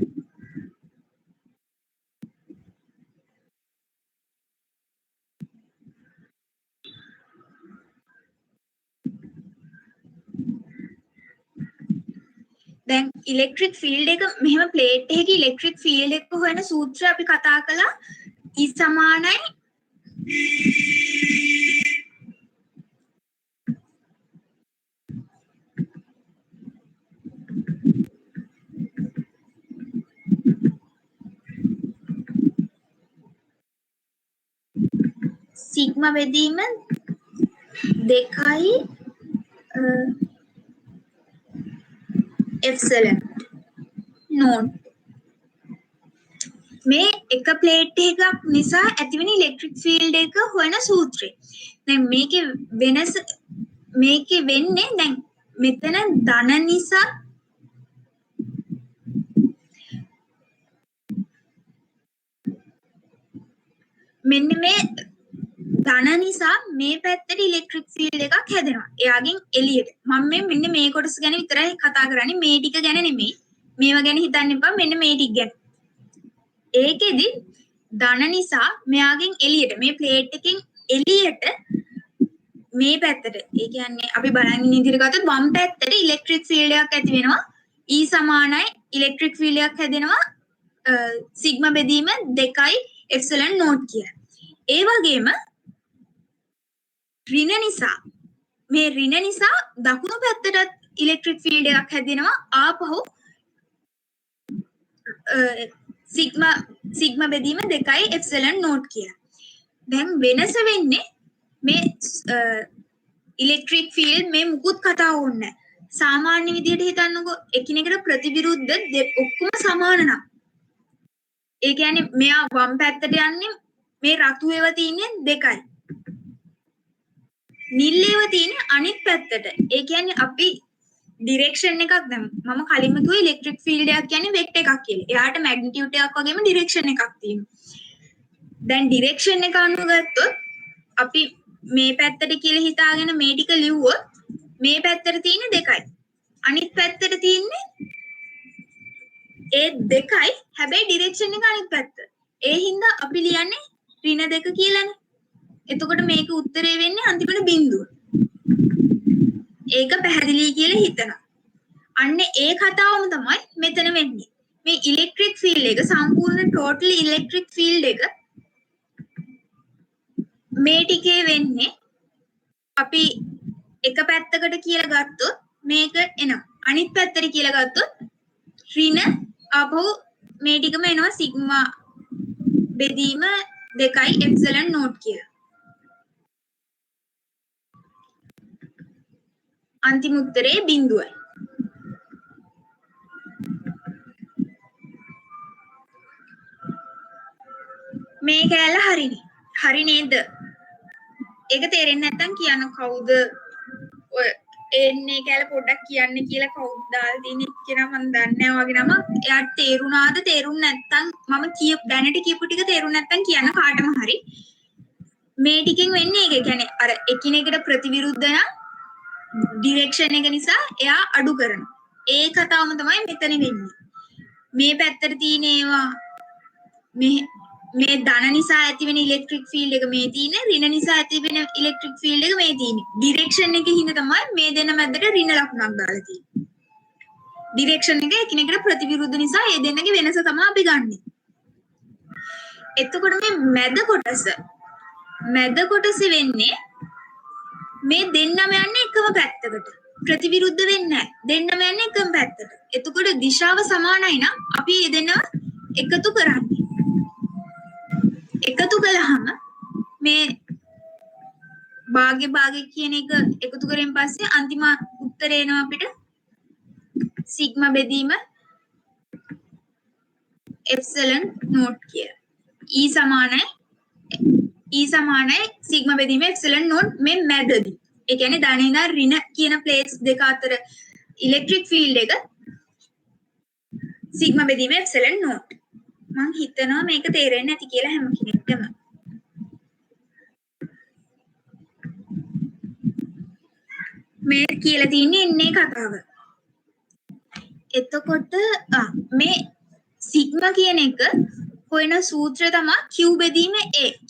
දැන් ඉලෙක්ට්‍රික් ෆීල්ඩ් එක මෙහෙම ප්ලේට් එකේ ඉලෙක්ට්‍රික් ෆීල්ඩ් එක හොයන සූත්‍රය අපි කතා කළා. E සමානයි සිග්මා බෙදීම 2යි එප්සලන් නෝන්. මේ එක ප්ලේට් එකක් නිසා ඇතිවෙන ඉලෙක්ට්‍රික් ෆීල්ඩ් එක හොයන සූත්‍රය. දැන් මේකේ වෙන්නේ දැන් මෙතන ධන නිසා මෙන්න මේ ධන නිසා මේ පැත්තට ඉලෙක්ට්‍රික් ෆීල්ඩ් එකක් හැදෙනවා. එයාගෙන් එළියට. මම මෙන්න මේ කොටස ගැන විතරයි කතා කරන්නේ. මේ ටික ගැන නෙමෙයි. මේව ගැන හිතන්න එපා. මෙන්න මේ ටික ගැන. ඒකෙදි ධන නිසා මෙයාගෙන් එළියට මේ ප්ලේට් එකෙන් එළියට මේ පැත්තට ඒ කියන්නේ අපි බලන් ඉන්න විදිහට ගත්තොත් වම් පැත්තට ඉලෙක්ට්‍රික් ෆීල්ඩ් එකක් ඇති වෙනවා. E සමානයි ඉලෙක්ට්‍රික් ෆීල්ඩ් එකක් හැදෙනවා සිග්මා බෙදීම 2යි එප්සිලන් නෝට් කියලා. ඒ වගේම ඍණ නිසා මේ ඍණ නිසා දකුණු පැත්තට ඉලෙක්ට්‍රික් ෆීල්ඩ් එකක් හැදෙනවා ආපහු සිග්මා බෙදීම 2යි එප්සිලන් නෝට් කියලා. දැන් වෙනස වෙන්නේ මේ ඉලෙක්ට්‍රික් ෆීල්ඩ් මේ මුකුත් කතා වුන්නේ නැහැ. සාමාන්‍ය විදිහට හිතන්නකෝ එකිනෙකට ප්‍රතිවිරුද්ධ ඔක්කොම සමාන නම්. ඒ කියන්නේ මෙයා වම් පැත්තට යන්නේ මේ රතු ඒවා තියෙන්නේ 2යි. නිල් ඒවා තියෙන්නේ අනිත් පැත්තට. ඒ කියන්නේ අපි ඩිරෙක්ෂන් එකක් දැන් මම කලින්ම කිව්වා ඉලෙක්ට්‍රික් ෆීල්ඩ් එකක් කියන්නේ වෙක්ටර් එකක් කියලා. එයාට මැග්නිටියුඩ් එකක් වගේම ඩිරෙක්ෂන් එකක් තියෙනවා. දැන් ඩිරෙක්ෂන් එක අනුව ගත්තොත් අපි මේ පැත්තට කියලා හිතාගෙන මේ ටික ලිව්වොත් මේ පැත්තට තියෙන්නේ 2යි. අනිත් පැත්තට තියෙන්නේ ඒ 2යි. හැබැයි ඩිරෙක්ෂන් එක අනිත් පැත්ත. ඒ හින්දා අපි ලියන්නේ ඍණ 2 කියලානේ. එතකොට මේක උත්තරේ වෙන්නේ අන්තිමට බිඳුව. ඒක පැහැදිලි කියලා හිතනවා. අන්න ඒ කතාවම තමයි මෙතන වෙන්නේ. මේ ඉලෙක්ට්‍රික් ෆීල්ඩ් එක සම්පූර්ණ ටෝටල් ඉලෙක්ට්‍රික් ෆීල්ඩ් එක මේ ටිකේ වෙන්නේ අපි එක පැත්තකට කියලා ගත්තොත් මේක එනවා. අනිත් පැත්තට කියලා ගත්තොත් ඍණ ආපහු මේ ටිකම එනවා සිග්මා බෙදීම 2යි එප්සිලන් නෝට් කියලා. අන්තිම උත්තරේ බිඳුවයි. මේ කෑල්ල හරිනේ. හරි නේද? ඒක තේරෙන්නේ නැත්නම් කියන්න කවුද ඔය එන්නේ කෑල්ල පොඩ්ඩක් කියන්න කියලා කවුද දාලා තියෙන්නේ කියලා මම දන්නේ නැහැ වගේ නම. එයාට තේරුණාද තේරුන්නේ නැත්නම් මම දැනට කියපු ටික තේරුන්නේ නැත්නම් කියන්න කාටම හරි. මේ ටිකෙන් වෙන්නේ ඒක. කියන්නේ අර එකිනෙකට ප්‍රතිවිරුද්ධ නම් ඩිරෙක්ෂන් එක නිසා එයා අඩු කරනවා. ඒ කතාවම තමයි මෙතන වෙන්නේ. මේ පැත්තට තියෙන ඒවා මේ ධන නිසා ඇතිවෙන ඉලෙක්ට්‍රික් ෆීල්ඩ් එක මේ තියෙන්නේ. ඍණ නිසා ඇතිවෙන ඉලෙක්ට්‍රික් ෆීල්ඩ් එක මේ තියෙන්නේ. ඩිරෙක්ෂන් එකේ හින්දා තමයි මේ දෙන්න මැදට ඍණ ලකුණක් දාලා තියෙන්නේ. ඩිරෙක්ෂන් එක එකිනෙකට ප්‍රතිවිරුද්ධ නිසා මේ දෙන්නගේ වෙනස තමයි අපි ගන්නෙ. එතකොට මේ මැද කොටස වෙන්නේ මේ දෙන්නම යන්නේ එකම පැත්තකට. ප්‍රතිවිරුද්ධ වෙන්නේ නැහැ. දෙන්නම යන්නේ එකම පැත්තට. එතකොට දිශාව සමානයි නම් අපි මේ දෙන්නම එකතු කරන්නේ. එකතු කළාම මේ භාග්‍ය කියන එක එකතු කරෙන් පස්සේ අන්තිම උත්තරේ එනවා අපිට සිග්මා බෙදීම එප්සිලන් නෝට් කියලා. E සමානයි සිග්මා බෙදීම එප්සිලන් නෝට් මේ මැදදී. ඒ කියන්නේ ධන ඉඳන් ඍණ කියන ප්ලේට්ස් දෙක අතර ඉලෙක්ට්‍රික් ෆීල්ඩ් එක සිග්මා බෙදීම එප්සිලන් නෝට්. මම හිතනවා මේක තේරෙන්නේ නැති කියලා හැම කෙනෙක්ටම. මේ කියලා තින්නේ ඉන්නේ කතාව. එතකොට මේ සිග්මා කියන එක හොයන සූත්‍රය තමයි Q බෙදීම A.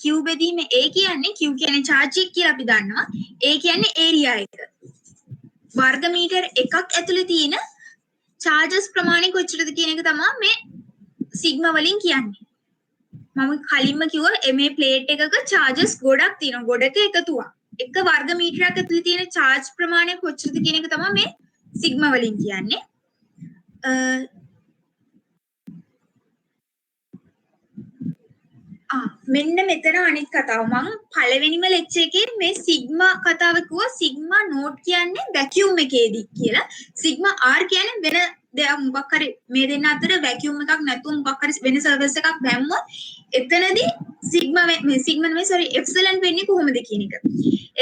Q බෙදීම A කියන්නේ Q කියන්නේ charge එක කියලා අපි දන්නවා. A කියන්නේ area එක. වර්ග මීටර් එකක් ඇතුලේ තියෙන charges ප්‍රමාණය කොච්චරද කියන එක තමයි මේ සිග්මා වලින් කියන්නේ. මම කලින්ම කිව්වා මේ ප්ලේට් එකක charges ගොඩක් තියෙනවා. ගොඩක එකතුවක්. එක වර්ග මීටරයක් ඇතුලේ තියෙන charge ප්‍රමාණය කොච්චරද කියන එක තමයි මේ සිග්මා වලින් කියන්නේ. මෙන්න මෙතන අනිත් කතාව. මම පළවෙනිම ලෙක්චර් එකේ මේ සිග්මා කතාව කිව්වා සිග්මා නෝට් කියන්නේ වැකියුම් එකේදී කියලා. සිග්මා R කියන්නේ වෙන දෙයක් මොකක් හරි මේ දෙන්න අතර වැකියුම් එකක් නැතුව මොකක් හරි වෙන සර්වර්ස් එකක් දැම්මොත් එතනදී එප්සිලන් වෙන්නේ කොහොමද කියන එක.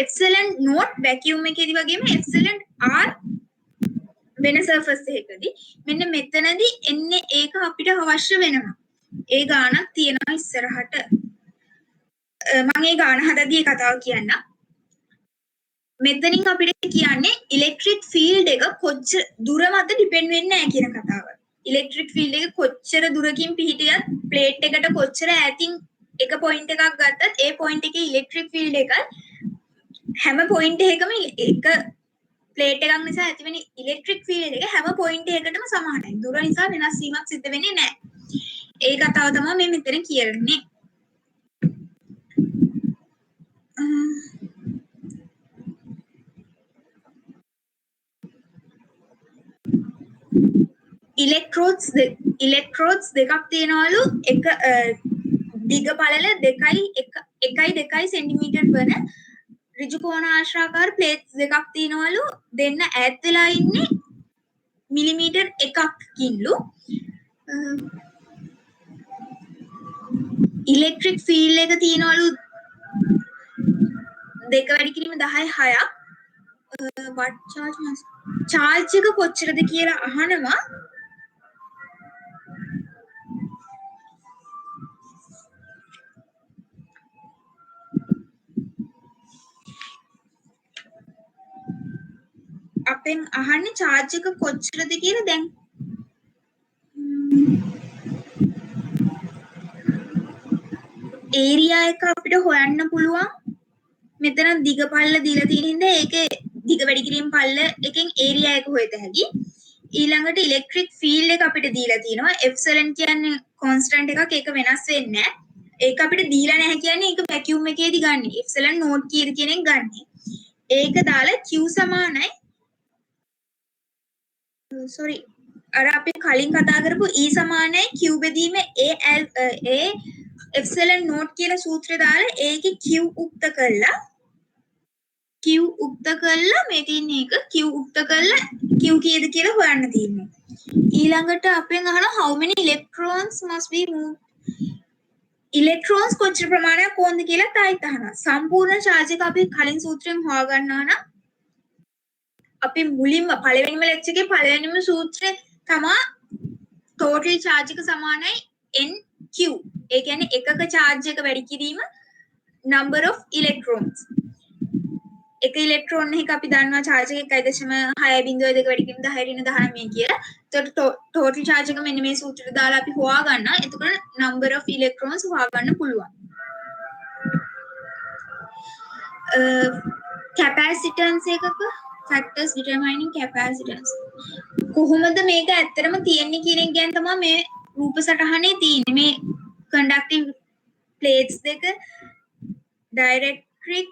එප්සිලන් නෝට් වැකියුම් එකේදී වගේම එප්සිලන් R වෙන සර්ෆස් එකකදී මෙන්න මෙතනදී එන්නේ ඒක අපිට අවශ්‍ය වෙනවා. ඒ ගානක් තියෙනවා ඉස්සරහට. මම ඒ ගාන හදද්දී ඒ කතාව කියන්න. මෙතනින් අපිට කියන්නේ ඉලෙක්ට්‍රික් ෆීල්ඩ් එක කොච්චර දුර මත ඩිපෙන්ඩ් වෙන්නේ නැහැ කියන කතාව. ඉලෙක්ට්‍රික් ෆීල්ඩ් එක කොච්චර දුරකින් පිහිටියත් ප්ලේට් එකට කොච්චර ඈතින් එක පොයින්ට් එකක් ගත්තත් ඒ පොයින්ට් එකේ ඉලෙක්ට්‍රික් ෆීල්ඩ් එක හැම පොයින්ට් එකකම එක ප්ලේට් එකක් නිසා ඇතිවෙන ඉලෙක්ට්‍රික් ෆීල්ඩ් එක හැම පොයින්ට් එකකටම සමානයි. දුර නිසා වෙනස් වීමක් සිද්ධ වෙන්නේ නැහැ. ඒ කතාව තමයි මේ මෙතන කියන්නේ. ඉලෙක්ට්‍රෝඩ්ස් දෙකක් තියෙනවලු එක දිග පළල 1.2 සෙන්ටිමීටර් වන ඍජු කෝණාශ්‍රාකාර ප්ලේට්ස් දෙකක් තියෙනවලු දෙන්න ඈත් වෙලා ඉන්නේ මිලිමීටර් 1කින්ලු ඉලෙක්ට්‍රික් ෆීල්ඩ් එක තියෙනවලු 2 වැඩි කිරීම 10/6ක් චාර්ජ් එක කොච්චරද කියලා අහනවා. අපෙන් අහන්නේ චාර්ජ් එක කොච්චරද කියලා. දැන් ඒරියා එක අපිට හොයන්න පුළුවන්. මෙතන දිග පල්ල දීලා තියෙන හින්දා ඒකේ දිග වැඩි කිරීම පල්ල එකෙන් ඒරියා එක හොයත හැකි. ඊළඟට ඉලෙක්ට්‍රික් ෆීල්ඩ් එක අපිට දීලා තියෙනවා. එප්සලන් කියන්නේ කොන්ස්ටන්ට් එකක්. ඒක වෙනස් වෙන්නේ නැහැ. ඒක අපිට දීලා නැහැ කියන්නේ ඒක වැකියුම් එකේදී ගන්න. එප්සලන් නෝට් කීයද කියන එක ගන්න. ඒක දාලා Q සමානයි අර අපි කලින් කතා කරපු E සමානයි Q බෙදීම A එප්සලන් නෝට් කියන සූත්‍රය දාලා ඒකේ Q උක්ත කළා මේ තියෙන එක Q උක්ත කළා Q කීයද කියලා හොයන්න තියෙනවා. ඊළඟට අපෙන් අහනවා how many electrons must be moved. Electrons කොච්චර ප්‍රමාණයක් ඕනද කියලා තායිත් අහනවා. සම්පූර්ණ චාර්ජ් එක අපි කලින් සූත්‍රයෙන් හොයාගන්නවා නම් අපි මුලින්ම පළවෙනිම ලෙක්චර් එකේ පළවෙනිම සූත්‍රය තමයි total charge එක සමානයි NQ. ඒ කියන්නේ එකක charge එක වැඩි කිරීම number of electrons. එක ඉලෙක්ට්‍රෝන එක අපි දන්නවා charge එක 1.6.2 වැඩි කිරීම 10 කියලා. එතකොට total charge එක මෙන්න මේ සූත්‍රයට දාලා අපි හොයාගන්න. එතකොට number of electrons හොයාගන්න පුළුවන්. capacitance එකක factors determining capacitance කොහොමද මේක ඇත්තටම තියෙන්නේ කියන එක ගැන තමයි මේ රූප සටහනේ තියෙන්නේ. මේ conductive plates දෙක dielectric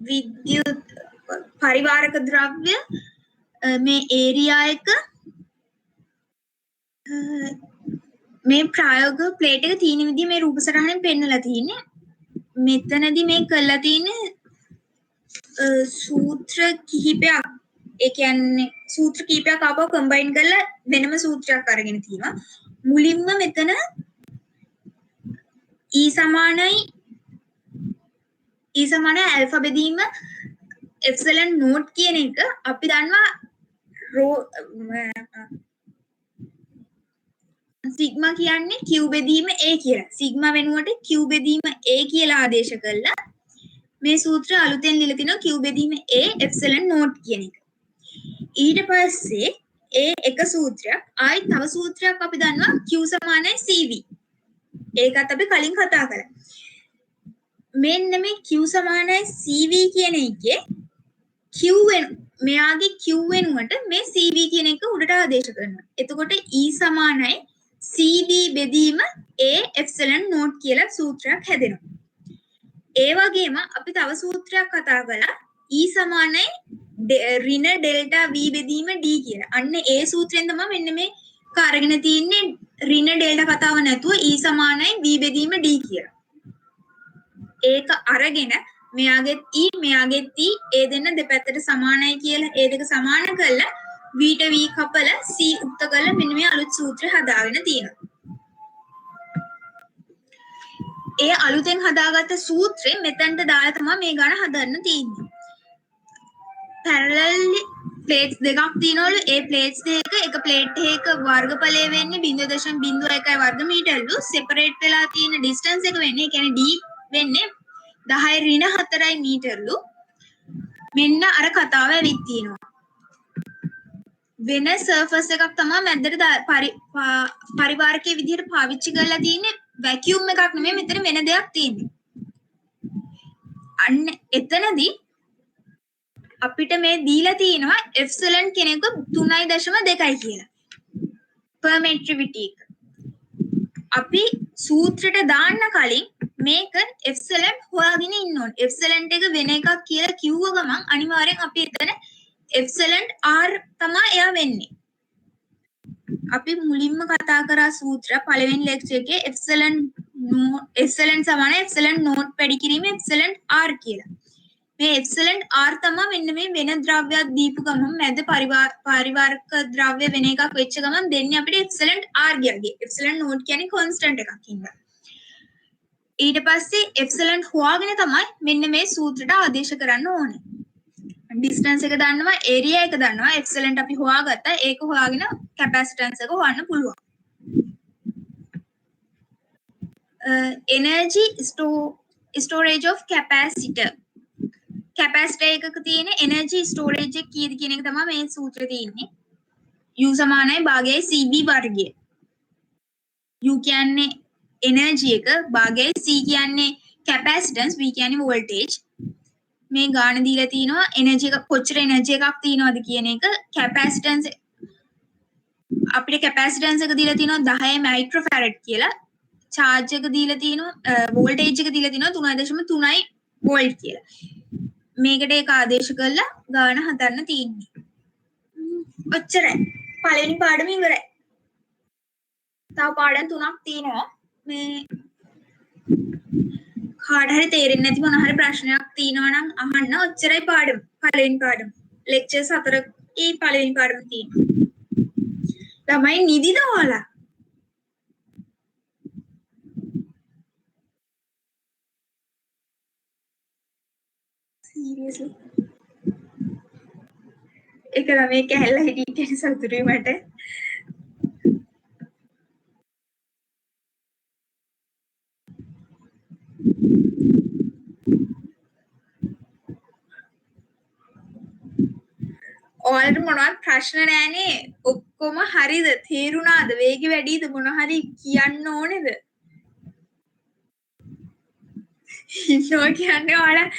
විද්‍යුත් පරිවාරක ද්‍රව්‍ය මේ ඒරියා එක මේ ප්‍රායෝගික ප්ලේට් එක තියෙන විදිහ මේ රූප සටහනෙන් පෙන්නලා තියෙන්නේ. මෙතනදී මේ කරලා තියෙන්නේ සූත්‍ර කිහිපයක්. ඒ කියන්නේ සූත්‍ර කිහිපයක් ආපහු කම්බයින් කරලා වෙනම සූත්‍රයක් අරගෙන තියෙනවා. මුලින්ම මෙතන E සමානයි ඇල්ෆා බෙදීම එප්සලන් නෝට් කියන එක අපි දන්නවා සිග්මා කියන්නේ Q බෙදීම A කියලා. සිග්මා වෙනුවට Q බෙදීම A කියලා ආදේශ කළා. මේ සූත්‍රය අලුතෙන් දීලා තිනවා Q බෙදීම A එප්සලන් නෝට් කියන එක. ඊට පස්සේ එක සූත්‍රයක් ආයි තව සූත්‍රයක් අපි දන්නවා Q සමානයි CV. ඒකත් අපි කලින් කතා කරා. මෙන්න මේ Q සමානයි CV කියන එකේ මෙයාගේ Q වෙනුවට මේ CV කියන එක උඩට ආදේශ කරනවා. එතකොට E සමානයි CV බෙදීම A එප්සලන් නෝට් කියලා සූත්‍රයක් හැදෙනවා. ඒ වගේම අපි තව සූත්‍රයක් කතා කළා E සමානයි ඍණ ඩෙල්ටා V බෙදීම D කියලා. අන්න ඒ සූත්‍රයෙන් තමයි මෙන්න මේ කාරගෙන තියෙන්නේ ඍණ ඩෙල්ටා කතාව නැතුව E සමානයි V බෙදීම D කියලා. ඒක අරගෙන මෙයාගෙත් E මෙයාගෙත් E ඒ දෙන්න දෙපැත්තට සමානයි කියලා ඒ දෙක සමාන කරලා V ට V කපලා C උක්ත කරලා මෙන්න මේ අලුත් සූත්‍රය හදාගෙන තියෙනවා. ඒ අලුතෙන් හදාගත්ත සූත්‍රය මෙතනට දාලා තමයි මේ ගාන හදන්න තියෙන්නේ. ප්ලේට්ස් දෙකක් තියෙනවලු. ඒ ප්ලේට්ස් දෙක එක ප්ලේට් එකක වර්ගඵලය වෙන්නේ 0.01 වර්ග මීටර්ලු. සෙපරේට් වෙලා තියෙන ඩිස්ටන්ස් එක වෙන්නේ, ඒ කියන්නේ d වෙන්නේ 10 - 4 මීටර්ලු. මෙන්න අර කතාව ඇවිත් තියෙනවා. වෙන සර්ෆස් එකක් තමයි මැද්දට පරිවාරකයේ විදිහට පාවිච්චි කරලා තියෙන්නේ. වැකියුම් එකක් නෙමෙයි මෙතන වෙන දෙයක් තියෙන්නේ. අන්න එතනදී අපිට මේ දීලා තියෙනවා එප්සිලන් කෙනෙකු 3.2 කියලා. පර්මිටිවිටි එක. අපි සූත්‍රයට දාන්න කලින් මේක එප්සිලන් හොයාගෙන ඉන්න ඕනේ. එප්සිලන් එක වෙන එකක් කියලා කිව්ව ගමන් අනිවාර්යෙන් අපි එතන එප්සිලන් r තමයි එයා වෙන්නේ. අපි මුලින්ම කතා කරා සූත්‍ර පළවෙනි ලෙක්චර් එකේ එප්සිලන් සමාන එප්සිලන් නෝට් වැඩි කිරීම එප්සිලන් r කියලා. මේ එප්සිලන් r තමයි මෙන්න මේ වෙන ද්‍රව්‍යයක් දීපු ගමන් මැද පරිවාරක ද්‍රව්‍ය වෙන එකක් වෙච්ච ගමන් දෙන්නේ අපිට එප්සිලන් r කියන්නේ. එප්සිලන් නෝට් කියන්නේ කොන්ස්ටන්ට් එකක් ඉන්නවා. ඊට පස්සේ එප්සිලන් හොයාගෙන තමයි මෙන්න මේ සූත්‍රයට ආදේශ කරන්න ඕනේ. ඩිස්ටන්ස් එක දන්නවා, ඒරියා එක දන්නවා, එප්සිලන්ට් අපි හොයාගත්තා. ඒක හොයාගෙන කැපැසිටන්ස් එක හොයන්න පුළුවන්. Energy storage of capacitor. Capacitor එකක තියෙන එනර්ජි ස්ටෝරේජ් එක කීයද කියන එක තමයි මේ සූත්‍රයේ තියෙන්නේ. U සමානයි භාගයයි CB වර්ගය. U කියන්නේ එනර්ජි එක, භාගයයි C කියන්නේ කැපැසිටන්ස්, V කියන්නේ වෝල්ටේජ්. මේ ගාන දීලා තිනවා එනර්ජි එක කොච්චර එනර්ජි එකක් තියනවද කියන එක. කැපැසිටන්ස් අපිට කැපැසිටන්ස් එක දීලා තිනවා 10 මයික්‍රෝෆැරඩ් කියලා. චාර්ජ් එක දීලා තිනවා වෝල්ටේජ් එක දීලා තිනවා 3.3 වෝල්ට් කියලා. මේකට ඒක ආදේශ කරලා ගාන හදන්න තියෙන්නේ. ඔච්චරයි. පළවෙනි පාඩම ඉවරයි. තව පාඩම් 3ක් තියෙනවා. මේ කාට හරි තේරෙන්නේ නැති මොන හරි ප්‍රශ්නයක් තියෙනවා නම් අහන්න. ඔච්චරයි පාඩම. පළවෙනි පාඩම. ලෙක්චර්ස් 4 ඊ පළවෙනි පාඩම තියෙනවා. ළමයි නිදිද ඔයාලා? seriously ඒක ළමයි කැහැල්ලා හිටියේ සතුටුයි මට. ඔයාලට මොනවත් ප්‍රශ්න නැහැනේ. ඔක්කොම හරිද? තේරුණාද? වේගෙ වැඩිද? මොන හරි කියන්න ඕනේද? ඉන්නෝ කියන්නේ ඔයාලා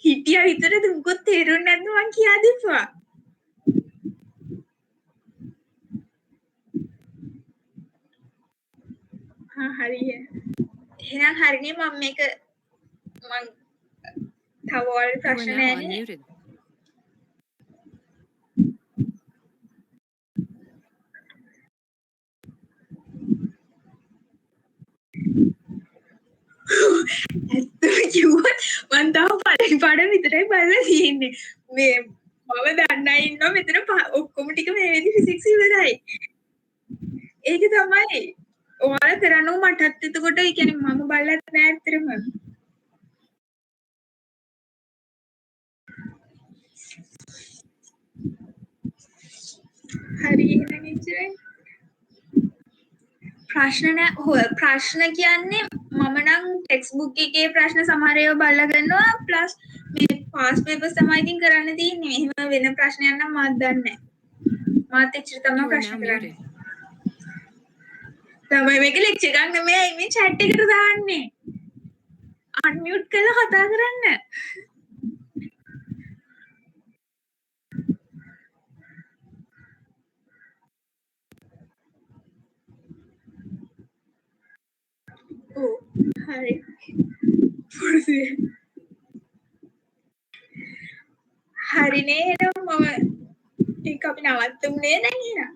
හිටියා විතරද මොකොත් තේරුන්නේ නැද්ද මං කියා දෙපුවා. හරි. එහෙනම් හරිනේ මම මේක මං තව ඔයාලට You are ප්‍රශ්න now නැහැනේ. unmuted. ඇත්තම කිව්වොත් මං තාම පළවෙනි පාඩම විතරයි බලලා තියෙන්නේ. මේ මම දන්නයි ඉන්නවා මෙතන ඔක්කොම ටික මේ වෙදි ෆිසික්ස් ඉවරයි. ඒක තමයි. ඔයාලා කරන්න ඕන මටත් එතකොට ඒ කියන්නේ මම බලලත් නෑ ඇත්තටම. හරි එහෙනම් ඉච්චරයි. ප්‍රශ්න කියන්නේ මම නම් ටෙක්ස්ට් බුක් එකේ ප්‍රශ්න සමහර ඒවා බලලා ගන්නවා ප්ලස් මේ පාස් පේපර්ස් තමයි ඉතින් කරන්න තියෙන්නේ. එහෙම වෙන ප්‍රශ්නයක් නම් මම දන්නේ නැහැ. මාත් එච්චර තමයි You are ප්‍රශ්න now කරන්නේ. muted. තමයි මේක ලෙක්චර් එකක් නෙමෙයි මේ chat එකට දාන්නේ. අන්මියුට් කරලා කතා කරන්න. ඔව් හරි. හරිනේ එහෙනම් මම ටික අපි නවත්තමුනේ දැන් එහෙනම්.